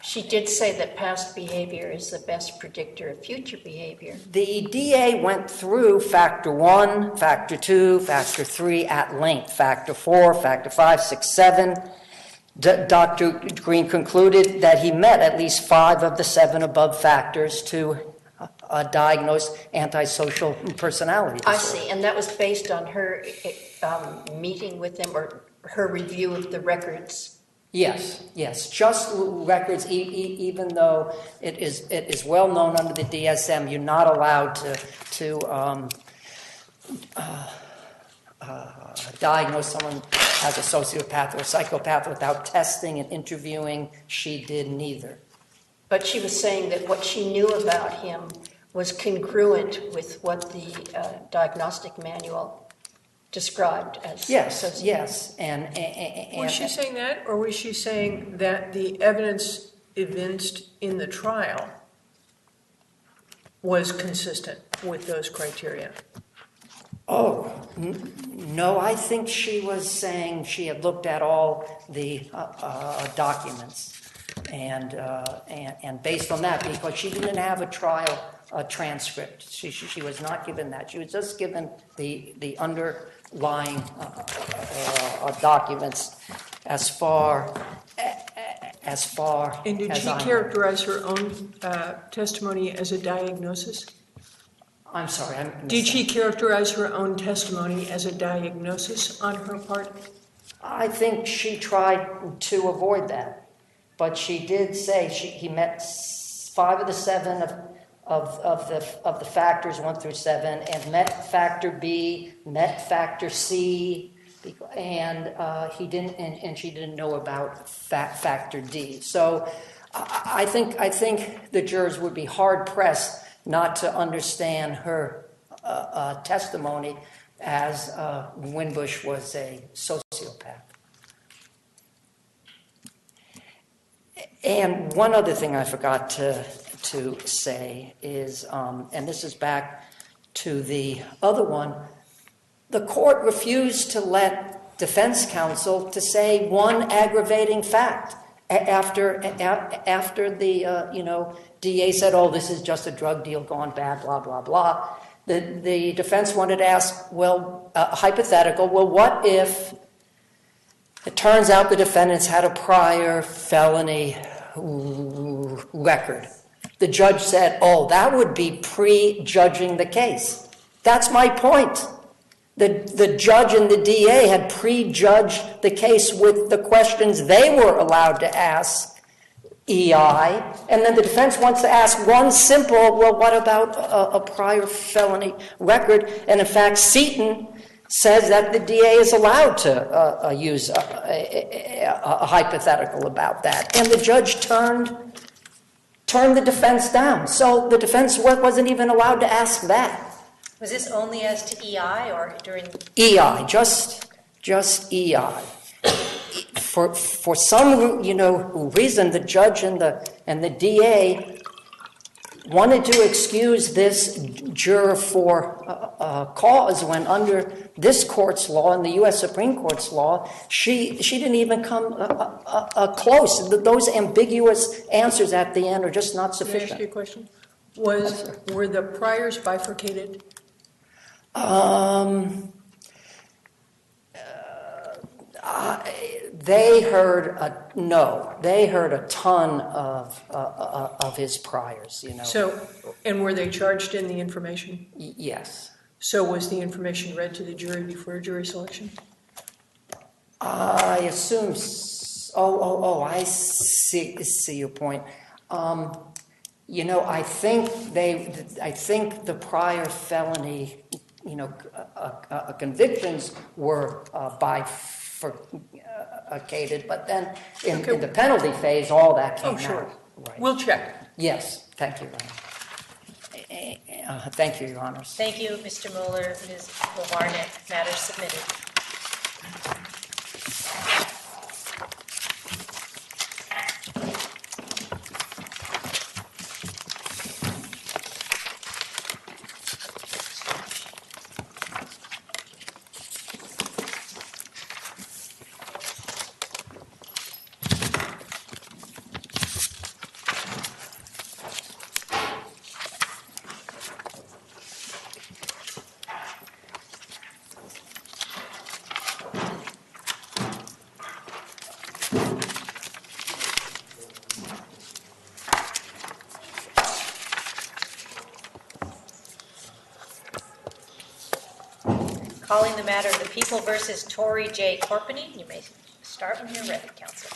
she did say that past behavior is the best predictor of future behavior. The DA went through factor 1, factor 2, factor 3 at length, factor 4, factor 5, 6, 7. Dr. Green concluded that he met at least 5 of the 7 above factors to diagnose antisocial personality disorder. I see, and that was based on her meeting with him or her review of the records. Yes, just records, even though it is well known under the DSM, you're not allowed to diagnose someone as a sociopath or a psychopath without testing and interviewing. She did neither. But she was saying that what she knew about him was congruent with what the diagnostic manual described as sociopath. Yes. And was she saying that, or was she saying that the evidence evinced in the trial was consistent with those criteria? Oh, no, I think she was saying she had looked at all the documents and based on that, because she didn't have a trial transcript. She was not given that. She was just given the underlying documents as far And did she characterize her own testimony as a diagnosis? I'm sorry. Did she characterize her own testimony as a diagnosis on her part? I think she tried to avoid that, but she did say he met 5 of the 7 of the factors 1 through 7, and met factor B, met factor C, and he didn't, and she didn't know about factor D. So I think the jurors would be hard pressed not to understand her testimony as Winbush was a sociopath. And one other thing I forgot to say is, and this is back to the other one, the court refused to let defense counsel to say one aggravating fact after the DA said, oh, this is just a drug deal gone bad, blah, blah, blah. The defense wanted to ask, well, hypothetical, well, what if it turns out the defendants had a prior felony record? The judge said, oh, that would be prejudging the case. That's my point. The judge and the DA had prejudged the case with the questions they were allowed to ask EI, and then the defense wants to ask one simple, well, what about a prior felony record? And in fact, Seaton says that the DA is allowed to use a hypothetical about that. And the judge turned the defense down. So the defense wasn't even allowed to ask that. Was this only as to EI or during? EI, just EI. For some reason, the judge and the DA wanted to excuse this juror for cause when under this court's law and the U.S. Supreme Court's law, she didn't even come close. Those ambiguous answers at the end are just not Can I sufficient. ask you a question? Were the priors bifurcated? They heard They heard a ton of his priors. So, and were they charged in the information? Yes. So was the information read to the jury before jury selection? I assume. I see your point. I think the prior felony, convictions were bifurcated, but then in the penalty phase, all that came out. Sure. Right. We'll check. Yes. Thank you, Your Honor. Thank you, Your Honors. Thank you, Mr. Mueller, Ms. Wilbarnik. Matter submitted. Calling the matter of the People versus Tory J. Corpany. You may start when you're ready, counsel.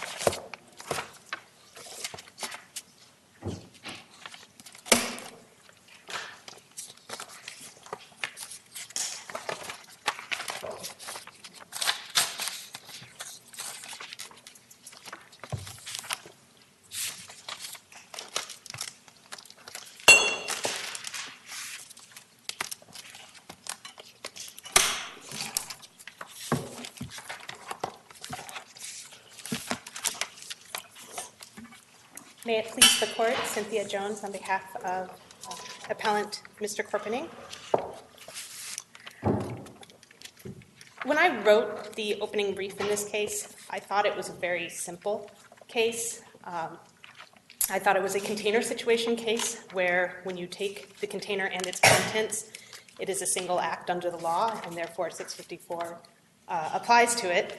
May it please the court, Cynthia Jones on behalf of appellant Mr. Corpany. When I wrote the opening brief in this case, I thought it was a very simple case. I thought it was a container situation case where when you take the container and its contents, it is a single act under the law, and therefore 654 applies to it.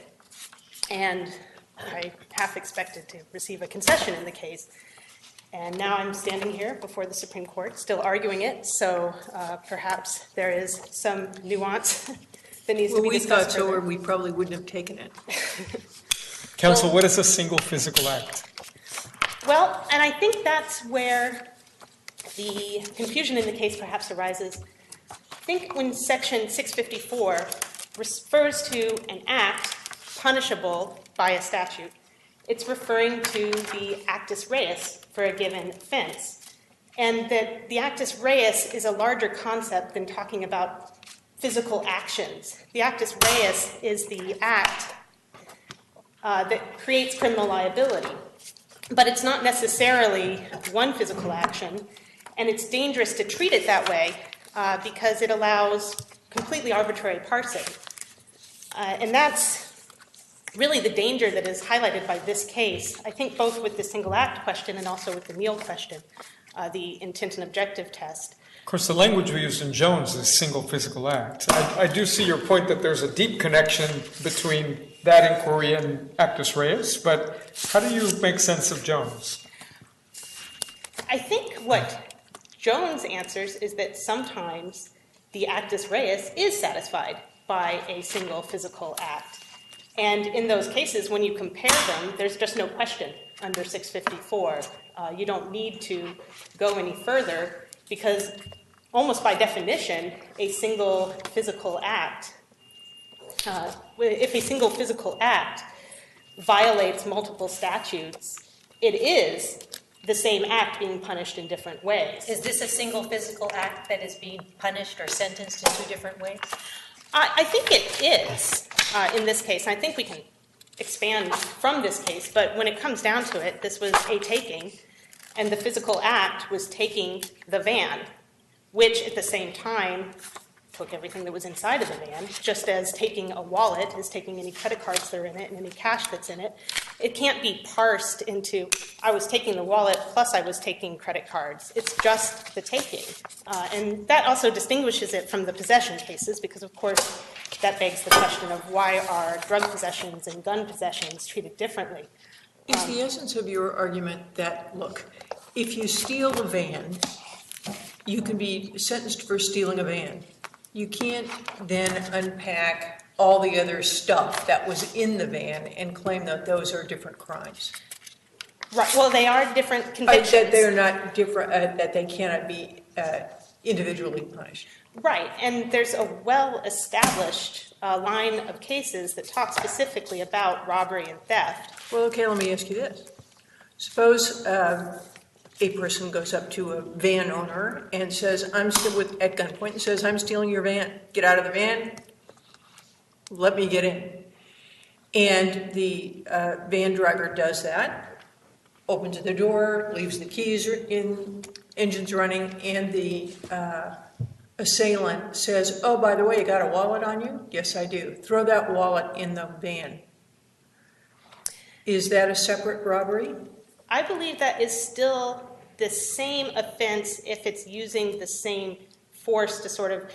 And I half expected to receive a concession in the case. And now I'm standing here before the Supreme Court, still arguing it, so perhaps there is some nuance that needs to be discussed. Well, we thought so, or we probably wouldn't have taken it. Counsel, what is a single physical act? Well, and I think that's where the confusion in the case perhaps arises. I think when Section 654 refers to an act punishable by a statute, it's referring to the actus reus for a given offense. And that the actus reus is a larger concept than talking about physical actions. The actus reus is the act that creates criminal liability. But it's not necessarily one physical action, and it's dangerous to treat it that way because it allows completely arbitrary parsing. And that's really the danger that is highlighted by this case, I think both with the single act question and also with the Neal question, the intent and objective test. Of course, the language we used in Jones is single physical act. I do see your point that there's a deep connection between that inquiry and actus reus, but how do you make sense of Jones? I think what Jones answers is that sometimes the actus reus is satisfied by a single physical act. And in those cases, when you compare them, there's just no question under 654. You don't need to go any further because almost by definition, a single physical act, if a single physical act violates multiple statutes, it is the same act being punished in different ways. Is this a single physical act that is being punished or sentenced in two different ways? I think it is in this case. I think we can expand from this case, but when it comes down to it, this was a taking, and the physical act was taking the van, which at the same time took everything that was inside of the van, just as taking a wallet is taking any credit cards that are in it and any cash that's in it. It can't be parsed into, I was taking the wallet plus I was taking credit cards. It's just the taking. And that also distinguishes it from the possession cases because, of course, that begs the question of why are drug possessions and gun possessions treated differently? Is the essence of your argument that, look, if you steal a van, you can be sentenced for stealing a van. You can't then unpack all the other stuff that was in the van and claim that those are different crimes. Right. Well, they are different convictions. That they're not different, that they cannot be individually punished. Right. And there's a well-established line of cases that talk specifically about robbery and theft. Well, okay, let me ask you this. Suppose a person goes up to a van owner and says, I'm still at gunpoint and says, I'm stealing your van. Get out of the van. Let me get in. And the van driver does that, opens the door, leaves the keys in, engine's running, and the assailant says, oh, by the way, you got a wallet on you? Yes, I do. Throw that wallet in the van. Is that a separate robbery? I believe that is still the same offense if it's using the same force to sort of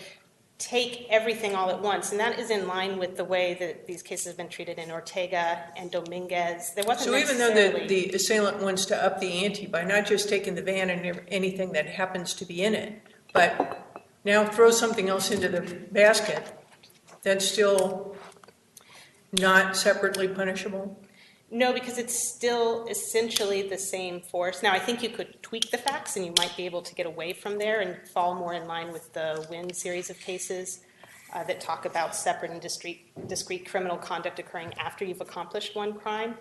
take everything all at once. And that is in line with the way that these cases have been treated in Ortega and Dominguez. There wasn't so even though the assailant wants to up the ante by not just taking the van and anything that happens to be in it, but now throw something else into the basket, that's still not separately punishable? No, because it's still essentially the same force. Now, I think you could tweak the facts and you might be able to get away from there and fall more in line with the Wynn series of cases that talk about separate and discrete criminal conduct occurring after you've accomplished one crime.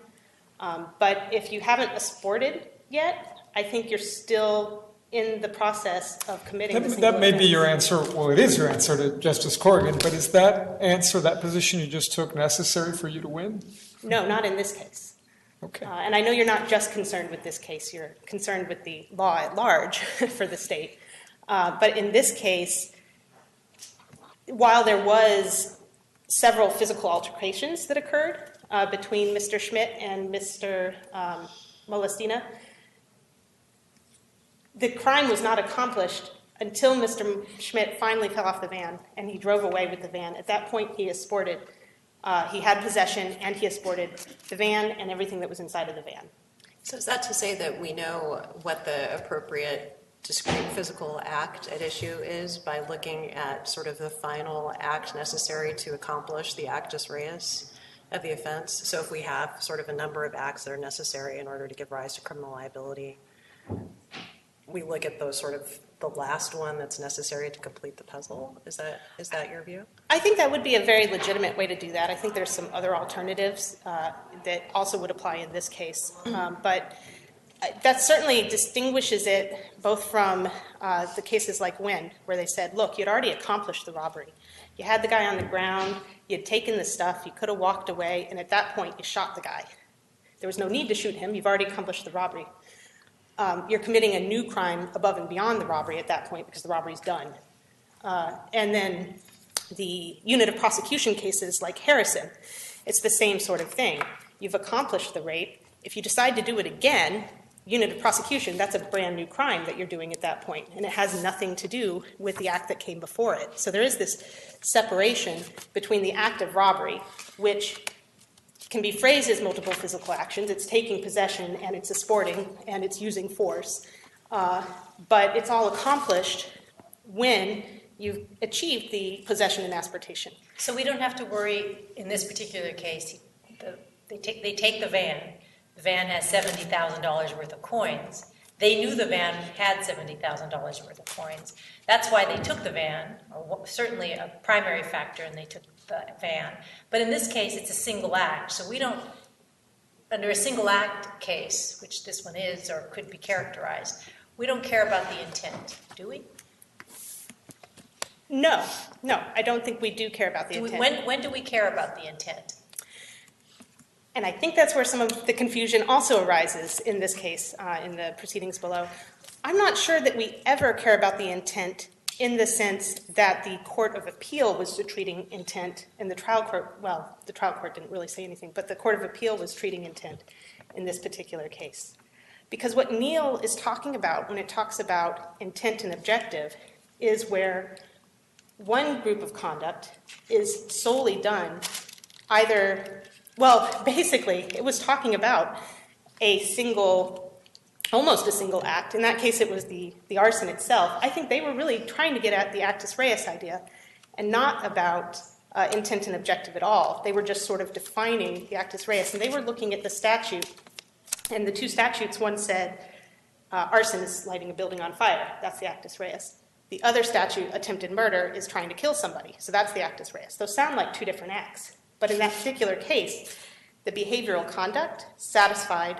But if you haven't asported yet, I think you're still in the process of committing the That may be your answer. Well, it is your answer to Justice Corrigan, but is that answer, that position you just took, necessary for you to win? No, not in this case. Okay. And I know you're not just concerned with this case, you're concerned with the law at large for the state. But in this case, while there was several physical altercations that occurred between Mr. Schmidt and Mr. Molestina, the crime was not accomplished until Mr. Schmidt finally fell off the van and he drove away with the van. At that point, he asported. He had possession and he asported the van and everything that was inside of the van. So is that to say that we know what the appropriate discrete physical act at issue is by looking at sort of the final act necessary to accomplish the actus reus of the offense? So if we have sort of a number of acts that are necessary in order to give rise to criminal liability, we look at those sort of the last one that's necessary to complete the puzzle. Is that your view? I think that would be a very legitimate way to do that. I think there's some other alternatives that also would apply in this case. But that certainly distinguishes it both from the cases like Wynn, where they said, look, you'd already accomplished the robbery. You had the guy on the ground, you had taken the stuff, you could have walked away, and at that point you shot the guy. There was no need to shoot him, you've already accomplished the robbery. You're committing a new crime above and beyond the robbery at that point because the robbery's done. And then the unit of prosecution cases like Harrison, it's the same sort of thing. You've accomplished the rape. If you decide to do it again, unit of prosecution, that's a brand new crime that you're doing at that point, and it has nothing to do with the act that came before it. So there is this separation between the act of robbery, which can be phrased as multiple physical actions. It's taking possession, and it's asporting, and it's using force. But it's all accomplished when you've achieved the possession and asportation. So we don't have to worry in this particular case. They take the van. the van has $70,000 worth of coins. They knew the van had $70,000 worth of coins. That's why they took the van, or certainly a primary factor, and they took the van. But in this case, it's a single act. So we don't, under a single act case, which this one is or could be characterized, we don't care about the intent, do we? No, I don't think we do care about the intent. When do we care about the intent? And I think that's where some of the confusion also arises in this case, in the proceedings below. I'm not sure that we ever care about the intent in the sense that the Court of Appeal was treating intent and the trial court, well, the trial court didn't really say anything, but the Court of Appeal was treating intent in this particular case. Because what Neal is talking about when it talks about intent and objective is where one group of conduct is solely done either, well, basically, it was talking about a single, almost a single act. In that case, it was the arson itself. I think they were really trying to get at the actus reus idea and not about intent and objective at all. They were just sort of defining the actus reus, and they were looking at the statute. And the two statutes, one said arson is lighting a building on fire. That's the actus reus. The other statute, attempted murder, is trying to kill somebody. So that's the actus reus. Those sound like two different acts. But in that particular case, the behavioral conduct satisfied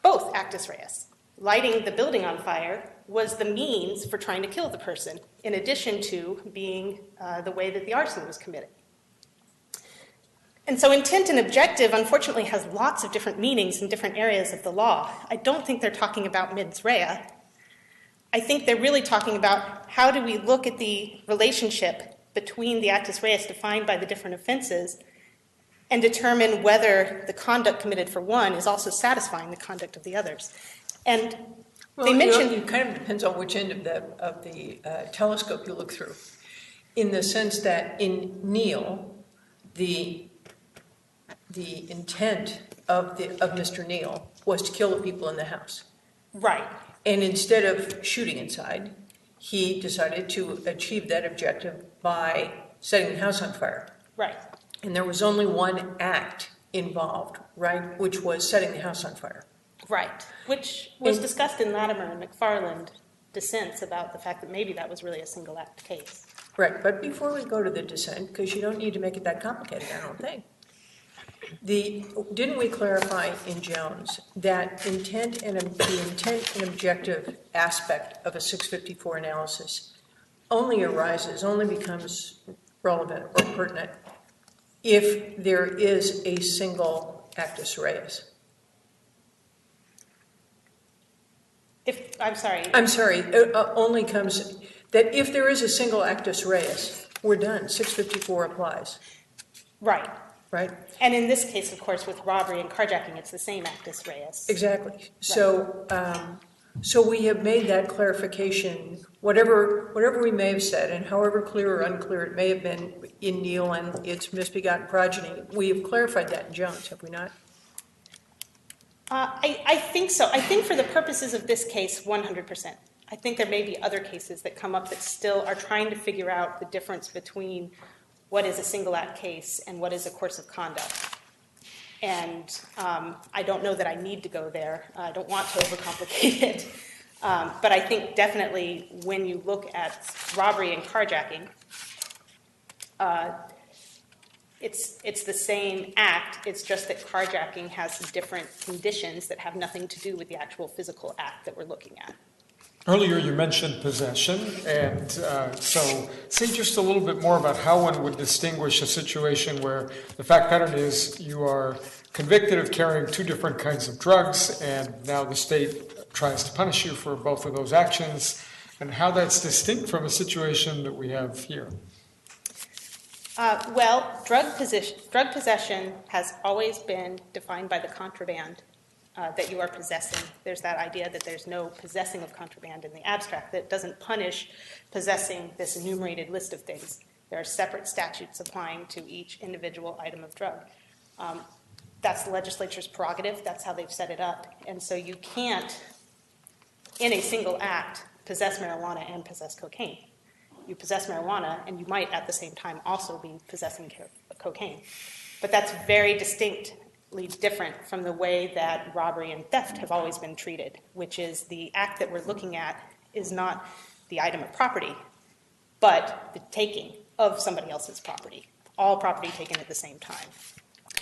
both actus reus. Lighting the building on fire was the means for trying to kill the person, in addition to being the way that the arson was committed. And so intent and objective, unfortunately, has lots of different meanings in different areas of the law. I don't think they're talking about mens rea. I think they're really talking about how do we look at the relationship between the actus reus defined by the different offenses and determine whether the conduct committed for one is also satisfying the conduct of the others. And well, they mentioned... it kind of depends on which end of the telescope you look through, in the sense that in Neal, the intent of Mr. Neal was to kill the people in the house. Right. And instead of shooting inside, he decided to achieve that objective by setting the house on fire. Right. And there was only one act involved, right, which was setting the house on fire. Right, which was discussed in Latimer and McFarland dissents about the fact that maybe that was really a single act case. Right, but before we go to the dissent, because you don't need to make it that complicated, I don't think. Didn't we clarify in Jones that the intent and objective aspect of a 654 analysis only becomes relevant or pertinent if there is a single actus reus? Only comes that if there is a single actus reus, we're done. 654 applies. Right. Right. And in this case, of course, with robbery and carjacking, it's the same actus reus. Exactly. Right. So we have made that clarification, whatever we may have said, and however clear or unclear it may have been in Neal and its misbegotten progeny, we have clarified that in Jones, have we not? I think so. I think for the purposes of this case, 100%. I think there may be other cases that come up that still are trying to figure out the difference between what is a single act case and what is a course of conduct. And I don't know that I need to go there. I don't want to overcomplicate it. But I think definitely when you look at robbery and carjacking, it's the same act. It's just that carjacking has different conditions that have nothing to do with the actual physical act that we're looking at. Earlier you mentioned possession, and so say just a little bit more about how one would distinguish a situation where the fact pattern is you are convicted of carrying two different kinds of drugs, and now the state tries to punish you for both of those actions, and how that's distinct from a situation that we have here. Well, drug possession has always been defined by the contraband that you are possessing. There's that idea that there's no possessing of contraband in the abstract, that doesn't punish possessing this enumerated list of things. There are separate statutes applying to each individual item of drug. That's the legislature's prerogative. That's how they've set it up. And so you can't, in a single act, possess marijuana and possess cocaine. You possess marijuana, and you might at the same time also be possessing cocaine. But that's very distinct different from the way that robbery and theft have always been treated, which is the act that we're looking at is not the item of property, but the taking of somebody else's property, all property taken at the same time.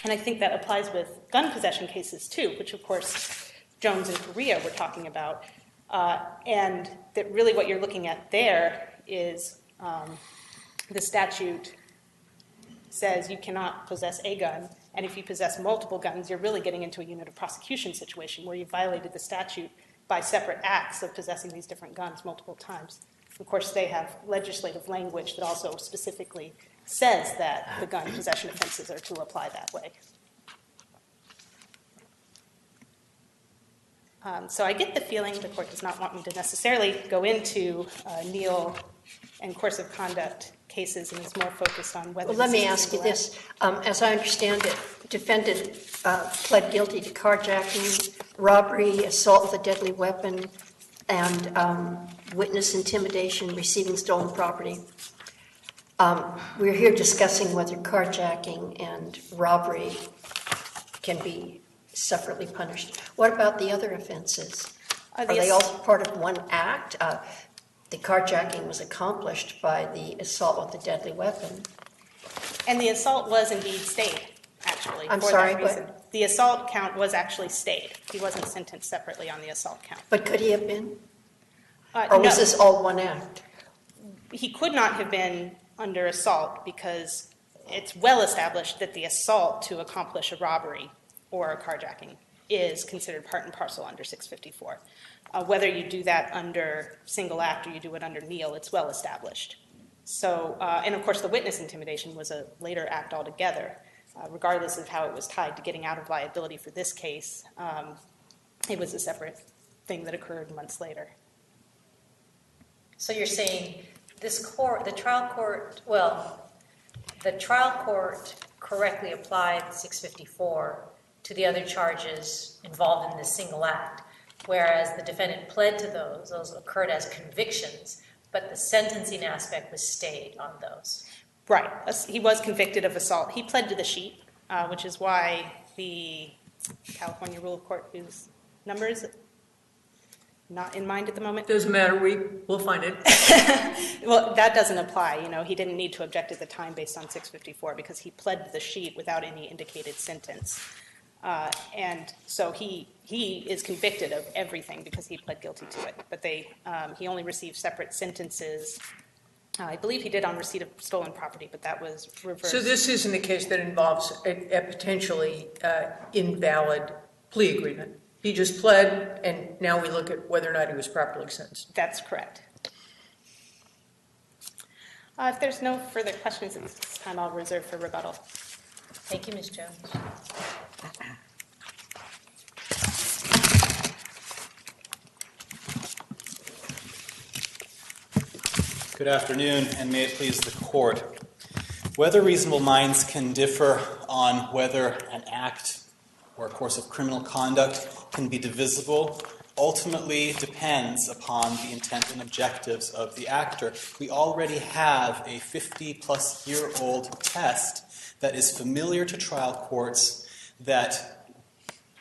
And I think that applies with gun possession cases too, which of course Jones and Correa were talking about. And that really what you're looking at there is the statute says you cannot possess a gun, and if you possess multiple guns, you're really getting into a unit of prosecution situation where you violated the statute by separate acts of possessing these different guns multiple times. Of course, they have legislative language that also specifically says that the gun possession offenses are to apply that way. So I get the feeling the court does not want me to necessarily go into Neal and course of conduct cases, and is more focused on whether. Well, let me ask you this. As I understand it, defendant pled guilty to carjacking, robbery, assault with a deadly weapon, and witness intimidation, receiving stolen property. We're here discussing whether carjacking and robbery can be separately punished. What about the other offenses? Are they also part of one act? The carjacking was accomplished by the assault with a deadly weapon. And the assault was indeed stayed, actually. I'm for sorry, that reason. The assault count was actually stayed. He wasn't sentenced separately on the assault count. But could he have been? Or No. was this all one act? He could not have been under assault because it's well established that the assault to accomplish a robbery or a carjacking is considered part and parcel under 654. Whether you do that under single act or you do it under Neal, it's well established. So, and of course the witness intimidation was a later act altogether. Regardless of how it was tied to getting out of liability for this case, it was a separate thing that occurred months later. So you're saying this court, the trial court correctly applied 654 to the other charges involved in this single act, whereas the defendant pled to those occurred as convictions, but the sentencing aspect was stayed on those. Right. He was convicted of assault. He pled to the sheet, which is why the California Rule of Court, whose number is it? Not in mind at the moment. Doesn't matter. We'll find it. Well, that doesn't apply. You know, he didn't need to object at the time based on 654 because he pled to the sheet without any indicated sentence. And so he is convicted of everything because he pled guilty to it. But he only received separate sentences. I believe he did on receipt of stolen property, but that was reversed. So this isn't a case that involves a potentially invalid plea agreement. He just pled, and now we look at whether or not he was properly sentenced. That's correct. If there's no further questions at this time, I'll reserve for rebuttal. Thank you, Ms. Jones. Good afternoon, and may it please the court. Whether reasonable minds can differ on whether an act or a course of criminal conduct can be divisible ultimately depends upon the intent and objectives of the actor. We already have a 50-plus-year-old test that is familiar to trial courts that,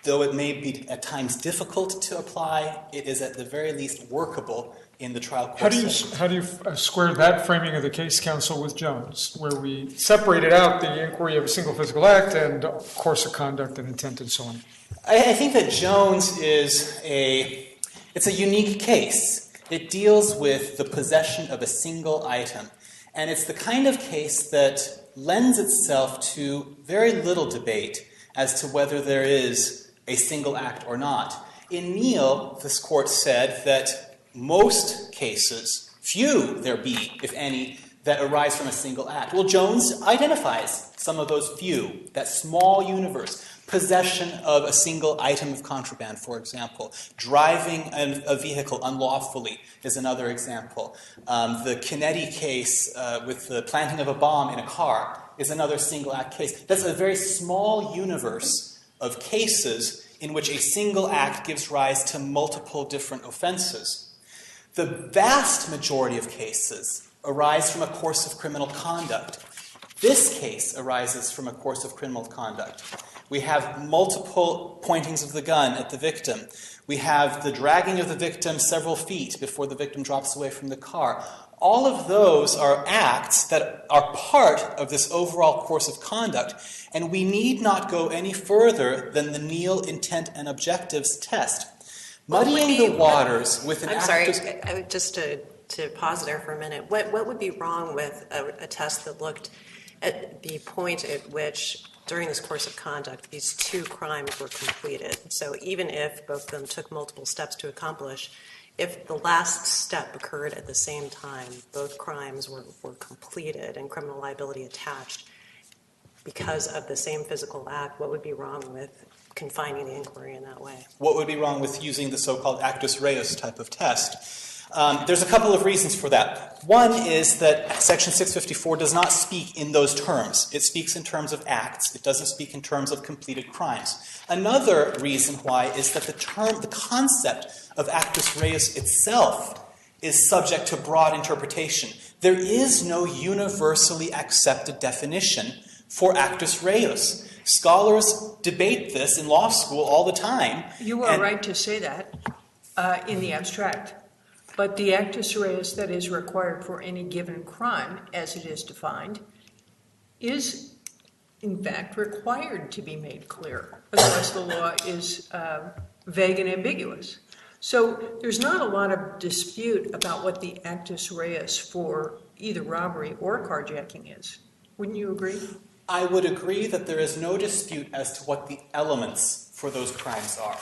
though it may be at times difficult to apply, it is at the very least workable in the trial court. How do you square that framing of the case, counsel, with Jones, where we separated out the inquiry of a single physical act and course of conduct and intent and so on? I think that Jones is a unique case. It deals with the possession of a single item, and it's the kind of case that lends itself to very little debate as to whether there is a single act or not. In Neal, this court said that most cases, few there be, if any, that arise from a single act. Well, Jones identifies some of those few, that small universe. Possession of a single item of contraband, for example. Driving a vehicle unlawfully is another example. The Kennedy case with the planting of a bomb in a car is another single act case. That's a very small universe of cases in which a single act gives rise to multiple different offenses. The vast majority of cases arise from a course of criminal conduct. This case arises from a course of criminal conduct. We have multiple pointings of the gun at the victim. We have the dragging of the victim several feet before the victim drops away from the car. All of those are acts that are part of this overall course of conduct, and we need not go any further than the Neal intent and objectives test. Muddying the waters with an I'm actor's... sorry, just to pause there for a minute. What would be wrong with a test that looked at the point at which, during this course of conduct, these two crimes were completed? So even if both of them took multiple steps to accomplish, if the last step occurred at the same time, both crimes were completed and criminal liability attached because of the same physical act, what would be wrong with confining the inquiry in that way? What would be wrong with using the so-called actus reus type of test? There's a couple of reasons for that. One is that Section 654 does not speak in those terms. It speaks in terms of acts. It doesn't speak in terms of completed crimes. Another reason why is that the concept of actus reus itself is subject to broad interpretation. There is no universally accepted definition for actus reus. Scholars debate this in law school all the time. You are right to say that in the abstract. But the actus reus that is required for any given crime, as it is defined, is in fact required to be made clear. Otherwise, the law is vague and ambiguous. So there's not a lot of dispute about what the actus reus for either robbery or carjacking is. Wouldn't you agree? I would agree that there is no dispute as to what the elements for those crimes are.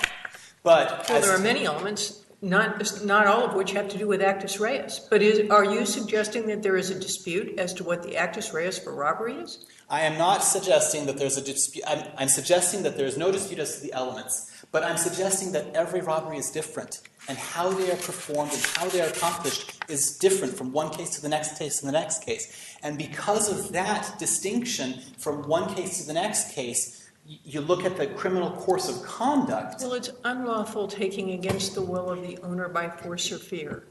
But well, there are many elements, not all of which have to do with actus reus. But are you suggesting that there is a dispute as to what the actus reus for robbery is? I am not suggesting that there's a dispute. I'm suggesting that there is no dispute as to the elements. But I'm suggesting that every robbery is different, and how they are performed and how they are accomplished is different from one case to the next case to the next case. And because of that distinction from one case to the next case, you look at the criminal course of conduct. Well, it's unlawful taking against the will of the owner by force or fear,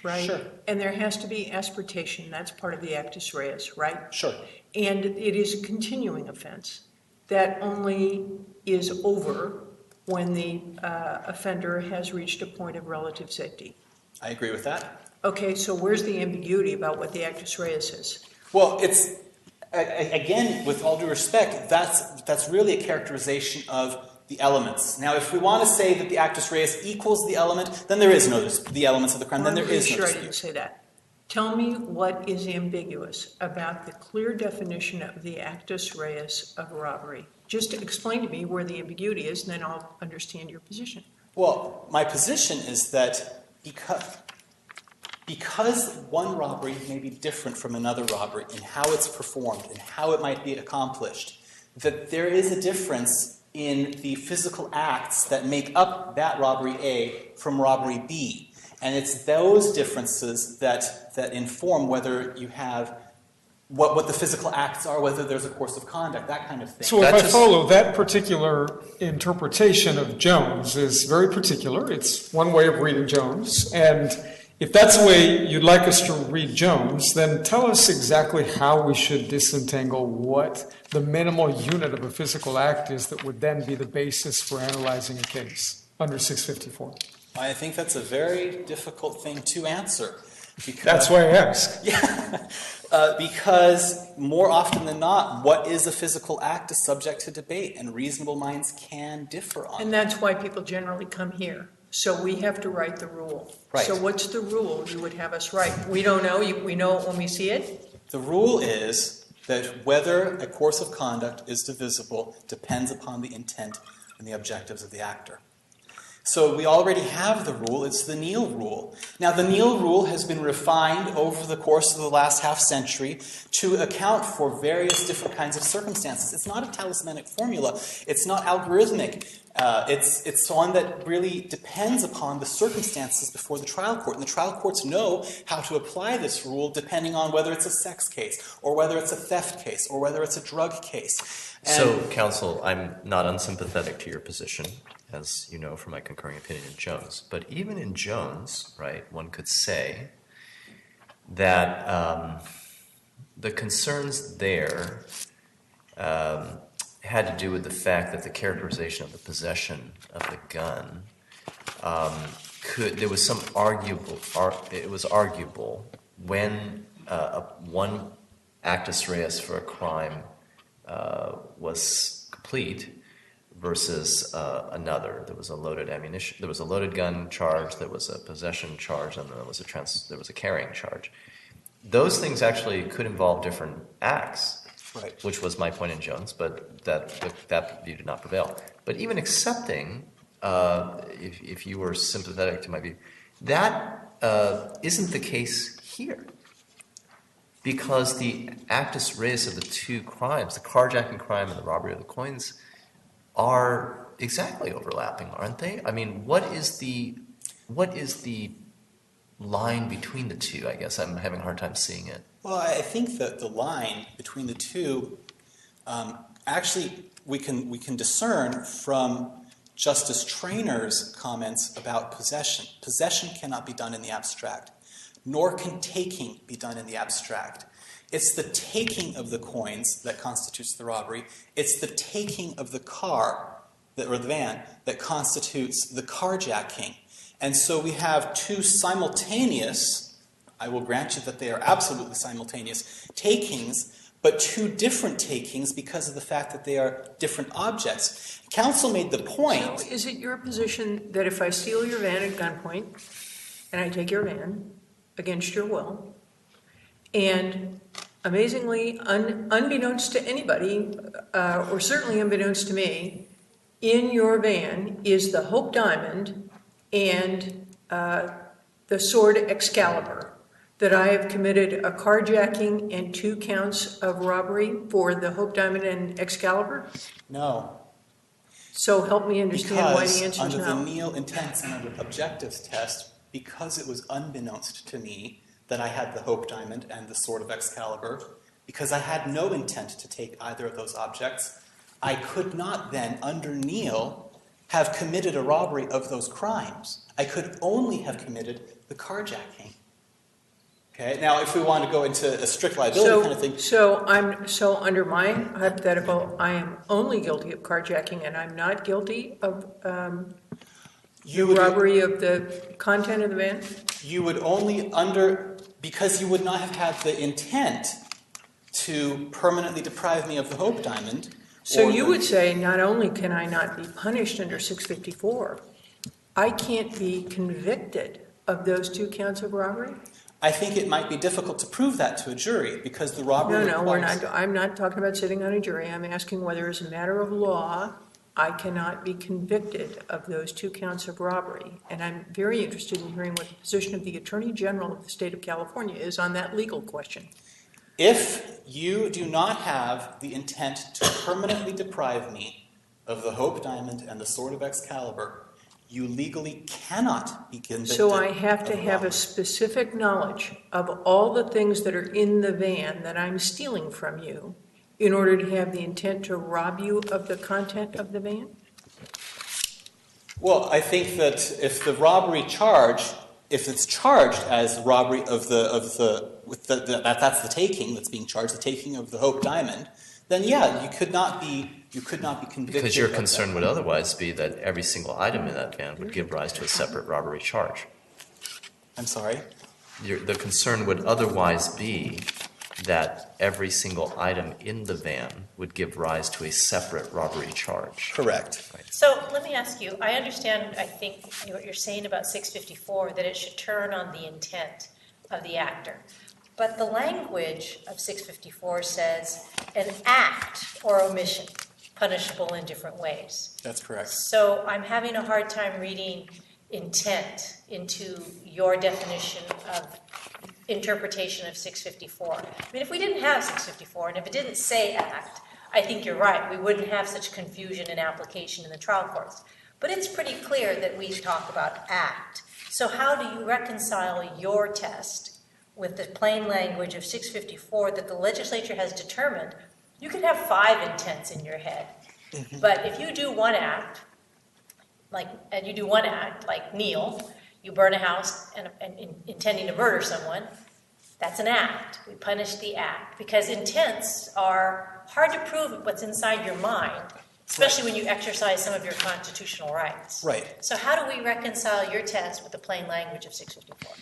right? Sure. And there has to be aspiratation. That's part of the actus reus, right? Sure. And it is a continuing offense that only is over when the offender has reached a point of relative safety. I agree with that. Okay, so where's the ambiguity about what the actus reus is? Well, it's, again, with all due respect, that's really a characterization of the elements. Now, if we want to say that the actus reus equals the element, then there is no the elements of the crime, then there is no dispute. I'm dispute. sure I didn't say that. Tell me what is ambiguous about the clear definition of the actus reus of robbery. Just explain to me where the ambiguity is, and then I'll understand your position. Well, my position is that because one robbery may be different from another robbery in how it's performed and how it might be accomplished, that there is a difference in the physical acts that make up that robbery A from robbery B. And it's those differences that inform whether you have what the physical acts are, whether there's a course of conduct, that kind of thing. So if I follow that particular interpretation of Jones is very particular. It's one way of reading Jones. And if that's the way you'd like us to read Jones, then tell us exactly how we should disentangle what the minimal unit of a physical act is that would then be the basis for analyzing a case under 654. I think that's a very difficult thing to answer. That's why I ask. Yeah, because more often than not, what is a physical act is subject to debate, and reasonable minds can differ on it. And that's why people generally come here. So we have to write the rule. Right. So what's the rule you would have us write? We don't know. We know it when we see it? The rule is that whether a course of conduct is divisible depends upon the intent and the objectives of the actor. So we already have the rule. It's the Neal rule. Now, the Neal rule has been refined over the course of the last half century to account for various different kinds of circumstances. It's not a talismanic formula. It's not algorithmic. It's one that really depends upon the circumstances before the trial court. And the trial courts know how to apply this rule depending on whether it's a sex case, or whether it's a theft case, or whether it's a drug case. So, counsel, I'm not unsympathetic to your position, as you know from my concurring opinion in Jones. But even in Jones, right, one could say that the concerns there had to do with the fact that the characterization of the possession of the gun there was some it was arguable when one actus reus for a crime was complete versus another. There was a loaded ammunition, there was a loaded gun charge, there was a possession charge, and then there was a carrying charge. Those things actually could involve different acts, Right. which was my point in Jones, but that view did not prevail. But even accepting, if you were sympathetic to my view, that isn't the case here. Because the actus reus of the two crimes, the carjacking crime and the robbery of the coins, are exactly overlapping, aren't they? I mean, what is the line between the two? I guess I'm having a hard time seeing it. Well, I think that the line between the two, actually, we can discern from Justice Trainor's comments about possession. Possession cannot be done in the abstract, nor can taking be done in the abstract. It's the taking of the coins that constitutes the robbery. It's the taking of the car, or the van, that constitutes the carjacking. And so we have two simultaneous, I will grant you that they are absolutely simultaneous, takings, but two different takings because of the fact that they are different objects. Counsel made the point. So is it your position that if I steal your van at gunpoint and I take your van against your will, and amazingly, unbeknownst to anybody, or certainly unbeknownst to me, in your van is the Hope Diamond and the sword Excalibur, that I have committed a carjacking and 2 counts of robbery for the Hope Diamond and Excalibur? No. So help me understand why the answer is under no. the Neal intents and under objectives test, because it was unbeknownst to me that I had the Hope Diamond and the sword of Excalibur, because I had no intent to take either of those objects, I could not then, under Neal, have committed a robbery of those crimes. I could only have committed the carjacking. Okay. Now, if we want to go into a strict liability kind of thing, So under my hypothetical, I am only guilty of carjacking, and I'm not guilty of robbery of the content of the van. You would only because you would not have had the intent to permanently deprive me of the Hope Diamond. So you would say not only can I not be punished under 654, I can't be convicted of those 2 counts of robbery? I think it might be difficult to prove that to a jury because the robbery requires... I'm not talking about sitting on a jury. I'm asking whether as a matter of law, I cannot be convicted of those 2 counts of robbery. And I'm very interested in hearing what the position of the Attorney General of the state of California is on that legal question. If you do not have the intent to permanently deprive me of the Hope Diamond and the sword of Excalibur, you legally cannot be convicted. So I have to have a specific knowledge of all the things that are in the van that I'm stealing from you in order to have the intent to rob you of the content of the van? Well, I think that if the robbery charge, if it's charged as robbery that's the taking that's being charged, the taking of the Hope Diamond, then yeah, you could not be convicted. Because your concern would otherwise be that every single item in that van would give rise to a separate robbery charge. I'm sorry? The concern would otherwise be that every single item in the van would give rise to a separate robbery charge. Correct. Right. So let me ask you, I understand, I think, what you're saying about 654, that it should turn on the intent of the actor. But the language of 654 says an act or omission, punishable in different ways. That's correct. So I'm having a hard time reading intent into your definition of interpretation of 654. I mean, if we didn't have 654, and if it didn't say act, I think you're right. We wouldn't have such confusion and application in the trial courts. But it's pretty clear that we talk about act. So how do you reconcile your test with the plain language of 654 that the legislature has determined? You could have 5 intents in your head. Mm-hmm. But if you do one act, like Neal, you burn a house and intending to murder someone, That's an act. We punish the act because intents are hard to prove what's inside your mind, especially when you exercise some of your constitutional rights. Right. So how do we reconcile your test with the plain language of 654?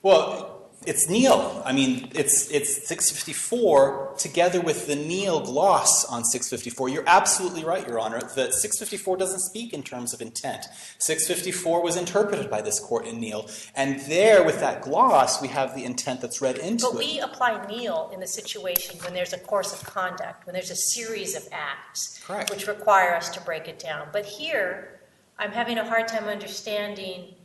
Well, it's Neal. I mean, it's 654 together with the Neal gloss on 654. You're absolutely right, Your Honor, that 654 doesn't speak in terms of intent. 654 was interpreted by this court in Neal, and there, with that gloss, we have the intent that's read into it. But we apply Neal in the situation when there's a course of conduct, when there's a series of acts, Correct. which require us to break it down. But here, I'm having a hard time understanding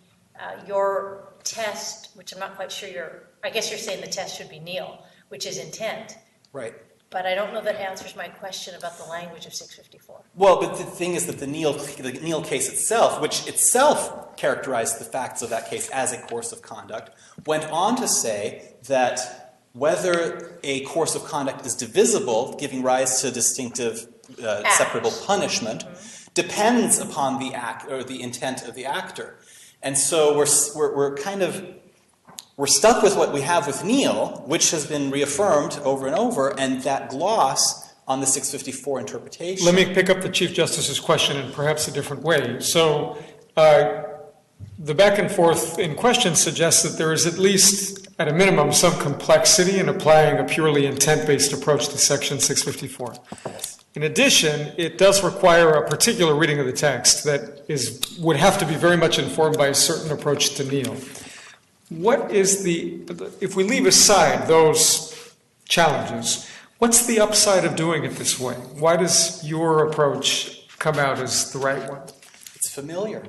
your test, which I'm not quite sure I guess you're saying the test should be Neal, which is intent. Right. But I don't know that answers my question about the language of 654. Well, but the thing is that the Neal case itself, which itself characterized the facts of that case as a course of conduct, went on to say that whether a course of conduct is divisible, giving rise to distinctive separable punishment, depends upon the act or the intent of the actor. And so we're stuck with what we have with Neal, which has been reaffirmed over and over, and that gloss on the 654 interpretation. Let me pick up the Chief Justice's question in perhaps a different way. So the back and forth in question suggests that there is at least, at a minimum, some complexity in applying a purely intent-based approach to Section 654. In addition, it does require a particular reading of the text that would have to be very much informed by a certain approach to Neal. What is if we leave aside those challenges, what's the upside of doing it this way? Why does your approach come out as the right one? It's familiar.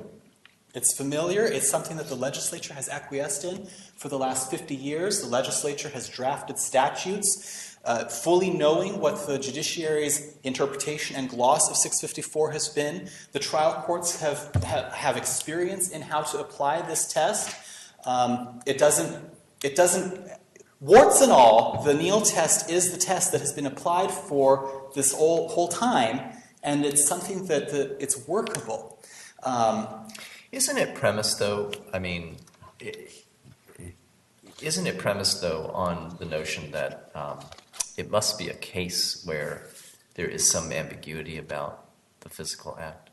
It's familiar. It's something that the legislature has acquiesced in for the last 50 years. The legislature has drafted statutes fully knowing what the judiciary's interpretation and gloss of 654 has been. The trial courts have experience in how to apply this test. It doesn't, warts and all, the Neal test is the test that has been applied for this whole time, and it's something that it's workable. Isn't it premised, though, isn't it premised, though, on the notion that it must be a case where there is some ambiguity about the physical act,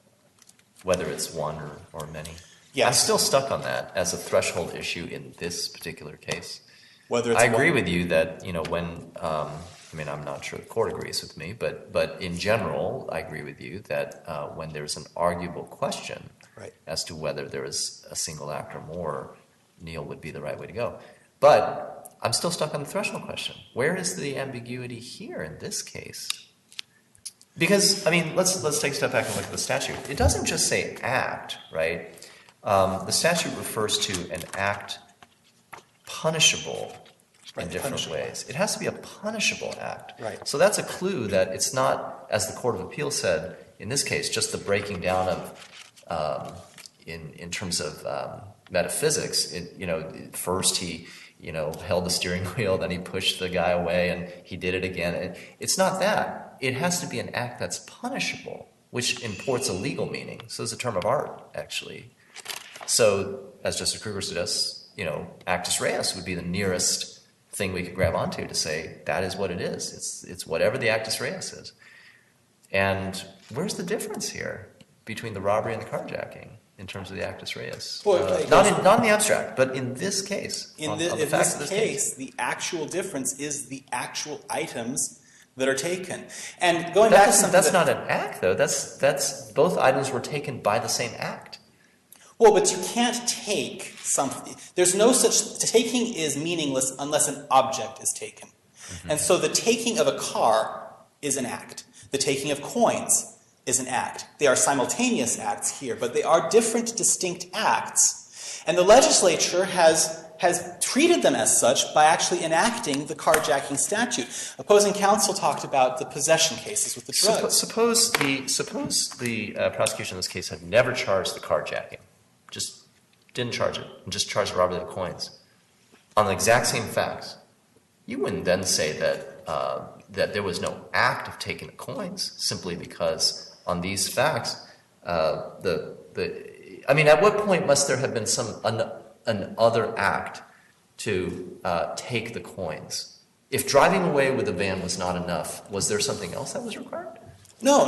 whether it's one or many? Yes. I'm still stuck on that as a threshold issue in this particular case. Whether it's I agree with you that, when, I'm not sure the court agrees with me, but in general, I agree with you that when there's an arguable question as to whether there is a single act or more, Neal would be the right way to go. But I'm still stuck on the threshold question. Where is the ambiguity here in this case? Because, let's take a step back and look at the statute. It doesn't just say act, right? The statute refers to an act punishable in different ways. It has to be a punishable act. Right. So that's a clue that it's not, as the Court of Appeal said, in this case, just the breaking down of, in terms of metaphysics. First he, held the steering wheel, then he pushed the guy away, and he did it again. It's not that. It has to be an act that's punishable, which imports a legal meaning. So it's a term of art, actually. So, as Justice Kruger suggests, actus reus would be the nearest thing we could grab onto to say that is what it is. It's whatever the actus reus is. And where's the difference here between the robbery and the carjacking in terms of the actus reus? Not in the abstract, but in this case. In this case, the actual difference is the actual items that are taken. And going back to something that's not an act, though. That's both items were taken by the same act. Well, but you can't take something. There's no such, taking is meaningless unless an object is taken. Mm-hmm. And so the taking of a car is an act. The taking of coins is an act. They are simultaneous acts here, but they are different, distinct acts. And the legislature has treated them as such by actually enacting the carjacking statute. Opposing counsel talked about the possession cases with the drugs. Suppose the prosecution in this case had never charged the carjacking. Just didn't charge it, and just charged the robbery of the coins on the exact same facts. You wouldn't then say that there was no act of taking the coins simply because on these facts, at what point must there have been some other act to take the coins. If driving away with the van was not enough, was there something else that was required? No.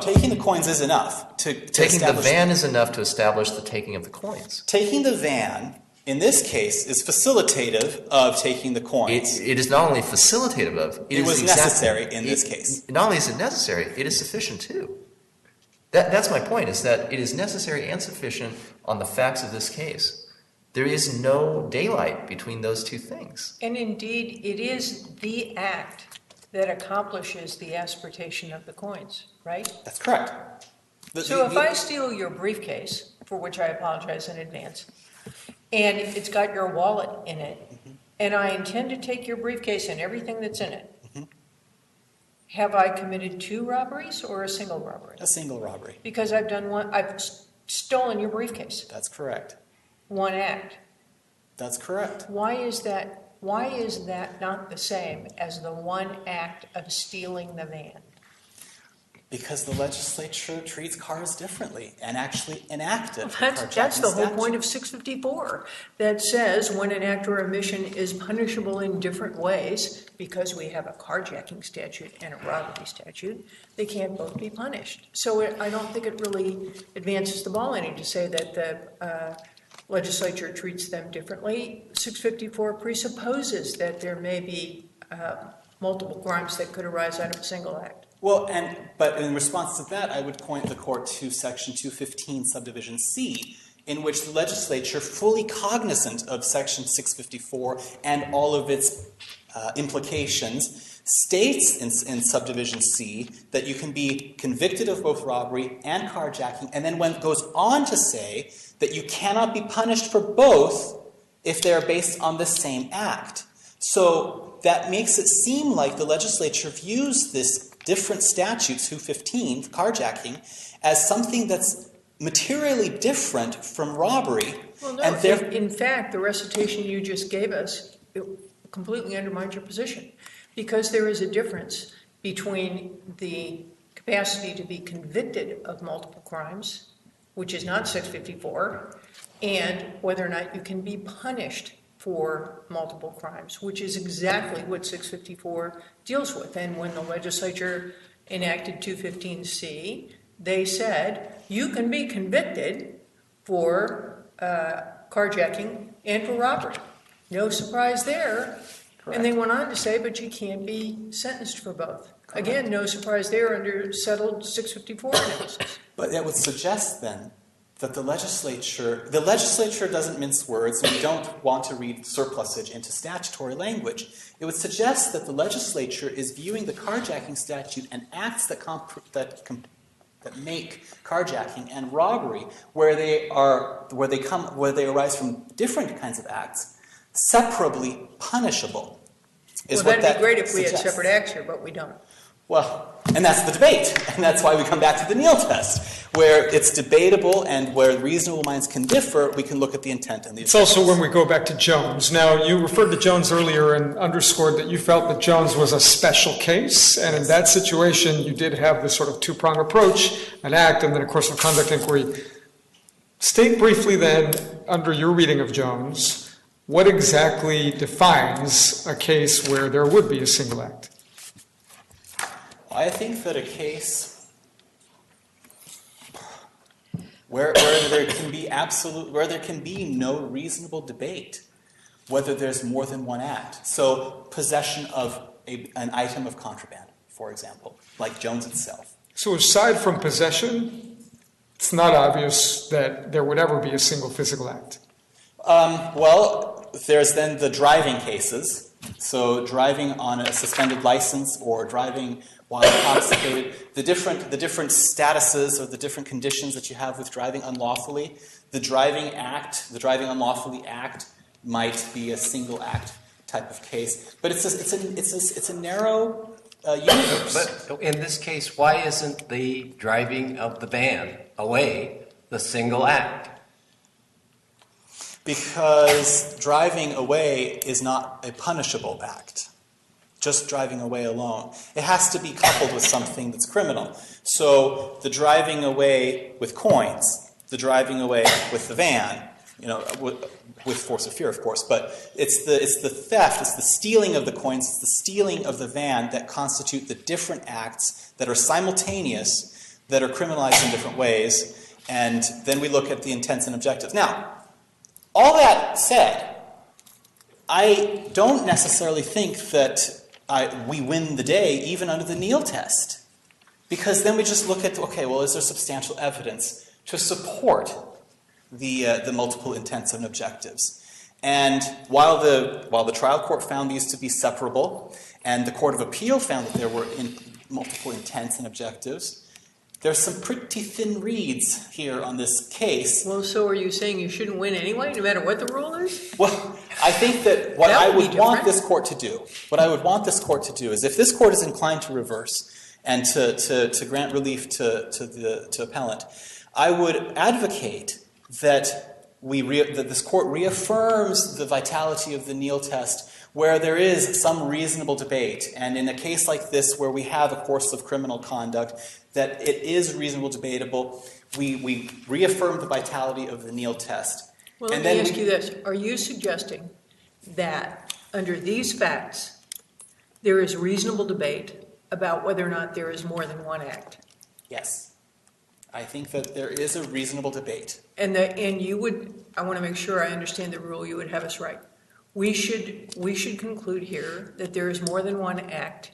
Taking the coins is enough to taking the van is enough to establish the taking of the coins. Taking the van, in this case, is facilitative of taking the coins. It is not only facilitative of, it was necessary in this case. Not only is it necessary, it is sufficient too. That's my point, is that it is necessary and sufficient on the facts of this case. There is no daylight between those two things. And indeed, it is the act that accomplishes the aspiratation of the coins, right? That's correct. So if I steal your briefcase, for which I apologize in advance, and it's got your wallet in it, and I intend to take your briefcase and everything that's in it, have I committed 2 robberies or a single robbery? A single robbery. Because I've done one, I've stolen your briefcase. That's correct. One act. That's correct. Why is that not the same as the one act of stealing the van? Because the legislature treats cars differently and actually enacted the That's the whole statute. point of 654, that says when an act or omission is punishable in different ways, because we have a carjacking statute and a robbery statute, they can't both be punished. So I don't think it really advances the ball any to say that the legislature treats them differently. 654 presupposes that there may be multiple crimes that could arise out of a single act. Well, but in response to that, I would point the court to Section 215, Subdivision C, in which the legislature, fully cognizant of Section 654 and all of its implications, states in Subdivision C that you can be convicted of both robbery and carjacking, and then goes on to say that you cannot be punished for both if they are based on the same act. So that makes it seem like the legislature views this different statute, 215, carjacking, as something that's materially different from robbery. Well, no, in fact, the recitation you just gave us completely undermines your position, because there is a difference between the capacity to be convicted of multiple crimes, which is not 654, and whether or not you can be punished for multiple crimes, which is exactly what 654 deals with. And when the legislature enacted 215C, they said you can be convicted for carjacking and for robbery. No surprise there. Correct. And they went on to say, but you can't be sentenced for both. Correct. Again, no surprise there under settled 654 analysis. But that would suggest then that the legislature doesn't mince words, and we don't want to read surplusage into statutory language. It would suggest that the legislature is viewing the carjacking statute and acts that make carjacking and robbery, where they arise from different kinds of acts, separately punishable. Well, that'd be great if we had separate acts here, but we don't. Well, and that's the debate, and that's why we come back to the Neal test, where it's debatable and where reasonable minds can differ, we can look at the intent and the It's also when we go back to Jones. Now, you referred to Jones earlier and underscored that you felt that Jones was a special case, and in that situation, you did have this sort of two-pronged approach, an act and then a course of conduct inquiry. State briefly then, under your reading of Jones, what exactly defines a case where there would be a single act? I think that a case where there can be no reasonable debate whether there's more than one act. So possession of an item of contraband, for example, like Jones itself. So aside from possession, it's not obvious that there would ever be a single physical act. Well, there's then the driving cases. So driving on a suspended license or driving while intoxicated, the different statuses or the different conditions that you have with driving unlawfully. The driving unlawfully act might be a single act type of case, but it's a narrow universe. But in this case, why isn't the driving of the van away the single act? Because driving away is not a punishable act. Just driving away alone. It has to be coupled with something that's criminal. So the driving away with coins, the driving away with the van, with force or fear, of course, but it's the theft, it's the stealing of the coins, it's the stealing of the van that constitute the different acts that are simultaneous, that are criminalized in different ways, and then we look at the intents and objectives. Now, all that said, I don't necessarily think that we win the day even under the Neal test, because then we just look at, okay, well, is there substantial evidence to support the multiple intents and objectives? And while the trial court found these to be separable, and the Court of Appeal found that there were multiple intents and objectives, there's some pretty thin reeds here on this case. Well, so are you saying you shouldn't win anyway, no matter what the rule is? Well, I think that what I would want this court to do, is if this court is inclined to reverse and to grant relief to appellant, I would advocate that that this court reaffirms the vitality of the Neal test where there is some reasonable debate. And in a case like this where we have a course of criminal conduct, that it is reasonable debatable, we reaffirm the vitality of the Neal test. Well, let me ask you this. Are you suggesting that under these facts, there is reasonable debate about whether or not there is more than one act? Yes. I think that there is a reasonable debate. And you would, I want to make sure I understand the rule, you would have us right. We should conclude here that there is more than one act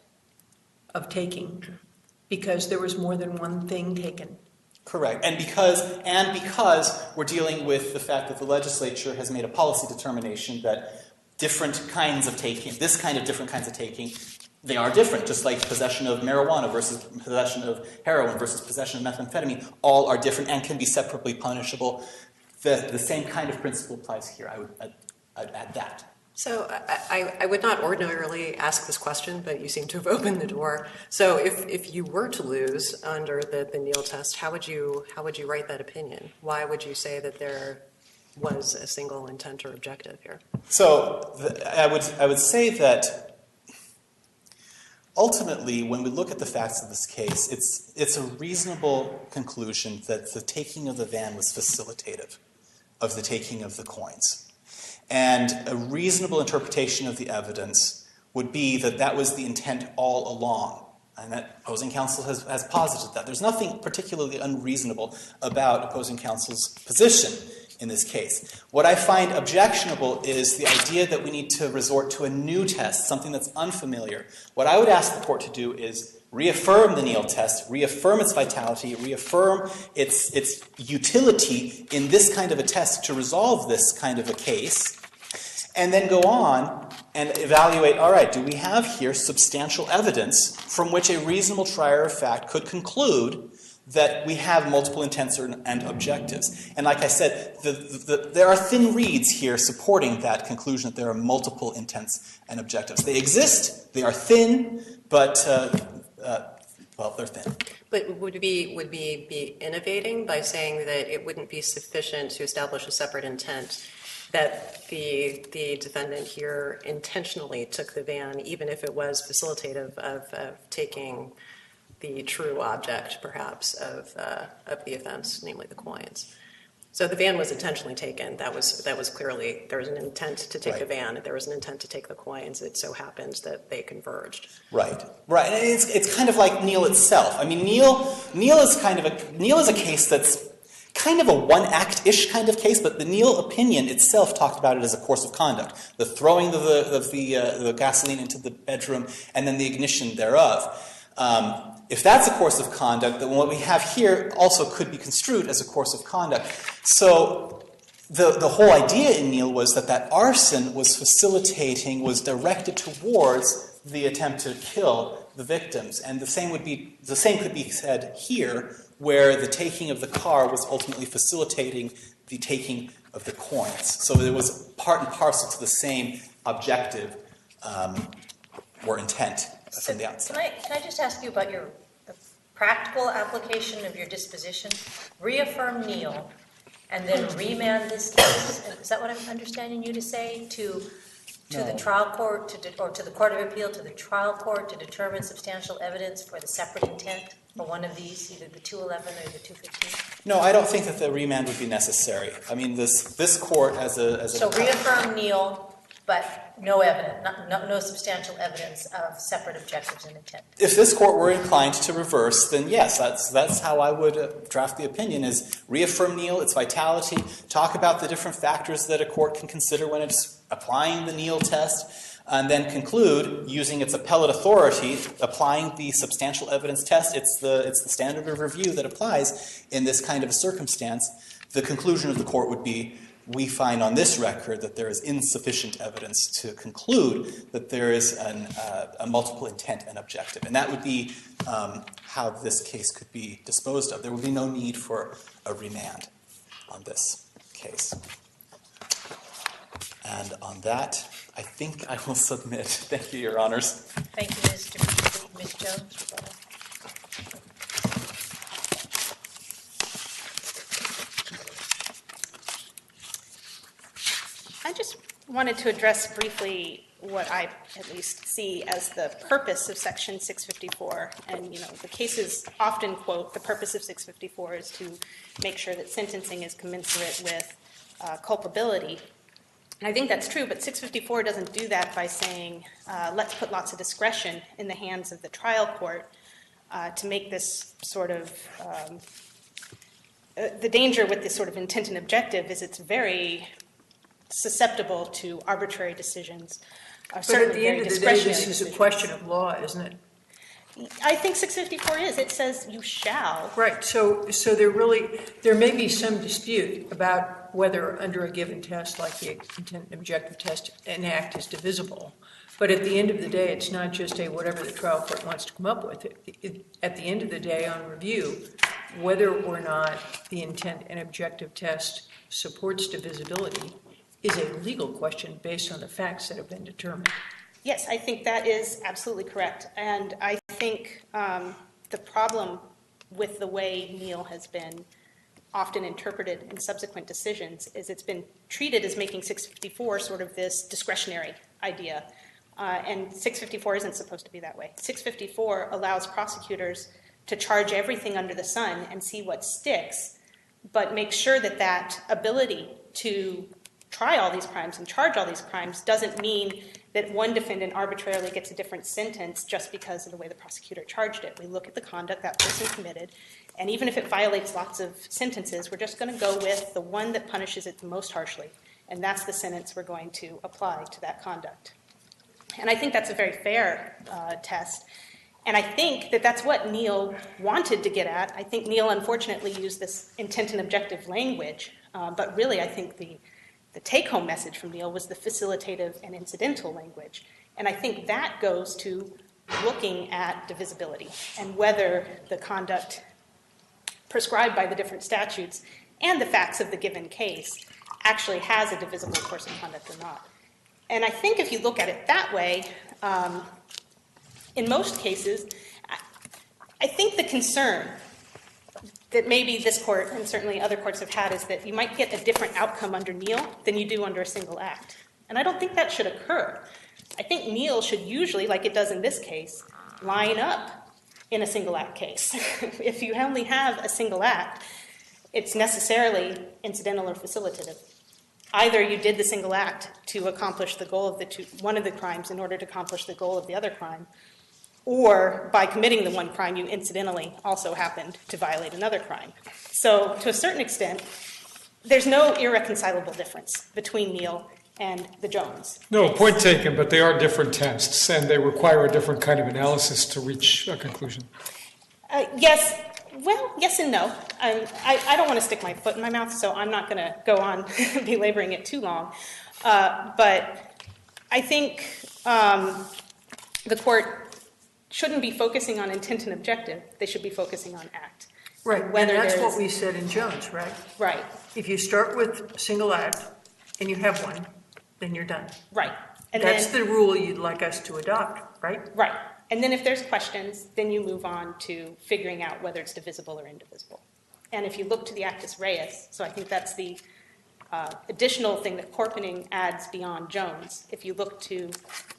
of taking because there was more than one thing taken. Correct. And because we're dealing with the fact that the legislature has made a policy determination that different kinds of taking, different kinds of taking, they are different, just like possession of marijuana versus possession of heroin versus possession of methamphetamine, all are different and can be separately punishable. The same kind of principle applies here. I'd add that. So I would not ordinarily ask this question, but you seem to have opened the door. So if you were to lose under the Neal test, how would you write that opinion? Why would you say that there was a single intent or objective here? So I would say that ultimately, when we look at the facts of this case, it's a reasonable conclusion that the taking of the van was facilitative of the taking of the coins. And a reasonable interpretation of the evidence would be that that was the intent all along, and that opposing counsel has posited that. There's nothing particularly unreasonable about opposing counsel's position in this case. What I find objectionable is the idea that we need to resort to a new test, something that's unfamiliar. What I would ask the court to do is reaffirm the Neal test, reaffirm its vitality, reaffirm its utility in this kind of a test to resolve this kind of a case, and then go on and evaluate, all right, do we have here substantial evidence from which a reasonable trier of fact could conclude that we have multiple intents and objectives? And like I said, there are thin reeds here supporting that conclusion that there are multiple intents and objectives. They exist, they are thin, but well, they're thin. But would we be innovating by saying that it wouldn't be sufficient to establish a separate intent, that the defendant here intentionally took the van, even if it was facilitative of taking the true object, perhaps, of the offense, namely the coins? So the van was intentionally taken. That was clearly, there was an intent to take the van. There was an intent to take the coins. It so happens that they converged. Right. And it's kind of like Neal itself. I mean, Neal is a case that's kind of a one-act-ish kind of case, but the Neal opinion itself talked about it as a course of conduct. The throwing of the gasoline into the bedroom and then the ignition thereof. If that's a course of conduct, then what we have here also could be construed as a course of conduct. So the whole idea in Neal was that arson was directed towards the attempt to kill the victims. And the same could be said here, where the taking of the car was ultimately facilitating the taking of the coins. So it was part and parcel to the same objective or intent from the outset. Can I just ask you about the practical application of your disposition? Reaffirm Neal and then remand this case. Is that what I'm understanding you to say to the trial court or to the Court of Appeal, to the trial court to determine substantial evidence for the separate intent? for one of these, either the 211 or the 215? No, I don't think that the remand would be necessary. I mean, this court as a So reaffirm Neal, but no evidence, no substantial evidence of separate objectives and intent. If this court were inclined to reverse, then yes, that's how I would draft the opinion, is reaffirm Neal, its vitality, talk about the different factors that a court can consider when it's applying the Neal test, and then conclude, using its appellate authority, applying the substantial evidence test. It's the standard of review that applies in this kind of a circumstance. The conclusion of the court would be, we find on this record that there is insufficient evidence to conclude that there is a multiple intent and objective. And that would be how this case could be disposed of. There would be no need for a remand on this case. And on that, I think I will submit. Thank you, Your Honors. Thank you, Mr. Ms. Jones. I just wanted to address briefly what I at least see as the purpose of Section 654. And, the cases often quote the purpose of 654 is to make sure that sentencing is commensurate with culpability. And I think that's true, but 654 doesn't do that by saying, let's put lots of discretion in the hands of the trial court to make this sort of, the danger with this sort of intent and objective is it's very susceptible to arbitrary decisions. But at the end of the day, this is a question of law, isn't it? I think 654 is. It says you shall. Right. So there may be some dispute about whether under a given test, like the intent and objective test, an act is divisible. But at the end of the day, it's not just whatever the trial court wants to come up with. At the end of the day, on review, whether or not the intent and objective test supports divisibility is a legal question based on the facts that have been determined. Yes, I think that is absolutely correct. And I think the problem with the way Neal has been often interpreted in subsequent decisions is it's been treated as making 654 sort of this discretionary idea. And 654 isn't supposed to be that way. 654 allows prosecutors to charge everything under the sun and see what sticks, but make sure that that ability to try all these crimes and charge all these crimes doesn't mean that one defendant arbitrarily gets a different sentence just because of the way the prosecutor charged it. We look at the conduct that person committed, and even if it violates lots of sentences, we're just going to go with the one that punishes it the most harshly, and that's the sentence we're going to apply to that conduct. And I think that's a very fair test. And I think that that's what Neal wanted to get at. I think Neal unfortunately used this intent and objective language, but really I think the take-home message from Neal was the facilitative and incidental language. And I think that goes to looking at divisibility and whether the conduct prescribed by the different statutes and the facts of the given case actually has a divisible course of conduct or not. And I think if you look at it that way, in most cases, I think the concern that maybe this court and certainly other courts have had is that you might get a different outcome under Neal than you do under a single act. And I don't think that should occur. I think Neal should usually, like it does in this case, line up in a single act case. If you only have a single act, it's necessarily incidental or facilitative. Either you did the single act to accomplish the goal of one of the crimes in order to accomplish the goal of the other crime, or by committing the one crime, you incidentally also happened to violate another crime. So to a certain extent, there's no irreconcilable difference between Neal and the Jones. No, point taken, but they are different tests, and they require a different kind of analysis to reach a conclusion. Yes. Well, yes and no. I don't want to stick my foot in my mouth, so I'm not going to go on belaboring it too long. But I think the court shouldn't be focusing on intent and objective. They should be focusing on act. Right, and that's what we said in Jones, right? Right. If you start with single act and you have one, then you're done. Right. And that's the rule you'd like us to adopt, right? Right. And then if there's questions, then you move on to figuring out whether it's divisible or indivisible. And if you look to the actus reus, so I think that's the additional thing that Corpening adds beyond Jones. If you look to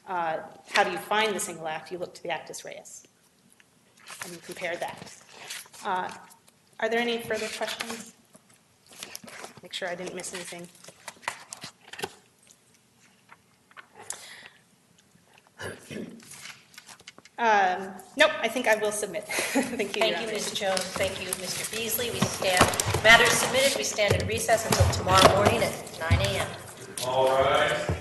how do you find the single act, you look to the actus reus. and compare that. Are there any further questions? Make sure I didn't miss anything. Nope, I think I will submit. Thank you. Thank you, Ms. Jones. Thank you, Mr. Beasley. We stand, matters submitted, we stand in recess until tomorrow morning at 9 a.m. All rise.